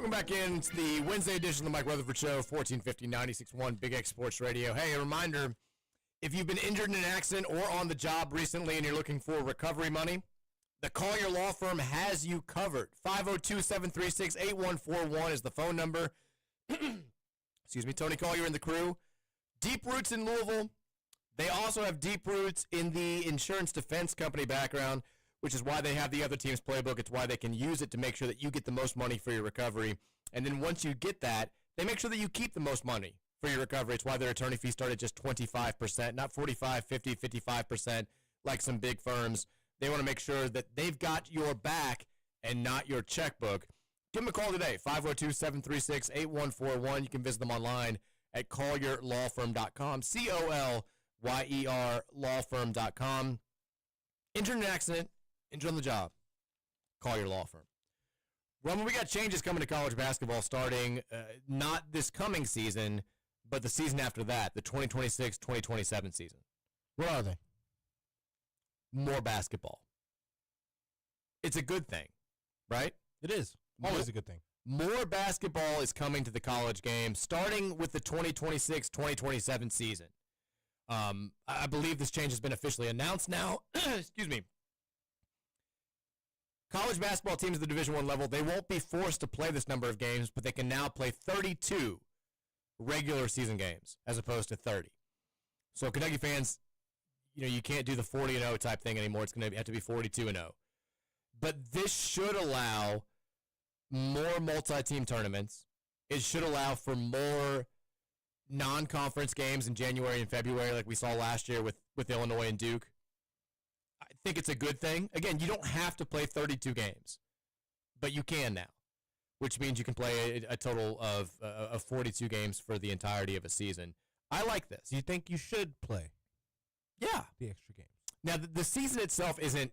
Speaker 1: Welcome back in to the Wednesday edition of the Mike Rutherford Show, 1450 96.1 Big X Sports Radio. Hey, a reminder, if you've been injured in an accident or on the job recently and you're looking for recovery money, the Collier Law Firm has you covered. 502-736-8141 is the phone number. Excuse me, Tony Collier and the crew. Deep roots in Louisville. They also have deep roots in the insurance defense company background, which is why they have the other team's playbook. It's why they can use it to make sure that you get the most money for your recovery. And then once you get that, they make sure that you keep the most money for your recovery. It's why their attorney fees start at just 25%, not 45, 50, 55% like some big firms. They want to make sure that they've got your back and not your checkbook. Give them a call today, 502-736-8141. You can visit them online at collierlawfirm.com, COLYER lawfirm.com. Injured in an accident, injured on the job, call your law firm. Roman, we got changes coming to college basketball starting not this coming season, but the season after that, the 2026-2027 season.
Speaker 2: What are they?
Speaker 1: More basketball. It's a good thing, right?
Speaker 2: It is. Always a good thing.
Speaker 1: More basketball is coming to the college game, starting with the 2026-2027 season. I believe this change has been officially announced now. Excuse me. College basketball teams at the Division I level, they won't be forced to play this number of games, but they can now play 32 regular season games as opposed to 30. So Kentucky fans, you can't do the 40-0 type thing anymore. It's going to have to be 42-0. But this should allow more multi-team tournaments. It should allow for more non-conference games in January and February like we saw last year with Illinois and Duke. I think it's a good thing. Again, you don't have to play 32 games, but you can now, which means you can play a total of 42 games for the entirety of a season. I like this.
Speaker 2: Do you think you should play?
Speaker 1: Yeah.
Speaker 2: The extra games.
Speaker 1: Now, the season itself isn't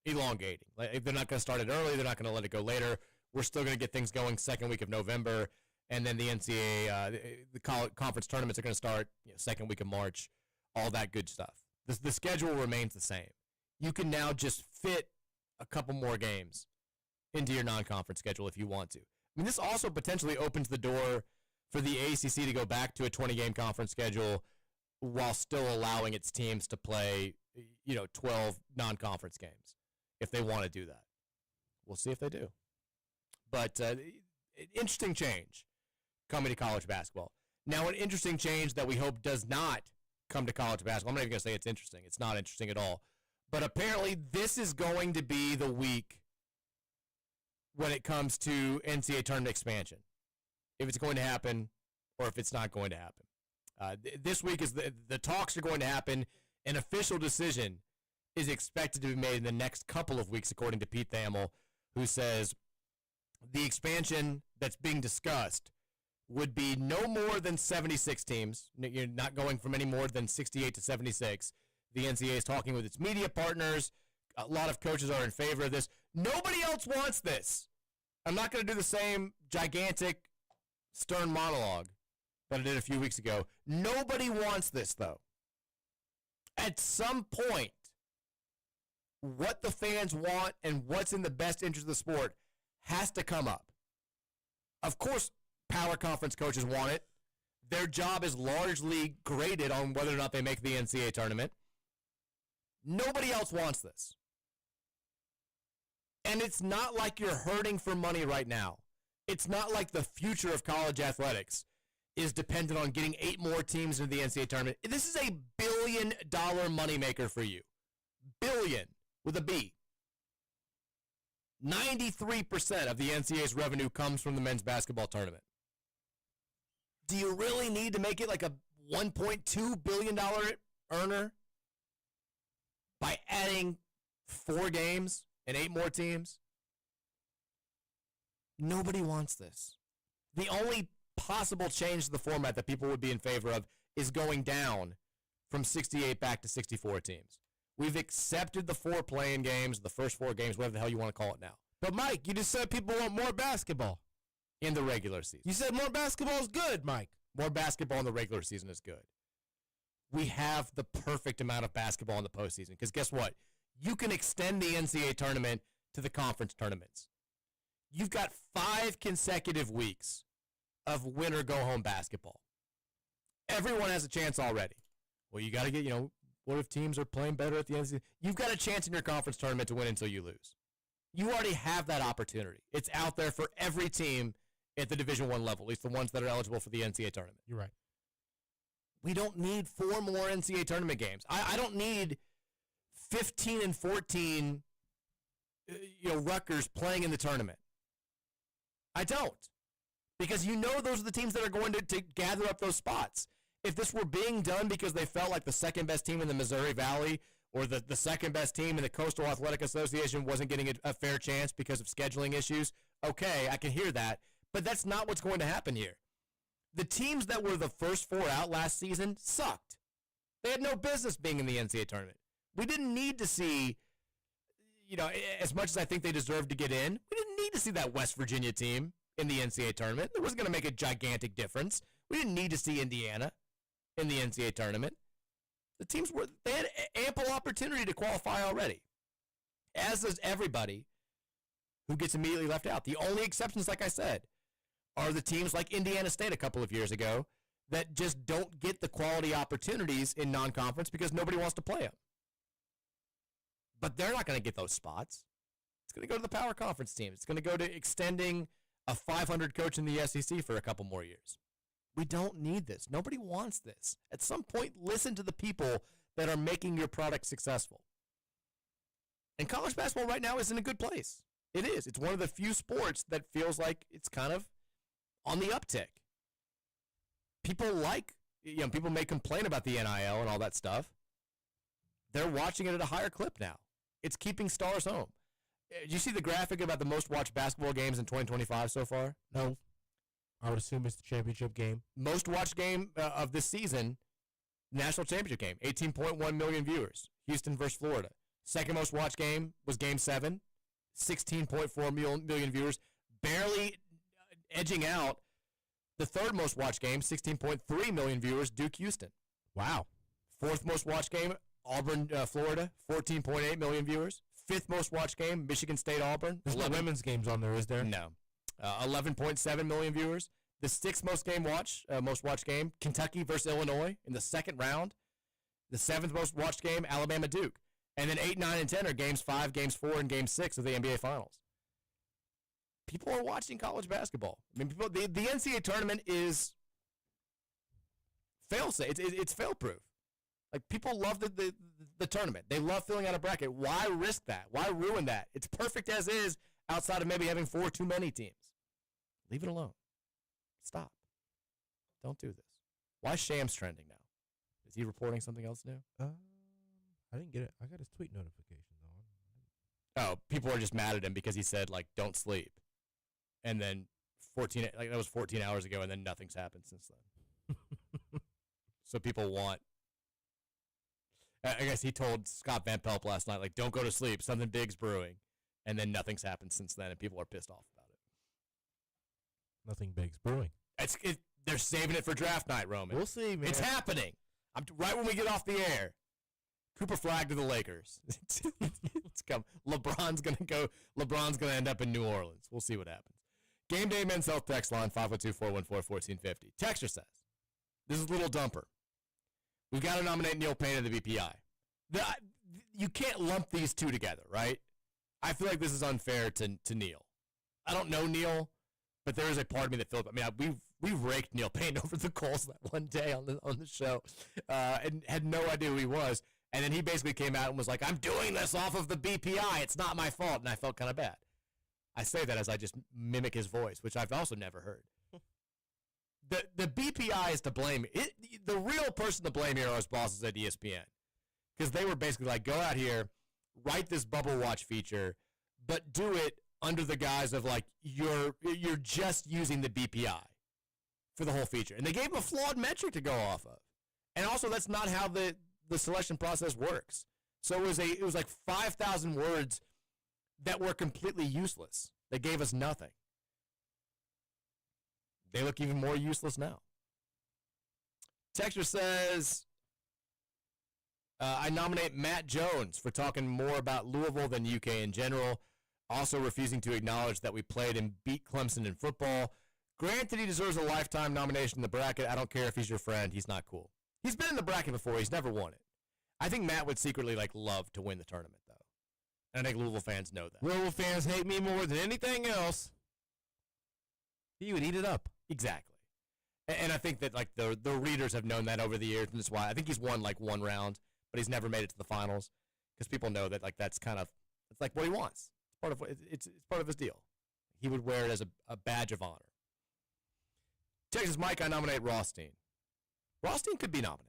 Speaker 1: elongating. Like, they're not going to start it early. They're not going to let it go later. We're still going to get things going second week of November, and then the NCAA, the conference tournaments are going to start second week of March, all that good stuff. The schedule remains the same. You can now just fit a couple more games into your non-conference schedule if you want to. I mean, this also potentially opens the door for the ACC to go back to a 20-game conference schedule while still allowing its teams to play, 12 non-conference games if they want to do that. We'll see if they do. But interesting change coming to college basketball. Now, an interesting change that we hope does not come to college basketball. I'm not even going to say it's interesting. It's not interesting at all. But apparently this is going to be the week when it comes to NCAA tournament expansion, if it's going to happen or if it's not going to happen. This week is the talks are going to happen. An official decision is expected to be made in the next couple of weeks, according to Pete Thamel, who says the expansion that's being discussed would be no more than 76 teams. You're not going from any more than 68 to 76. The NCAA is talking with its media partners. A lot of coaches are in favor of this. Nobody else wants this. I'm not going to do the same gigantic, stern monologue that I did a few weeks ago. Nobody wants this, though. At some point, what the fans want and what's in the best interest of the sport has to come up. Of course, power conference coaches want it. Their job is largely graded on whether or not they make the NCAA tournament. Nobody else wants this. And it's not like you're hurting for money right now. It's not like the future of college athletics is dependent on getting 8 more teams into the NCAA tournament. This is a $1 billion moneymaker for you. Billion with a B. 93% of the NCAA's revenue comes from the men's basketball tournament. Do you really need to make it like a $1.2 billion earner by adding 4 games and 8 more teams? Nobody wants this. The only possible change to the format that people would be in favor of is going down from 68 back to 64 teams. We've accepted the 4 playing games, the first 4 games, whatever the hell you want to call it now.
Speaker 2: But, Mike, you just said people want more basketball.
Speaker 1: In the regular season.
Speaker 2: You said more basketball is good, Mike.
Speaker 1: More basketball in the regular season is good. We have the perfect amount of basketball in the postseason. Because guess what? You can extend the NCAA tournament to the conference tournaments. You've got 5 consecutive weeks of win-or-go-home basketball. Everyone has a chance already. Well, you got to get, what if teams are playing better at the end of the season? You've got a chance in your conference tournament to win until you lose. You already have that opportunity. It's out there for every team at the Division I level, at least the ones that are eligible for the NCAA tournament.
Speaker 2: You're right.
Speaker 1: We don't need 4 more NCAA tournament games. I don't need 15 and 14 Rutgers playing in the tournament. I don't. Because those are the teams that are going to gather up those spots. If this were being done because they felt like the second best team in the Missouri Valley or the second best team in the Coastal Athletic Association wasn't getting a fair chance because of scheduling issues, okay, I can hear that. But that's not what's going to happen here. The teams that were the first 4 out last season sucked. They had no business being in the NCAA tournament. We didn't need to see, as much as I think they deserved to get in, we didn't need to see that West Virginia team in the NCAA tournament. It wasn't going to make a gigantic difference. We didn't need to see Indiana in the NCAA tournament. The teams they had ample opportunity to qualify already, as does everybody who gets immediately left out. The only exceptions, like I said, are the teams like Indiana State a couple of years ago that just don't get the quality opportunities in non-conference because nobody wants to play them. But they're not going to get those spots. It's going to go to the power conference teams. It's going to go to extending a 500 coach in the SEC for a couple more years. We don't need this. Nobody wants this. At some point, listen to the people that are making your product successful. And college basketball right now is in a good place. It is. It's one of the few sports that feels like it's kind of on the uptick. People people may complain about the NIL and all that stuff. They're watching it at a higher clip now. It's keeping stars home. Did you see the graphic about the most watched basketball games in 2025 so far?
Speaker 2: No. I would assume it's the championship game.
Speaker 1: Most watched game of this season, national championship game, 18.1 million viewers. Houston versus Florida. Second most watched game was Game 7, 16.4 million viewers, barely edging out the third most watched game, 16.3 million viewers, Duke Houston.
Speaker 2: Wow.
Speaker 1: Fourth most watched game, Auburn, Florida, 14.8 million viewers. Fifth most watched game, Michigan State, Auburn.
Speaker 2: There's no women's games on there, is there?
Speaker 1: No. 11.7 million viewers. The sixth most watched game, Kentucky versus Illinois in the second round. The seventh most watched game, Alabama Duke. And then 8, 9, and 10 are games 5, games 4, and game 6 of the NBA Finals. People are watching college basketball. I mean, the NCAA tournament is fail-safe. It's fail-proof. Like, people love the tournament. They love filling out a bracket. Why risk that? Why ruin that? It's perfect as is outside of maybe having 4 too many teams. Leave it alone. Stop. Don't do this. Why is Shams trending now? Is he reporting something else new?
Speaker 2: I didn't get it. I got his tweet notifications on.
Speaker 1: Oh, people are just mad at him because he said, like, don't sleep. And then that was 14 hours ago, and then nothing's happened since then. So people want, I guess he told Scott Van Pelt last night, like, don't go to sleep. Something big's brewing. And then nothing's happened since then, and people are pissed off about it.
Speaker 2: Nothing big's brewing.
Speaker 1: They're saving it for draft night, Roman.
Speaker 2: We'll see, man.
Speaker 1: It's happening. Right when we get off the air. Cooper Flagg to the Lakers. It's come. LeBron's gonna end up in New Orleans. We'll see what happens. Game Day Men's Health Text line 512-414-1450. Texture says, this is a little dumper. We've got to nominate Neil Payne to the BPI. You can't lump these two together, right? I feel like this is unfair to Neil. I don't know Neil, but there is a part of me that feels. I mean, we've raked Neil Payne over the coals that one day on the show, and had no idea who he was. And then he basically came out and was like, "I'm doing this off of the BPI. It's not my fault," and I felt kind of bad. I say that as I just mimic his voice, which I've also never heard. The BPI is to blame. The real person to blame here are his bosses at ESPN, because they were basically like, go out here, write this bubble watch feature, but do it under the guise of like you're just using the BPI for the whole feature. And they gave him a flawed metric to go off of. And also, that's not how the selection process works. So it was like 5,000 words that were completely useless. They gave us nothing. They look even more useless now. Texture says, I nominate Matt Jones for talking more about Louisville than UK in general. Also refusing to acknowledge that we played and beat Clemson in football. Granted, he deserves a lifetime nomination in the bracket. I don't care if he's your friend. He's not cool. He's been in the bracket before. He's never won it. I think Matt would secretly love to win the tournament, though. And I think Louisville fans know that.
Speaker 2: Louisville fans hate me more than anything else. He would eat it up.
Speaker 1: Exactly. And I think that the readers have known that over the years, and that's why I think he's won one round, but he's never made it to the finals because people know that that's kind of it's like what he wants. It's part of his deal. He would wear it as a badge of honor. Texas Mike, I nominate Rothstein. Rothstein could be nominated.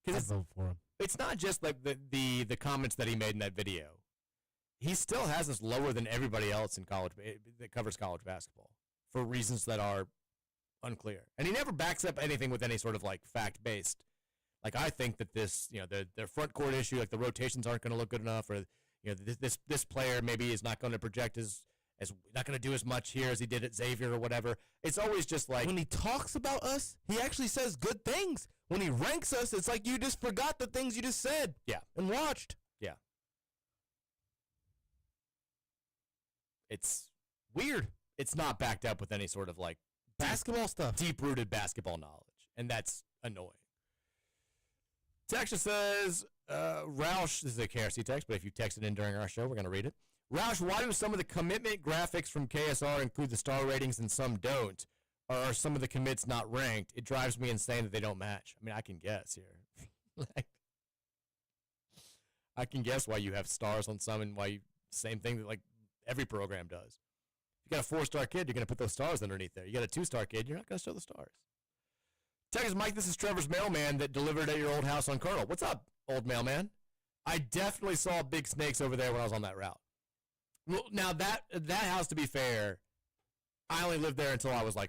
Speaker 2: I'd vote for him.
Speaker 1: It's not just like the comments that he made in that video. He still has us lower than everybody else in college that covers college basketball for reasons that are unclear. And he never backs up anything with any sort of fact-based. I think that this, their front court issue, the rotations aren't going to look good enough, or this player maybe is not going to project as not going to do as much here as he did at Xavier or whatever. It's always just
Speaker 2: when he talks about us, he actually says good things. When he ranks us, it's like you just forgot the things you just said.
Speaker 1: Yeah.
Speaker 2: And watched.
Speaker 1: Yeah. It's
Speaker 2: weird.
Speaker 1: It's not backed up with any sort of
Speaker 2: basketball stuff.
Speaker 1: Deep-rooted basketball knowledge. And that's annoying. Texas says, Roush, this is a KRC text, but if you text it in during our show, we're going to read it. Roush, why do some of the commitment graphics from KSR include the star ratings and some don't? Or are some of the commits not ranked? It drives me insane that they don't match. I mean, I can guess here. I can guess why you have stars on some and why same thing that every program does. If you got a 4-star kid, you're going to put those stars underneath there. You got a 2-star kid, you're not going to show the stars. Texas Mike, this is Trevor's mailman that delivered at your old house on Colonel. What's up, old mailman? I definitely saw big snakes over there when I was on that route. Well, now that house, to be fair, I only lived there until I was 5.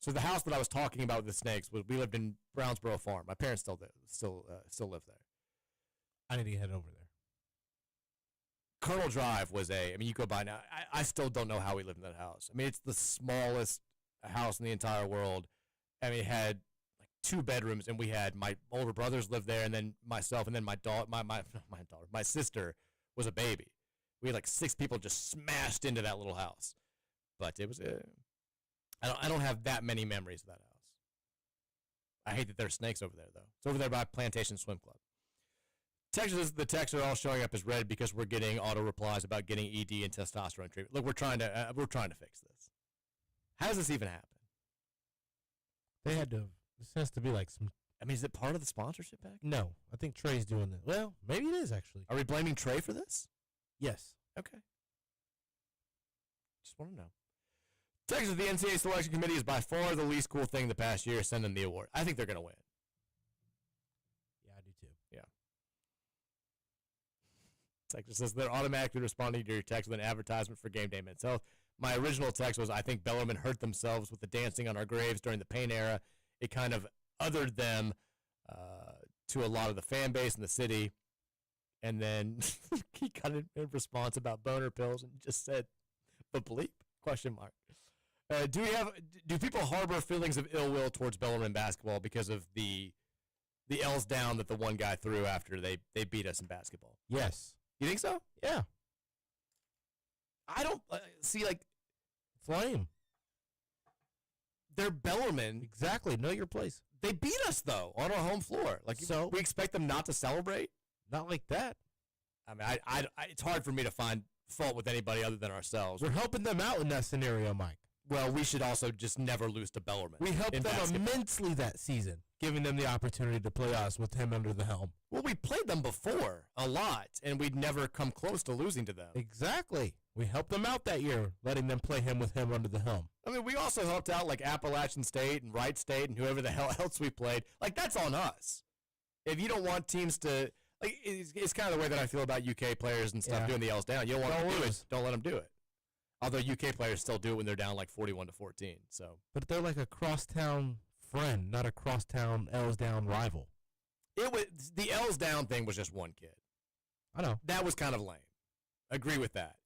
Speaker 1: So the house that I was talking about with the snakes we lived in Brownsboro Farm. My parents still live there.
Speaker 2: I need to head over there.
Speaker 1: Colonel Drive was you go by now. I still don't know how we lived in that house. I mean, it's the smallest house in the entire world. I mean, it had 2 bedrooms, and we had my older brothers lived there, and then myself, and then my sister was a baby. We had 6 people just smashed into that little house. But it was I don't have that many memories of that house. I hate that there are snakes over there, though. It's over there by Plantation Swim Club. The texts are all showing up as red because we're getting auto replies about getting ED and testosterone treatment. Look, we're trying to fix this. How does this even happen?
Speaker 2: They had to. This has to be some.
Speaker 1: I mean, is it part of the sponsorship package?
Speaker 2: No, I think Trey's doing this. Well, maybe it is actually.
Speaker 1: Are we blaming Trey for this?
Speaker 2: Yes.
Speaker 1: Okay. Just want to know. Texas, the NCAA selection committee is by far the least cool thing the past year. Send them the award. I think they're going to win.
Speaker 2: Yeah, I do too.
Speaker 1: Yeah. Texas says they're automatically responding to your text with an advertisement for Game Day Men's Health. My original text was, I think Bellarmine hurt themselves with the dancing on our graves during the pain era. It kind of othered them to a lot of the fan base in the city. And then he got a response about boner pills and just said, "But bleep?" ? Do people harbor feelings of ill will towards Bellarmine basketball because of the L's down that the one guy threw after they beat us in basketball?
Speaker 2: Yes.
Speaker 1: You think so?
Speaker 2: Yeah.
Speaker 1: I don't see
Speaker 2: it's lame.
Speaker 1: They're Bellarmine.
Speaker 2: Exactly. Know your place.
Speaker 1: They beat us though on our home floor.
Speaker 2: So
Speaker 1: we expect them not to celebrate?
Speaker 2: Not like that.
Speaker 1: I mean, I it's hard for me to find fault with anybody other than ourselves.
Speaker 2: We're helping them out in that scenario, Mike.
Speaker 1: Well, we should also just never lose to Bellarmine.
Speaker 2: We helped them
Speaker 1: basketball
Speaker 2: immensely that season, giving them the opportunity to play us with him under the helm.
Speaker 1: Well, we played them before a lot, and we'd never come close to losing to them.
Speaker 2: Exactly. We helped them out that year, letting them play him with him under the helm.
Speaker 1: I mean, we also helped out Appalachian State and Wright State and whoever the hell else we played. That's on us. If you don't want teams to, it's kind of the way that I feel about UK players and stuff doing the L's down. You don't want them to do it. Don't let them do it. Although UK players still do it when they're down 41-14. So,
Speaker 2: but they're like a crosstown friend, not a crosstown L's down rival.
Speaker 1: It was the L's down thing was just one kid.
Speaker 2: I know
Speaker 1: that was kind of lame. Agree with that.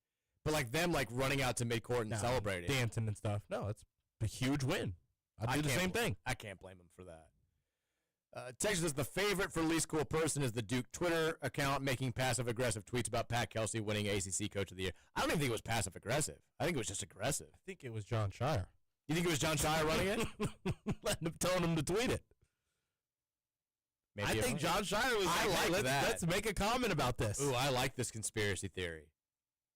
Speaker 1: But them running out to midcourt and celebrating,
Speaker 2: dancing and stuff. No, it's a huge win. I'd do the same thing.
Speaker 1: I can't blame him for that. Texas says the favorite for least cool person is the Duke Twitter account making passive-aggressive tweets about Pat Kelsey winning ACC Coach of the Year. I don't even think it was passive-aggressive. I think it was just aggressive.
Speaker 2: I think it was John Shire.
Speaker 1: You think it was John Shire running it?
Speaker 2: Telling him to tweet it.
Speaker 1: Maybe
Speaker 2: I think John Shire was let's make a comment about this.
Speaker 1: Ooh, I like this conspiracy theory.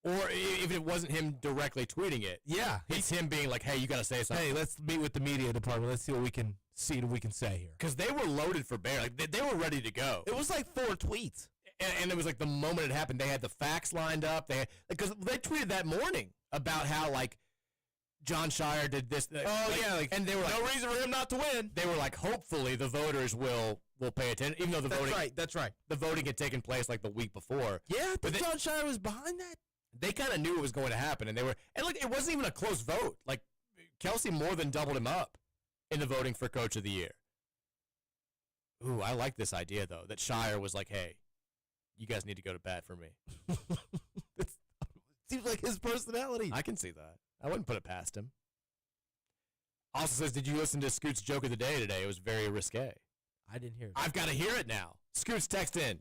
Speaker 1: Or if it wasn't him directly tweeting it.
Speaker 2: Yeah.
Speaker 1: It's him being like, hey, you got to say something.
Speaker 2: Hey, let's meet with the media department. Let's see what we can say here.
Speaker 1: Because they were loaded for bear. Like, they were ready to go.
Speaker 2: It was like 4 tweets.
Speaker 1: And it was like the moment it happened, they had the facts lined up. Because they tweeted that morning about how, like, John Shire did this. And they were like,
Speaker 2: no reason for him not to win.
Speaker 1: They were like, hopefully the voters will pay attention, even though
Speaker 2: That's right.
Speaker 1: The voting had taken place like the week before.
Speaker 2: Yeah, but John Shire was behind that.
Speaker 1: They kind of knew it was going to happen, and it wasn't even a close vote. Like, Kelsey more than doubled him up in the voting for Coach of the Year. Ooh, I like this idea, though, that Shire was like, hey, you guys need to go to bat for me.
Speaker 2: It seems like his personality.
Speaker 1: I can see that. I wouldn't put it past him. Also says, did you listen to Scoot's joke of the day today? It was very risque.
Speaker 2: I didn't hear it.
Speaker 1: I've got to hear it now. Scoots, text in.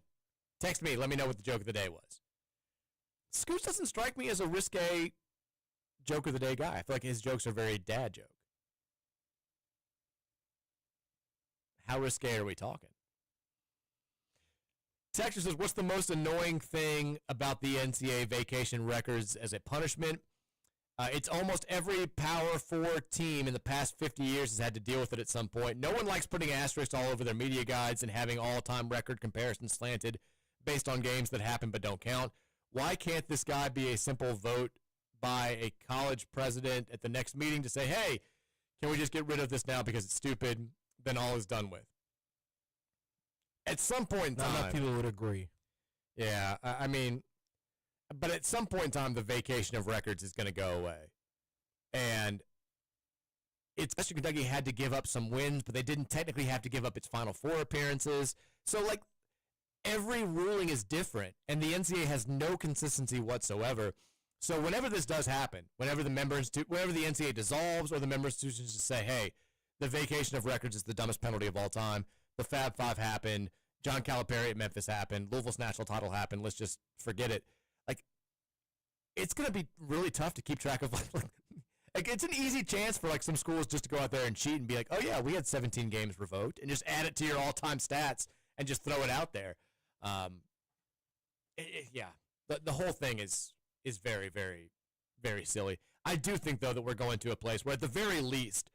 Speaker 1: Text me. Let me know what the joke of the day was. Scoots doesn't strike me as a risque joke of the day guy. I feel like his jokes are very dad joke. How risque are we talking? Texas says, what's the most annoying thing about the NCAA vacation records as a punishment? It's almost every Power 4 team in the past 50 years has had to deal with it at some point. No one likes putting asterisks all over their media guides and having all-time record comparisons slanted based on games that happen but don't count. Why can't this guy be a simple vote by a college president at the next meeting to say, hey, can we just get rid of this now because it's stupid? Then all is done with. At some point in time.
Speaker 2: Not enough people would agree.
Speaker 1: Yeah, I mean, but at some point in time, the vacation of records is going to go away. And it's Western Kentucky had to give up some wins, but they didn't technically have to give up its Final Four appearances. So, like, every ruling is different, and the NCAA has no consistency whatsoever. So whenever this does happen, whenever the NCAA dissolves or the member institutions just say, hey, the vacation of records is the dumbest penalty of all time, the Fab Five happened, John Calipari at Memphis happened, Louisville's national title happened, let's just forget it. Like, it's going to be really tough to keep track of. Like, it's an easy chance for, like, some schools just to go out there and cheat and be like, oh, yeah, we had 17 games revoked, and just add it to your all-time stats and just throw it out there. The whole thing is very, very, very silly. I do think, though, that we're going to a place where, at the very least,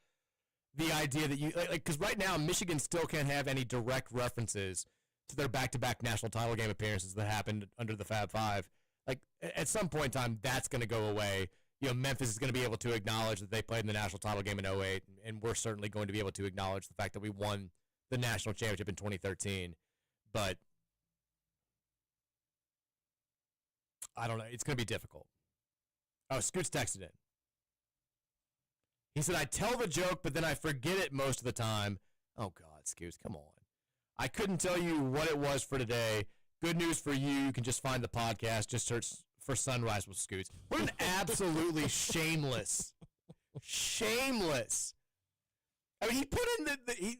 Speaker 1: the idea that you because right now Michigan still can't have any direct references to their back-to-back national title game appearances that happened under the Fab Five. Like, at some point in time, that's going to go away. You know, Memphis is going to be able to acknowledge that they played in the national title game in 2008, and we're certainly going to be able to acknowledge the fact that we won the national championship in 2013. But I don't know. It's going to be difficult. Oh, Scoots texted in. He said, I tell the joke, but then I forget it most of the time. Oh, God, Scoots, come on. I couldn't tell you what it was for today. Good news for you. You can just find the podcast. Just search for Sunrise with Scoots. What an absolutely shameless. I mean, he put in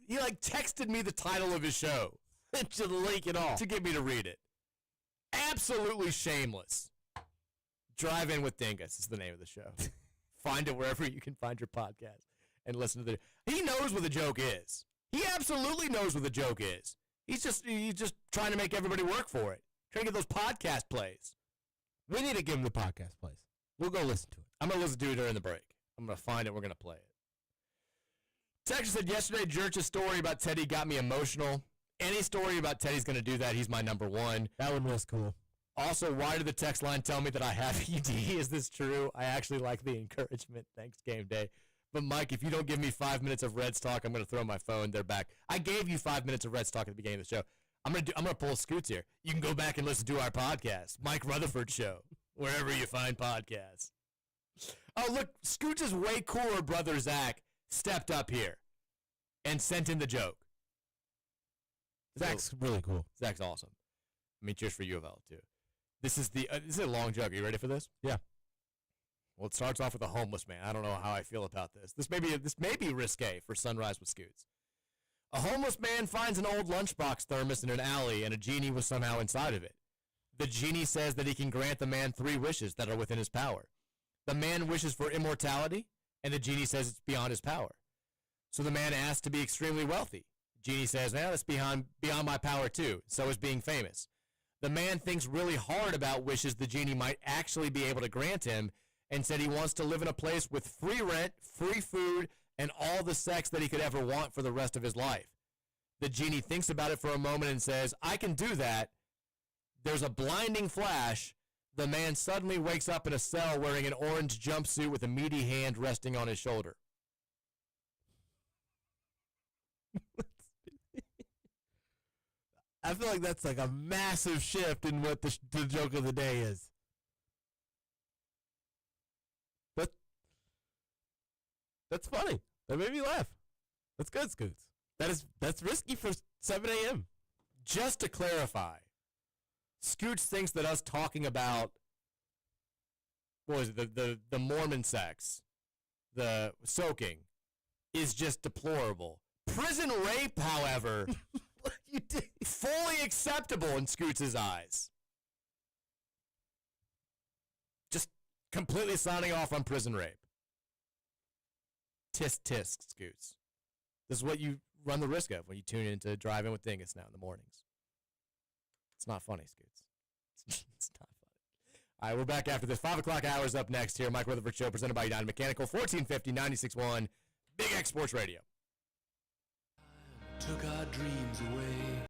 Speaker 1: he like texted me the title of his show to link it all to get me to read it. Absolutely shameless. Drive In with Dingus is the name of the show. Find it wherever you can find your podcast and listen to He knows what the joke is. He absolutely knows what the joke is. He's just trying to make everybody work for it. Trying to get those podcast plays.
Speaker 2: We need to give him the podcast plays. We'll go listen to it.
Speaker 1: I'm going to listen to it during the break. I'm going to find it. We're going to play it. Texas said, yesterday, Jerch's story about Teddy got me emotional. Any story about Teddy's going to do that. He's my number one.
Speaker 2: That one was cool.
Speaker 1: Also, why did the text line tell me that I have ED? Is this true? I actually like the encouragement. Thanks, Gameday. But, Mike, if you don't give me 5 minutes of Reds talk, I'm going to throw my phone. They're back. I gave you 5 minutes of Reds talk at the beginning of the show. I'm gonna pull Scoots here. You can go back and listen to our podcast, Mike Rutherford Show, wherever you find podcasts. Oh, look, Scoots' way cooler brother, Zach, stepped up here and sent in the joke.
Speaker 2: Zach's really cool.
Speaker 1: Zach's awesome. I mean, cheers for U of L, too. This is a long joke. Are you ready for this?
Speaker 2: Yeah.
Speaker 1: Well, it starts off with a homeless man. I don't know how I feel about this. This may be risque for Sunrise with Scoots. A homeless man finds an old lunchbox thermos in an alley, and a genie was somehow inside of it. The genie says that he can grant the man 3 wishes that are within his power. The man wishes for immortality, and the genie says it's beyond his power. So the man asks to be extremely wealthy. Genie says, well, that's beyond my power too. So is being famous. The man thinks really hard about wishes the genie might actually be able to grant him, and said he wants to live in a place with free rent, free food, and all the sex that he could ever want for the rest of his life. The genie thinks about it for a moment and says, I can do that. There's a blinding flash. The man suddenly wakes up in a cell wearing an orange jumpsuit with a meaty hand resting on his shoulder.
Speaker 2: I feel like that's like a massive shift in what the joke of the day is. That's funny. That made me laugh. That's good, Scoots. That's risky for 7 a.m.
Speaker 1: Just to clarify, Scoots thinks that us talking about what was it, the Mormon sex, the soaking, is just deplorable. Prison rape, however,
Speaker 2: You did.
Speaker 1: fully acceptable in Scoots' eyes. Just completely signing off on prison rape. Tisk tisk, Scoots. This is what you run the risk of when you tune into Drive In with Dingus now in the mornings. It's not funny, Scoots. It's not funny. All right, we're back after this. 5 o'clock hour is up next here. Mike Rutherford Show presented by United Mechanical. 1450 96.1 Big X Sports Radio.
Speaker 5: Took our dreams away.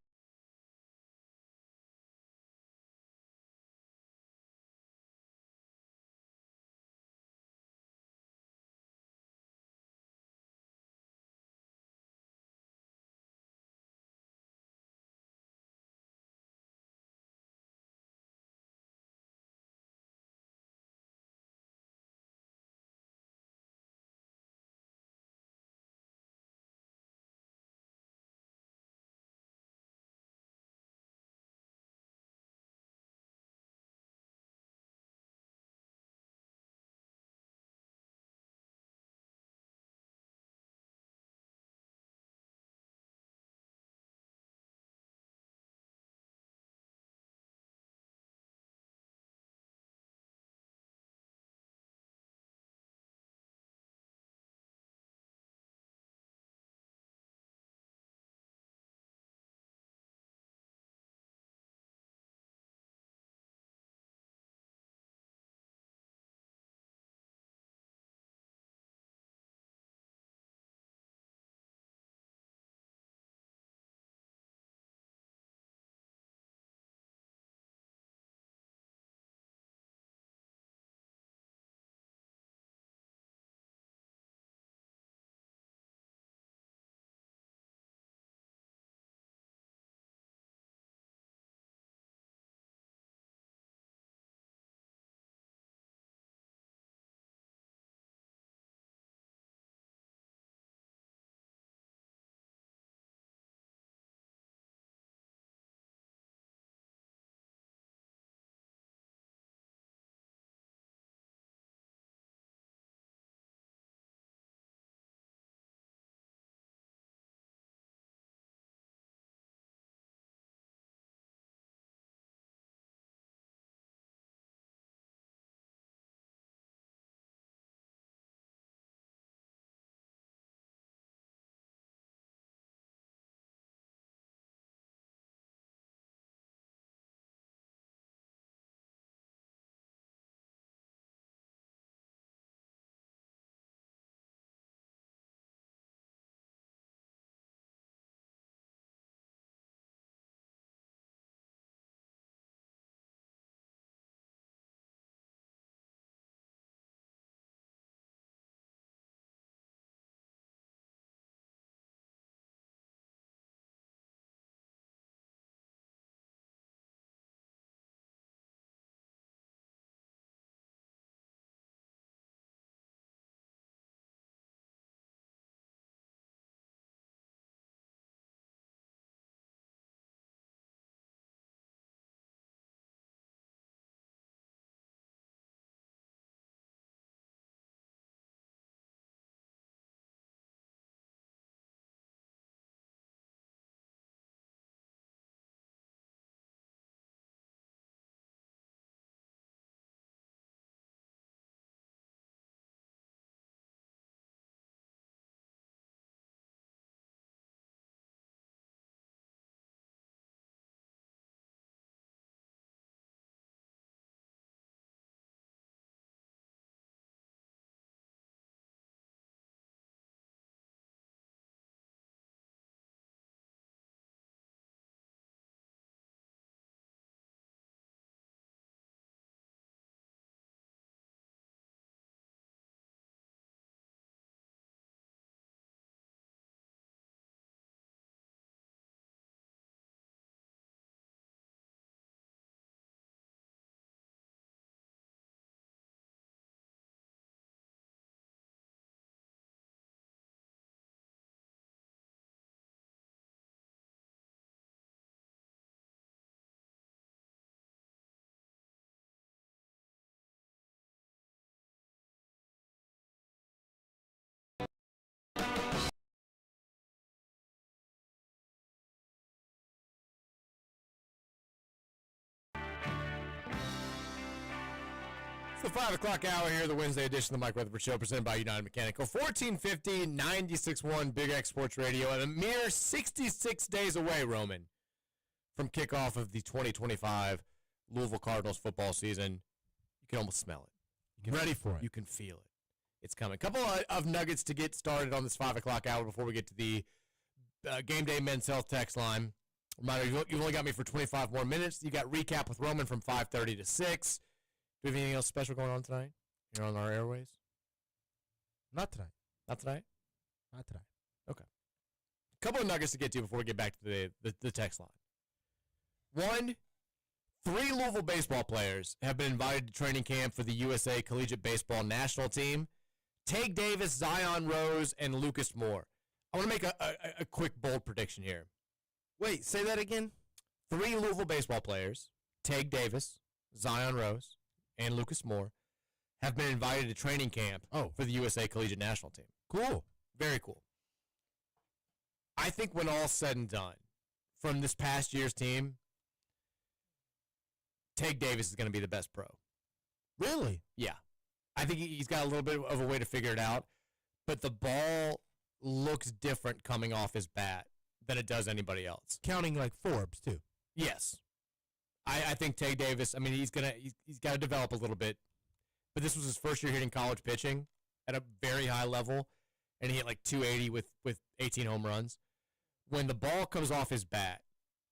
Speaker 1: The 5 o'clock hour here, the Wednesday edition of the Mike Rutherford Show, presented by United Mechanical. 1450, 96.1 Big X Sports Radio, and a mere 66 days away, Roman, from kickoff of the 2025 Louisville Cardinals football season. You can almost smell it.
Speaker 2: Ready for it.
Speaker 1: You can feel it. It's coming. A couple of nuggets to get started on this 5 o'clock hour before we get to the Game Day Men's Health text line. Reminder, you've only got me for 25 more minutes. You got recap with Roman from 5:30 to 6. Do we have anything else special going on tonight? You're on our airways?
Speaker 2: Not tonight.
Speaker 1: Not tonight?
Speaker 2: Not tonight.
Speaker 1: Okay. A couple of nuggets to get to before we get back to the text line. One, 3 Louisville baseball players have been invited to training camp for the USA Collegiate Baseball National Team. Tage Davis, Zion Rose, and Lucas Moore. I want to make a quick, bold prediction here.
Speaker 2: Wait, say that again?
Speaker 1: 3 Louisville baseball players, Tage Davis, Zion Rose, and Lucas Moore, have been invited to training camp for the USA Collegiate National Team.
Speaker 2: Cool.
Speaker 1: Very cool. I think when all's said and done, from this past year's team, Tage Davis is going to be the best pro.
Speaker 2: Really?
Speaker 1: Yeah. I think he's got a little bit of a way to figure it out, but the ball looks different coming off his bat than it does anybody else.
Speaker 2: Counting like Forbes, too.
Speaker 1: Yes. I think Tage Davis, I mean, he's got to develop a little bit, but this was his first year hitting college pitching at a very high level, and he hit like 280 with 18 home runs. When the ball comes off his bat,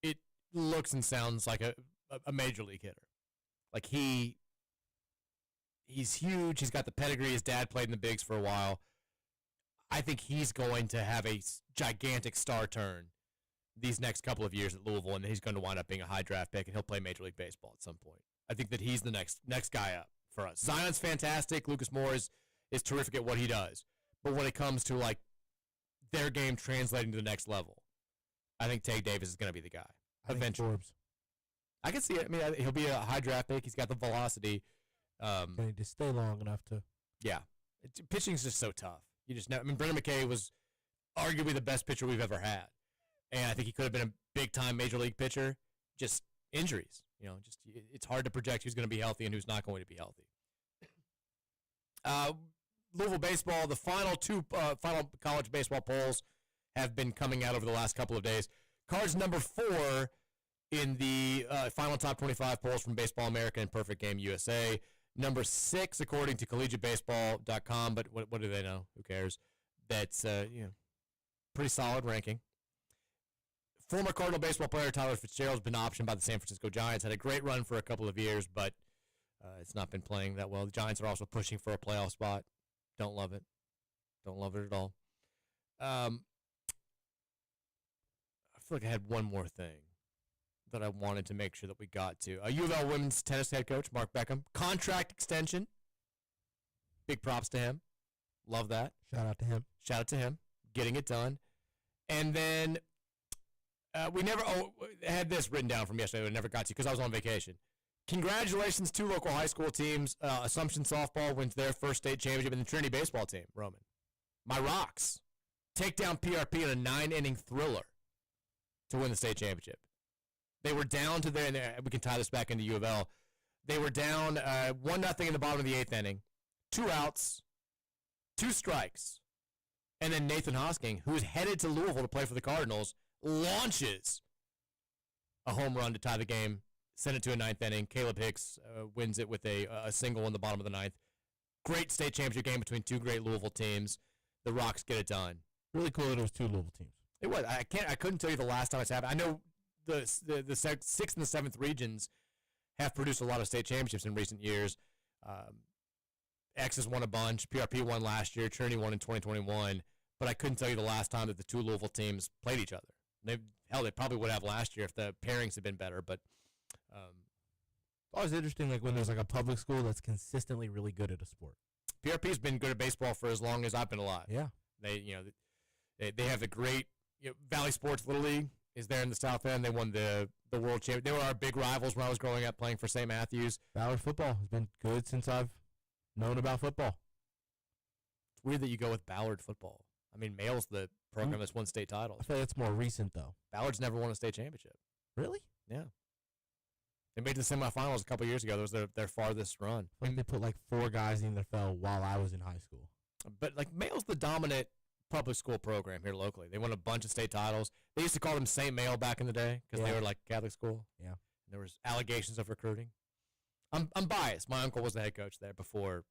Speaker 1: it looks and sounds like a major league hitter. Like he's huge. He's got the pedigree. His dad played in the bigs for a while. I think he's going to have a gigantic star turn these next couple of years at Louisville, and he's going to wind up being a high draft pick, and he'll play Major League Baseball at some point. I think that he's the next guy up for us. Zion's fantastic. Lucas Moore is terrific at what he does. But when it comes to, like, their game translating to the next level, I think Tage Davis is going to be the guy eventually.
Speaker 2: Forbes.
Speaker 1: I can see it. I mean, he'll be a high draft pick. He's got the velocity.
Speaker 2: Can he just stay long enough to?
Speaker 1: Yeah. Pitching's just so tough. You just know. I mean, Brendan McKay was arguably the best pitcher we've ever had. And I think he could have been a big-time major league pitcher. Just injuries. You know, just it's hard to project who's going to be healthy and who's not going to be healthy. Louisville baseball, the final college baseball polls have been coming out over the last couple of days. Cards number 4 in the final top 25 polls from Baseball America and Perfect Game USA. Number 6, according to collegiatebaseball.com, but what do they know? Who cares? That's pretty solid ranking. Former Cardinal baseball player Tyler Fitzgerald's been optioned by the San Francisco Giants. Had a great run for a couple of years, but it's not been playing that well. The Giants are also pushing for a playoff spot. Don't love it. Don't love it at all. I feel like I had one more thing that I wanted to make sure that we got to. U of L women's tennis head coach Mark Beckham. Contract extension. Big props to him. Love that.
Speaker 2: Shout out to him.
Speaker 1: Getting it done. And then we never had this written down from yesterday, but I never got to because I was on vacation. Congratulations to local high school teams. Assumption softball wins their first state championship, and the Trinity baseball team, Roman. My Rocks take down PRP in a 9-inning thriller to win the state championship. They were down to their, and we can tie this back into U of L. They were down 1-0 in the bottom of the 8th inning, 2 outs, 2 strikes, and then Nathan Hosking, who's headed to Louisville to play for the Cardinals, launches a home run to tie the game, send it to a 9th inning. Caleb Hicks wins it with a single in the bottom of the 9th. Great state championship game between 2 great Louisville teams. The Rocks get it done.
Speaker 2: Really cool that it was 2 Louisville teams.
Speaker 1: It was. I couldn't tell you the last time it's happened. I know the 6th and the 7th regions have produced a lot of state championships in recent years. X has won a bunch. PRP won last year. Trinity won in 2021. But I couldn't tell you the last time that the 2 Louisville teams played each other. They probably would have last year if the pairings had been better. But
Speaker 2: it's always interesting, like when there's like a public school that's consistently really good at a sport.
Speaker 1: PRP's been good at baseball for as long as I've been alive.
Speaker 2: Yeah,
Speaker 1: they have a great Valley Sports Little League is there in the South End. They won the world champion. They were our big rivals when I was growing up playing for St. Matthews.
Speaker 2: Ballard football has been good since I've known about football.
Speaker 1: It's weird that you go with Ballard football. I mean, Male's the program that's won state titles.
Speaker 2: I feel like it's more recent though.
Speaker 1: Ballard's never won a state championship.
Speaker 2: Really?
Speaker 1: Yeah. They made the semifinals a couple years ago. That was their farthest run.
Speaker 2: I think they put like 4 guys in the NFL while I was in high school.
Speaker 1: But like Mayo's the dominant public school program here locally. They won a bunch of state titles. They used to call them St. Mayo back in the day because they were like Catholic school.
Speaker 2: Yeah.
Speaker 1: There was allegations of recruiting. I'm biased. My uncle was the head coach there before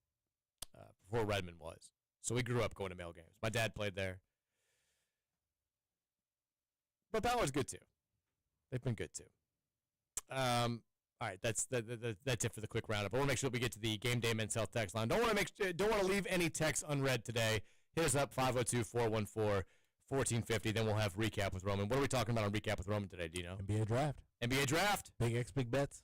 Speaker 1: Redmond was. So we grew up going to Mayo games. My dad played there. But Ballard's good too. They've been good too. All right, that's it for the quick roundup. I want to make sure that we get to the Game Day Men's Health text line. Don't want to leave any texts unread today. Hit us up 502-414-1450. Then we'll have recap with Roman. What are we talking about on recap with Roman today? Do you know?
Speaker 2: NBA draft.
Speaker 1: NBA draft.
Speaker 2: Big X, big bets.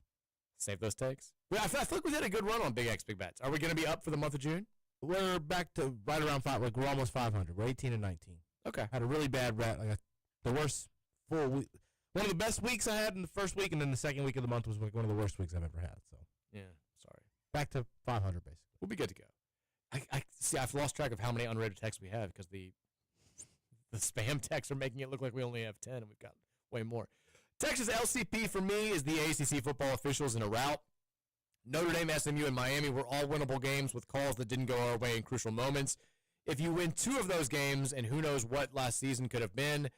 Speaker 1: Save those takes. I feel like we had a good run on Big X, big bets. Are we going to be up for the month of June?
Speaker 2: We're back to right around 5. Like we're almost 500. We're 18 and 19.
Speaker 1: Okay.
Speaker 2: Had a really bad the worst full week. One of the best weeks I had in the first week, and then the second week of the month was like one of the worst weeks I've ever had. So
Speaker 1: yeah, sorry.
Speaker 2: Back to 500 basically.
Speaker 1: We'll be good to go. I see. I've lost track of how many unrated texts we have because the spam texts are making it look like we only have 10, and we've got way more. Texas LCP for me is the ACC football officials in a rout. Notre Dame, SMU, and Miami were all winnable games with calls that didn't go our way in crucial moments. If you win 2 of those games, and who knows what last season could have been,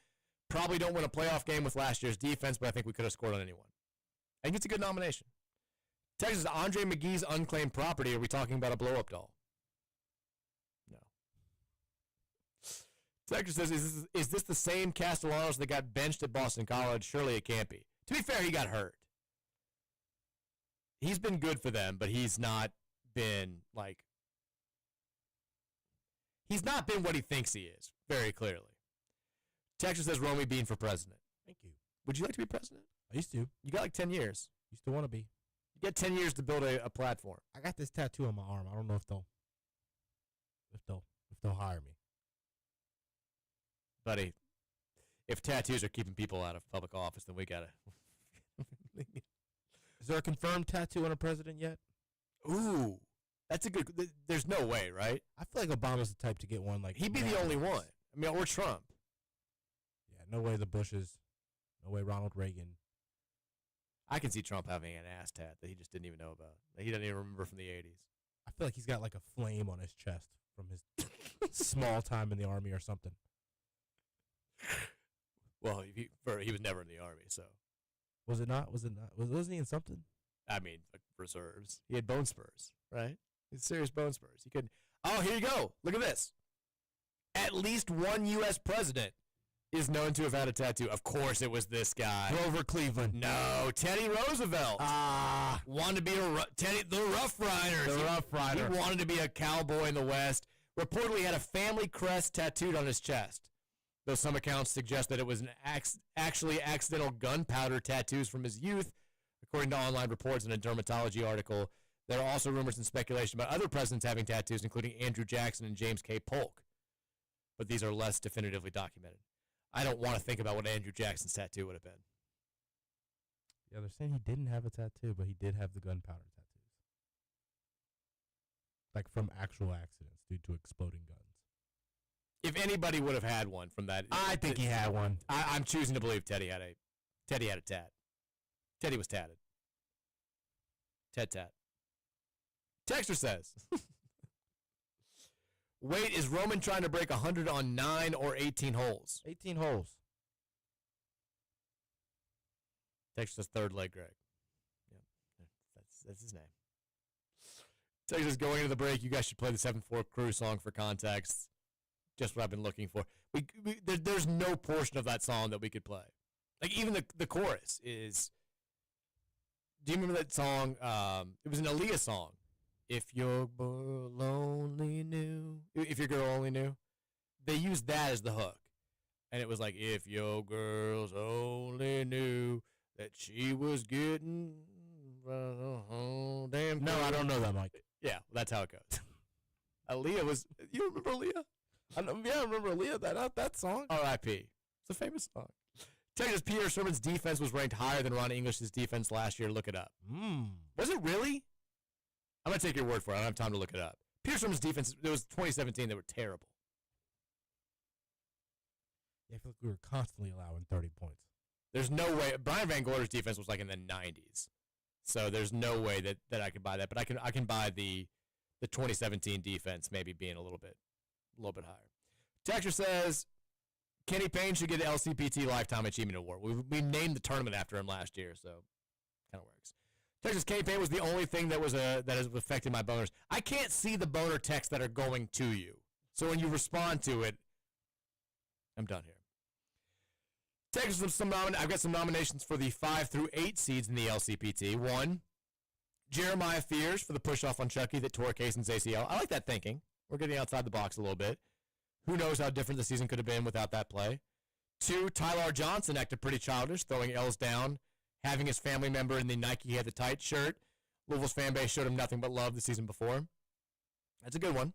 Speaker 1: probably don't win a playoff game with last year's defense, but I think we could have scored on anyone. I think it's a good nomination. Texas, Andre McGee's unclaimed property. Are we talking about a blow-up doll? No. Texas says, is this the same Castellanos that got benched at Boston College? Surely it can't be. To be fair, he got hurt. He's been good for them, but he's not been what he thinks he is, very clearly. Texas says Romy Bean for president.
Speaker 2: Thank you.
Speaker 1: Would you like to be president?
Speaker 2: I used to.
Speaker 1: You got like 10 years.
Speaker 2: Used to want to be.
Speaker 1: You get 10 years to build a platform.
Speaker 2: I got this tattoo on my arm. I don't know if they'll hire me.
Speaker 1: Buddy, if tattoos are keeping people out of public office, then we got to.
Speaker 2: Is there a confirmed tattoo on a president yet?
Speaker 1: Ooh, that's a good. There's no way, right?
Speaker 2: I feel like Obama's the type to get one. Like
Speaker 1: he'd be the only one. I mean, or Trump.
Speaker 2: Yeah, no way the Bushes, no way Ronald Reagan.
Speaker 1: I can see Trump having an ass tat that he just didn't even know about. That he doesn't even remember from the 80s.
Speaker 2: I feel like he's got like a flame on his chest from his small time in the Army or something.
Speaker 1: Well, he was never in the Army, so.
Speaker 2: Was it not? Wasn't he in something?
Speaker 1: I mean, like reserves. He had bone spurs, right? He's serious bone spurs. He could. Oh, here you go. Look at this. At least one U.S. president is known to have had a tattoo. Of course, it was this guy.
Speaker 2: Grover Cleveland.
Speaker 1: No, Teddy Roosevelt. Wanted to be the Rough Riders.
Speaker 2: The Rough Rider.
Speaker 1: He wanted to be a cowboy in the West. Reportedly had a family crest tattooed on his chest. Though some accounts suggest that it was actually accidental gunpowder tattoos from his youth, according to online reports and a dermatology article. There are also rumors and speculation about other presidents having tattoos, including Andrew Jackson and James K. Polk. But these are less definitively documented. I don't want to think about what Andrew Jackson's tattoo would have been.
Speaker 2: Yeah, they're saying he didn't have a tattoo, but he did have the gunpowder tattoos. Like from actual accidents due to exploding guns.
Speaker 1: If anybody would have had one from that,
Speaker 2: I think he had one.
Speaker 1: I'm choosing to believe Teddy had a tat. Teddy was tatted. Tat. Texter says, wait, is Roman trying to break 100 on 9 or 18 holes?
Speaker 2: 18 holes.
Speaker 1: Texter says third leg, Greg. Yep, that's his name. Texter says going into the break, you guys should play the 7-4 Crew song for context. Just what I've been looking for. There's no portion of that song that we could play. Like even the chorus is. Do you remember that song? It was an Aaliyah song. If your girl only knew. If your girl only knew. They used that as the hook, and it was like, if your girls only knew that she was getting. Damn.
Speaker 2: No, I don't know that, Mike.
Speaker 1: Yeah, that's how it goes. Aaliyah was. You remember Aaliyah?
Speaker 2: I remember Aaliyah, that song.
Speaker 1: R.I.P. It's a famous song. Texas Peter Sherman's defense was ranked higher than Ron English's defense last year. Look it up. Was it really? I'm going to take your word for it. I don't have time to look it up. Peter Sherman's defense, it was 2017. They were terrible.
Speaker 2: Yeah, I feel like we were constantly allowing 30 points.
Speaker 1: There's no way. Brian Van Gorder's defense was like in the 90s. So there's no way that I could buy that, but I can buy the 2017 defense maybe being a little bit higher. Texture says Kenny Payne should get an LCPT Lifetime Achievement Award. We named the tournament after him last year, so kind of works. Texas Kenny Payne was the only thing that has affected my boners. I can't see the boner texts that are going to you, so when you respond to it, I'm done here. Texas, I've got some nominations for the 5 through 8 seeds in the LCPT. 1, Jeremiah Fears for the push-off on Chucky that tore Cason's ACL. I like that thinking. We're getting outside the box a little bit. Who knows how different the season could have been without that play. 2, Tyler Johnson acted pretty childish, throwing L's down, having his family member in the Nike Had the Tight shirt. Louisville's fan base showed him nothing but love the season before. That's a good one.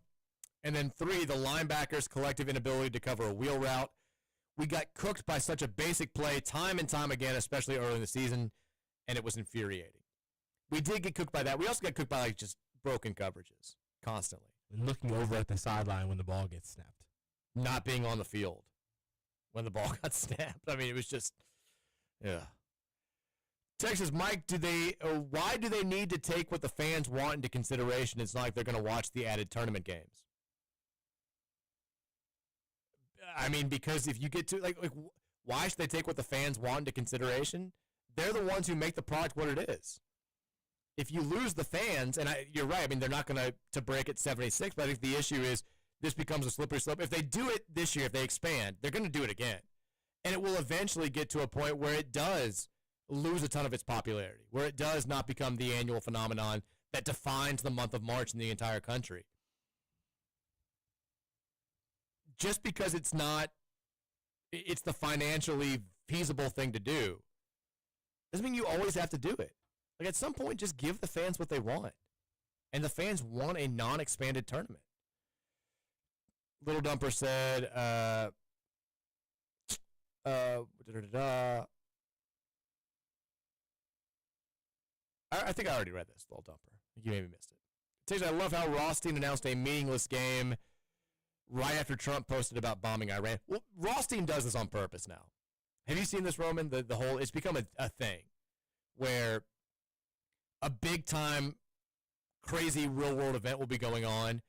Speaker 1: And then 3, the linebackers' collective inability to cover a wheel route. We got cooked by such a basic play time and time again, especially early in the season, and it was infuriating. We did get cooked by that. We also got cooked by just broken coverages constantly.
Speaker 2: And looking over at the sideline when the ball gets snapped.
Speaker 1: Not being on the field when the ball got snapped. I mean, it was just, yeah. Texas, Mike, why do they need to take what the fans want into consideration? It's not like they're going to watch the added tournament games. I mean, because if you get to, why should they take what the fans want into consideration? They're the ones who make the product what it is. If you lose the fans, and you're right, I mean, they're not going to break at 76, but I think the issue is this becomes a slippery slope. If they do it this year, if they expand, they're going to do it again. And it will eventually get to a point where it does lose a ton of its popularity, where it does not become the annual phenomenon that defines the month of March in the entire country. Just because it's the financially feasible thing to do, doesn't mean you always have to do it. Like, at some point, just give the fans what they want. And the fans want a non-expanded tournament. Little Dumper said, I think I already read this, Little Dumper. You maybe missed it. It says, I love how Rothstein announced a meaningless game right after Trump posted about bombing Iran. Well, Rothstein does this on purpose now. Have you seen this, Roman? The whole, it's become a thing where a big-time, crazy real-world event will be going on,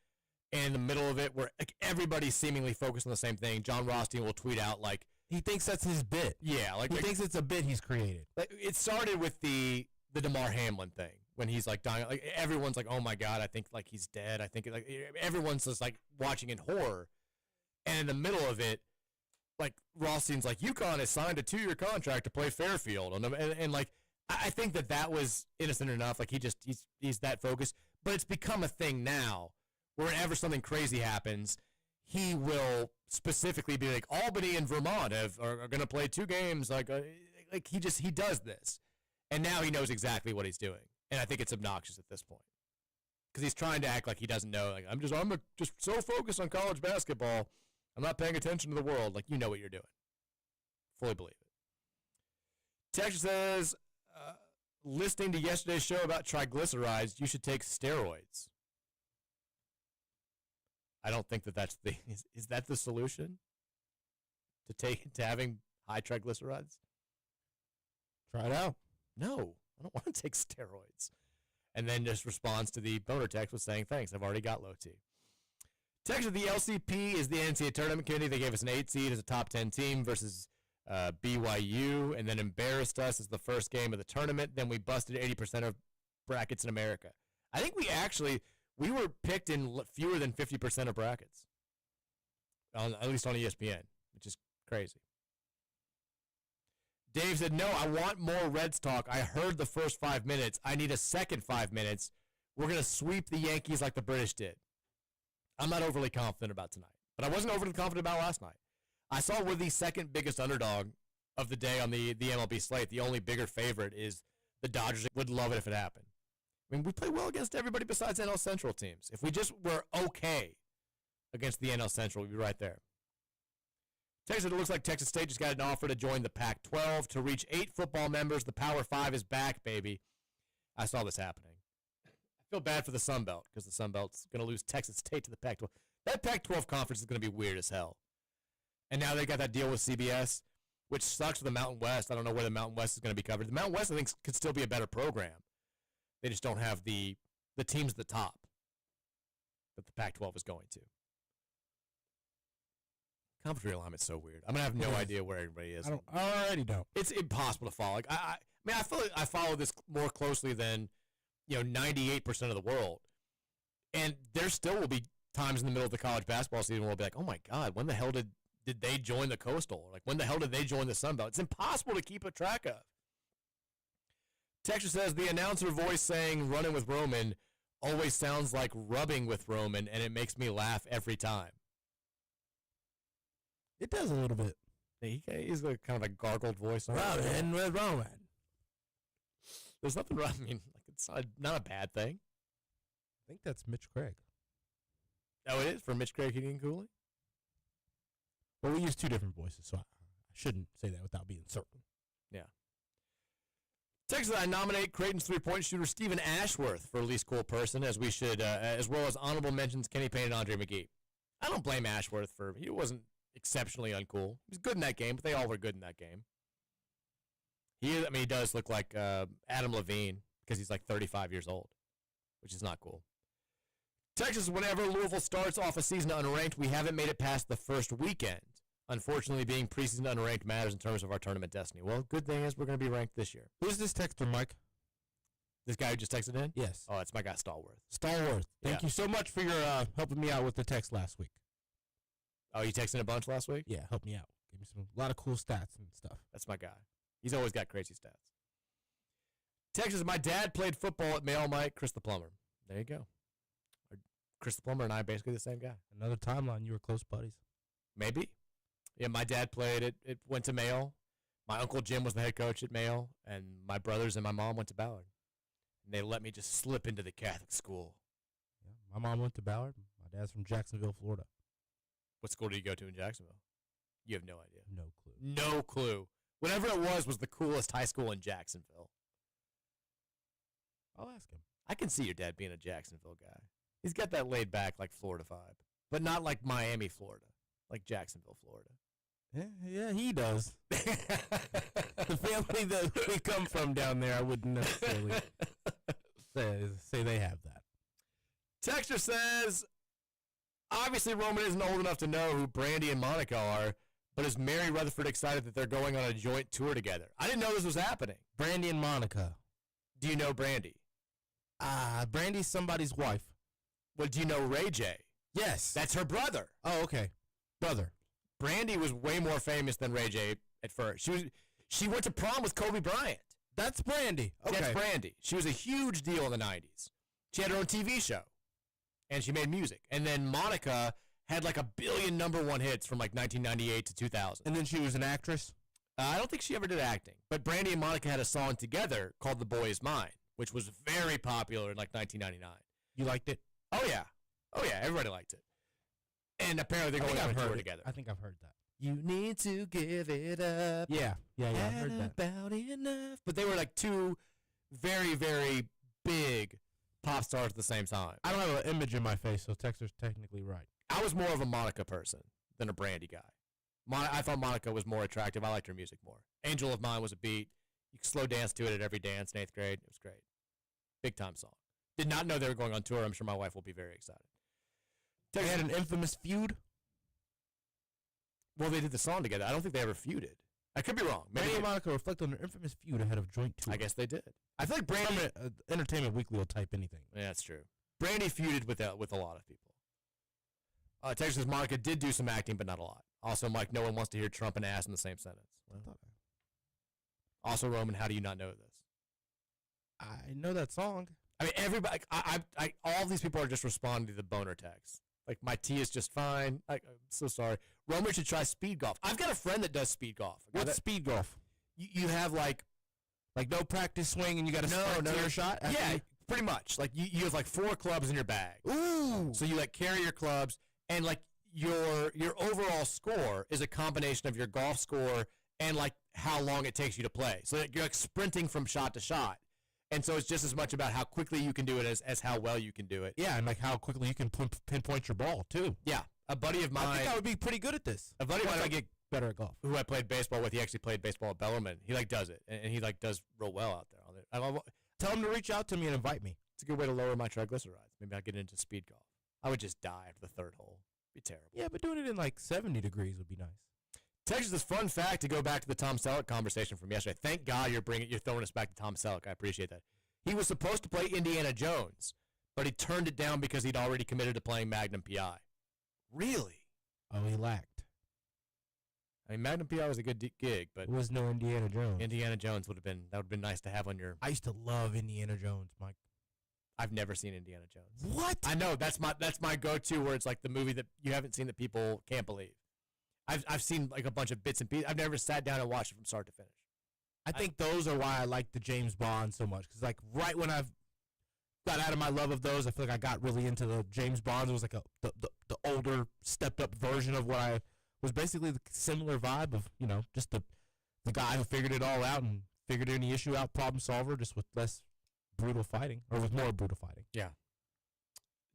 Speaker 1: and in the middle of it, where everybody's seemingly focused on the same thing, John Rothstein will tweet out,
Speaker 2: he thinks that's his bit.
Speaker 1: Yeah.
Speaker 2: He thinks it's a bit he's created.
Speaker 1: It started with the DeMar Hamlin thing, when he's, dying. Everyone's like, oh, my God, I think, he's dead. I think, everyone's just, watching in horror. And in the middle of it, Rothstein's UConn has signed a 2-year contract to play Fairfield. And I think that was innocent enough. He's that focused. But it's become a thing now. Whenever something crazy happens, he will specifically be like, Albany and Vermont are going to play 2 games. He does this. And now he knows exactly what he's doing. And I think it's obnoxious at this point. Because he's trying to act like he doesn't know. I'm just so focused on college basketball, I'm not paying attention to the world. You know what you're doing. Fully believe it. Texas says, listening to yesterday's show about triglycerides, you should take steroids. I don't think that's is that the solution? To having high triglycerides?
Speaker 2: Try it out.
Speaker 1: No, I don't want to take steroids. And then just responds to the boner text with saying, thanks, I've already got low T. Text of the LCP is the NCAA tournament committee. They gave us an 8 seed as a top 10 team versus BYU, and then embarrassed us as the first game of the tournament. Then we busted 80% of brackets in America. I think we were picked in fewer than 50% of brackets, at least on ESPN, which is crazy. Dave said, no, I want more Reds talk. I heard the first 5 minutes. I need a second 5 minutes. We're going to sweep the Yankees like the British did. I'm not overly confident about tonight, but I wasn't overly confident about last night. I saw we're the second biggest underdog of the day on the MLB slate. The only bigger favorite is the Dodgers. Would love it if it happened. I mean, we play well against everybody besides NL Central teams. If we just were okay against the NL Central, we'd be right there. Texas, it looks like Texas State just got an offer to join the Pac-12 to reach 8 football members. The Power 5 is back, baby. I saw this happening. I feel bad for the Sun Belt because the Sun Belt's going to lose Texas State to the Pac-12. That Pac-12 conference is going to be weird as hell. And now they got that deal with CBS, which sucks for the Mountain West. I don't know where the Mountain West is going to be covered. The Mountain West, I think, could still be a better program. They just don't have the teams at the top that the Pac-12 is going to. Conference realignment's so weird. I'm gonna have no idea where everybody is.
Speaker 2: I already don't.
Speaker 1: It's impossible to follow. Like I mean, I feel like I follow this more closely than 98% of the world, and there still will be times in the middle of the college basketball season where we'll be like, oh my God, when the hell did they join the Coastal? Like, when the hell did they join the Sun Belt? It's impossible to keep a track of. Texture says the announcer voice saying "running with Roman" always sounds like rubbing with Roman, and it makes me laugh every time.
Speaker 2: It does a little bit.
Speaker 1: He's like kind of a gargled voice.
Speaker 2: Rubbing with Roman.
Speaker 1: There's nothing wrong. I mean, like, it's not a bad thing.
Speaker 2: I think that's Mitch Craig.
Speaker 1: Oh, it is for Mitch Craig, Heating and Cooling?
Speaker 2: Well, we use two different voices, so I shouldn't say that without being certain.
Speaker 1: Yeah. Texas, I nominate Creighton's three-point shooter Stephen Ashworth for least cool person, as we should, as well as honorable mentions Kenny Payne and Andre McGee. I don't blame Ashworth he wasn't exceptionally uncool. He was good in that game, but they all were good in that game. He does look like Adam Levine because he's like 35 years old, which is not cool. Texas, whenever Louisville starts off a season unranked, we haven't made it past the first weekend. Unfortunately, being preseason unranked matters in terms of our tournament destiny. Well, good thing is we're going to be ranked this year.
Speaker 2: Who's this texter, Mike?
Speaker 1: This guy who just texted in?
Speaker 2: Yes.
Speaker 1: Oh, it's my guy, Stallworth.
Speaker 2: Stallworth. Thank you so much for your helping me out with the text last week.
Speaker 1: Oh, you texted a bunch last week?
Speaker 2: Yeah, help me out. Give me a lot of cool stats and stuff.
Speaker 1: That's my guy. He's always got crazy stats. Texas, my dad played football at Male Mike, Chris the Plumber. There you go. Chris the Plumber and I are basically the same guy.
Speaker 2: Another timeline, you were close buddies.
Speaker 1: Maybe. Yeah, my dad played it went to Male. My Uncle Jim was the head coach at Male, and my brothers and my mom went to Ballard. And they let me just slip into the Catholic school.
Speaker 2: Yeah, my mom went to Ballard. My dad's from Jacksonville, Florida.
Speaker 1: What school did you go to in Jacksonville? You have no idea.
Speaker 2: No clue.
Speaker 1: No clue. Whatever it was the coolest high school in Jacksonville.
Speaker 2: I'll ask him.
Speaker 1: I can see your dad being a Jacksonville guy. He's got that laid back, like Florida vibe, but not like Miami, Florida, like Jacksonville, Florida.
Speaker 2: Yeah, he does. The family that we come from down there, I wouldn't necessarily say they have that.
Speaker 1: Texter says, obviously Roman isn't old enough to know who Brandy and Monica are, but is Mary Rutherford excited that they're going on a joint tour together? I didn't know this was happening.
Speaker 2: Brandy and Monica.
Speaker 1: Do you know Brandy?
Speaker 2: Brandy's somebody's wife.
Speaker 1: Well, do you know Ray J?
Speaker 2: Yes.
Speaker 1: That's her brother.
Speaker 2: Oh, okay. Brother.
Speaker 1: Brandy was way more famous than Ray J at first. She went to prom with Kobe Bryant.
Speaker 2: That's Brandy. Okay.
Speaker 1: That's Brandy. She was a huge deal in the 90s. She had her own TV show, and she made music. And then Monica had like 1 billion #1 hits from like 1998 to 2000.
Speaker 2: And then she was an actress?
Speaker 1: I don't think she ever did acting. But Brandy and Monica had a song together called The Boy Is Mine, which was very popular in like 1999.
Speaker 2: You liked it?
Speaker 1: Oh, yeah. Oh, yeah. Everybody liked it. And apparently they're going on a tour together.
Speaker 2: I think I've heard that.
Speaker 1: You need to give it up.
Speaker 2: Yeah, I've heard that.
Speaker 1: About enough. But they were like two very, very big pop stars at the same time.
Speaker 2: I don't have an image in my face, so Texter's technically right.
Speaker 1: I was more of a Monica person than a Brandy guy. I thought Monica was more attractive. I liked her music more. Angel of Mine was a beat. You could slow dance to it at every dance in 8th grade. It was great. Big time song. Did not know they were going on tour. I'm sure my wife will be very excited.
Speaker 2: They had an infamous feud?
Speaker 1: Well, they did the song together. I don't think they ever feuded. I could be wrong.
Speaker 2: Brandy and Monica reflect on their infamous feud ahead of joint tour.
Speaker 1: I guess they did. I feel like Brandy...
Speaker 2: Entertainment Weekly will type anything.
Speaker 1: Yeah, that's true. Brandy feuded with a lot of people. Texas Monica did do some acting, but not a lot. Also, Mike, no one wants to hear Trump and ass in the same sentence. Well, also, Roman, how do you not know this?
Speaker 2: I know that song.
Speaker 1: I mean, everybody, all these people are just responding to the boner text. Like, my tea is just fine. I'm so sorry. Roman should try speed golf. I've got a friend that does speed golf.
Speaker 2: What's speed golf?
Speaker 1: You have, like
Speaker 2: no practice swing and you got to sprint to your shot?
Speaker 1: Yeah, pretty much. Like, you have, like, 4 clubs in your bag.
Speaker 2: Ooh.
Speaker 1: So you, like, carry your clubs, and, like, your overall score is a combination of your golf score and, like, how long it takes you to play. So you're, like, sprinting from shot to shot. And so it's just as much about how quickly you can do it as how well you can do it.
Speaker 2: Yeah, and like how quickly you can pinpoint your ball, too.
Speaker 1: Yeah. A buddy of mine...
Speaker 2: I think I would be pretty good at this.
Speaker 1: A buddy of mine...
Speaker 2: I get better at golf.
Speaker 1: Who I played baseball with, he actually played baseball at Bellarmine. He, like, does it. And he, like, does real well out there.
Speaker 2: tell him to reach out to me and invite me.
Speaker 1: It's a good way to lower my triglycerides. Maybe I'll get into speed golf. I would just die after the third hole. Be terrible.
Speaker 2: Yeah, but doing it in like 70 degrees would be nice.
Speaker 1: Texas, this fun fact to go back to the Tom Selleck conversation from yesterday. Thank God you're throwing us back to Tom Selleck. I appreciate that. He was supposed to play Indiana Jones, but he turned it down because he'd already committed to playing Magnum PI. Really?
Speaker 2: Oh, he lacked.
Speaker 1: I mean, Magnum PI was a good gig, but
Speaker 2: There was no Indiana Jones.
Speaker 1: Indiana Jones would have been nice to have on your.
Speaker 2: I used to love Indiana Jones, Mike.
Speaker 1: I've never seen Indiana Jones.
Speaker 2: What?
Speaker 1: I know that's my go-to where it's like the movie that you haven't seen that people can't believe. I've seen like a bunch of bits and pieces. I've never sat down and watched it from start to finish.
Speaker 2: I think those are why I like the James Bond so much. Because, like, right when I've got out of my love of those, I feel like I got really into the James Bonds. It was like the older, stepped-up version of what I was basically the similar vibe of, just the guy who figured it all out and figured any issue out, problem solver, just with less brutal fighting, or with more brutal fighting.
Speaker 1: Yeah.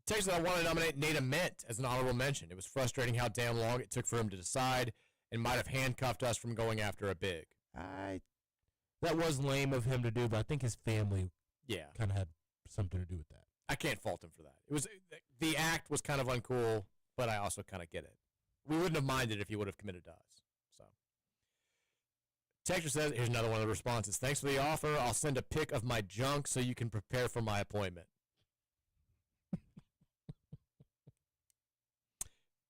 Speaker 1: Texas, I want to nominate Nate Ament as an honorable mention. It was frustrating how damn long it took for him to decide and might have handcuffed us from going after a big.
Speaker 2: That was lame of him to do, but I think his family kind of had something to do with that.
Speaker 1: I can't fault him for that. It was the act was kind of uncool, but I also kind of get it. We wouldn't have minded if he would have committed to us. So, Texas says, here's another one of the responses. Thanks for the offer. I'll send a pic of my junk so you can prepare for my appointment.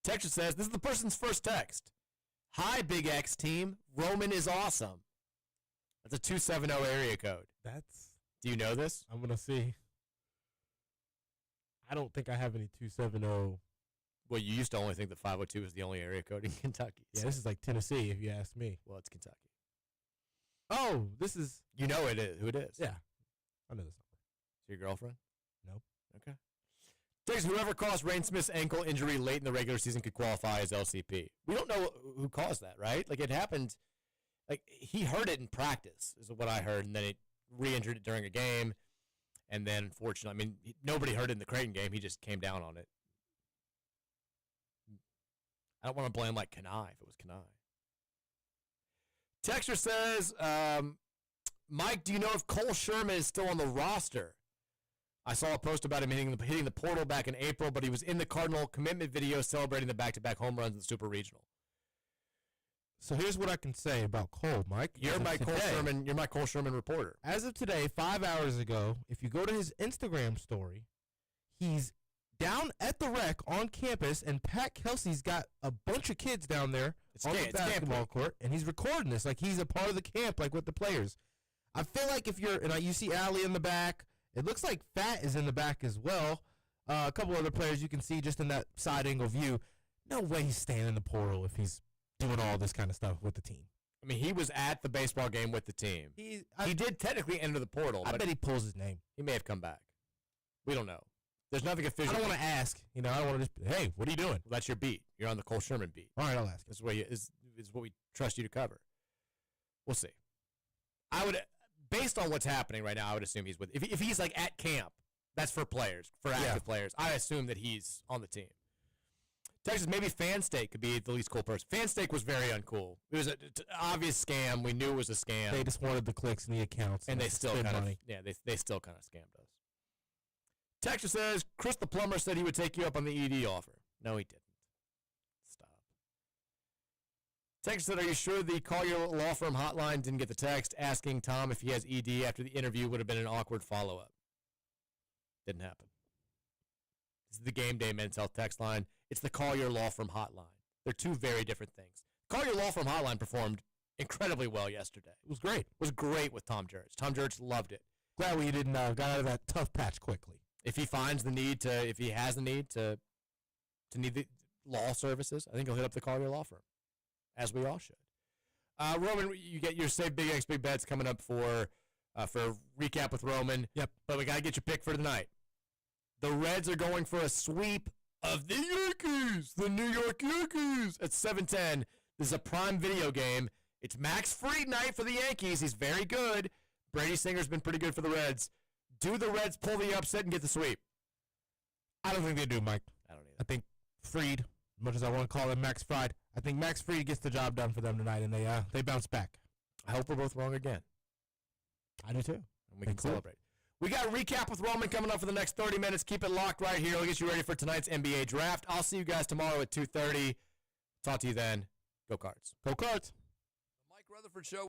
Speaker 1: Texas says, this is the person's first text. Hi, Big X team. Roman is awesome. That's a 270 area code. Do you know this?
Speaker 2: I'm going to see. I don't think I have any 270.
Speaker 1: Well, you used to only think that 502 was the only area code in Kentucky.
Speaker 2: Yeah, this is like Tennessee, if you ask me.
Speaker 1: Well, it's Kentucky.
Speaker 2: Oh, this is.
Speaker 1: You know it is, who it is.
Speaker 2: Yeah. I know this number.
Speaker 1: Is your girlfriend?
Speaker 2: Nope.
Speaker 1: Okay. Texas, whoever caused Rain Smith's ankle injury late in the regular season could qualify as LCP. We don't know who caused that, right? Like, it happened. Like, he hurt it in practice, is what I heard, and then it re-injured it during a game. And then, unfortunately, I mean, nobody heard it in the Creighton game. He just came down on it. I don't want to blame, like, Kanai if it was Kanai. Texter says, Mike, do you know if Cole Sherman is still on the roster? I saw a post about him hitting the portal back in April, but he was in the Cardinal commitment video celebrating the back-to-back home runs in the Super Regional.
Speaker 2: So here's what I can say about Cole, Mike.
Speaker 1: You're my Cole Sherman reporter.
Speaker 2: As of today, 5 hours ago, if you go to his Instagram story, he's down at the rec on campus, and Pat Kelsey's got a bunch of kids down there on the basketball court, and he's recording this like he's a part of the camp, like with the players. I feel like if you're, and you see Allie in the back, it looks like Fat is in the back as well. A couple other players you can see just in that side angle view. No way he's staying in the portal if he's doing all this kind of stuff with the team.
Speaker 1: I mean, he was at the baseball game with the team. He did technically enter the portal.
Speaker 2: I bet he pulls his name.
Speaker 1: He may have come back. We don't know. There's nothing official.
Speaker 2: I don't want to ask. I don't want to just, hey, what are you doing?
Speaker 1: Well, that's your beat. You're on the Cole Sherman beat.
Speaker 2: All right, I'll ask.
Speaker 1: This is what we trust you to cover. We'll see. I would, based on what's happening right now, I would assume he's with. If he's like at camp, that's for players, for active players. I assume that he's on the team. Texas, maybe Fanstake could be the least cool person. Fanstake was very uncool. It was an obvious scam. We knew it was a scam.
Speaker 2: They just wanted the clicks and the accounts,
Speaker 1: and they still kind of they still kind of scammed us. Texas says Chris the plumber said he would take you up on the ED offer. No, he didn't. Stop. Texas said, are you sure the call your law firm hotline didn't get the text asking Tom if he has ED after the interview would have been an awkward follow-up? Didn't happen. This is the Game Day Men's Health text line. It's the call your law firm hotline. They're two very different things. Call your law firm hotline performed incredibly well yesterday. It was great. It was great with Tom Jurich. Tom Jurich loved it.
Speaker 2: Glad we didn't got out of that tough patch quickly.
Speaker 1: If he finds the need to, if he has the need to need the law services, I think he'll hit up the call your law firm, as we all should. Roman, you get your Save Big X Big Bets coming up for a recap with Roman.
Speaker 2: Yep.
Speaker 1: But we got to get your pick for tonight. The Reds are going for a sweep of the Yankees, the New York Yankees, at 7:10. This is a prime video game. It's Max Fried night for the Yankees. He's very good. Brady Singer's been pretty good for the Reds. Do the Reds pull the upset and get the sweep?
Speaker 2: I don't think they do, Mike.
Speaker 1: I don't either.
Speaker 2: I think Fried, as much as I want to call him Max Fried, I think Max Fried gets the job done for them tonight, and they bounce back.
Speaker 1: I hope we're both wrong again.
Speaker 2: I do too.
Speaker 1: And we can celebrate. We got a recap with Roman coming up for the next 30 minutes. Keep it locked right here. We'll get you ready for tonight's NBA draft. I'll see you guys tomorrow at 2:30. Talk to you then. Go Cards.
Speaker 2: Go Cards.
Speaker 1: The Mike Rutherford Show.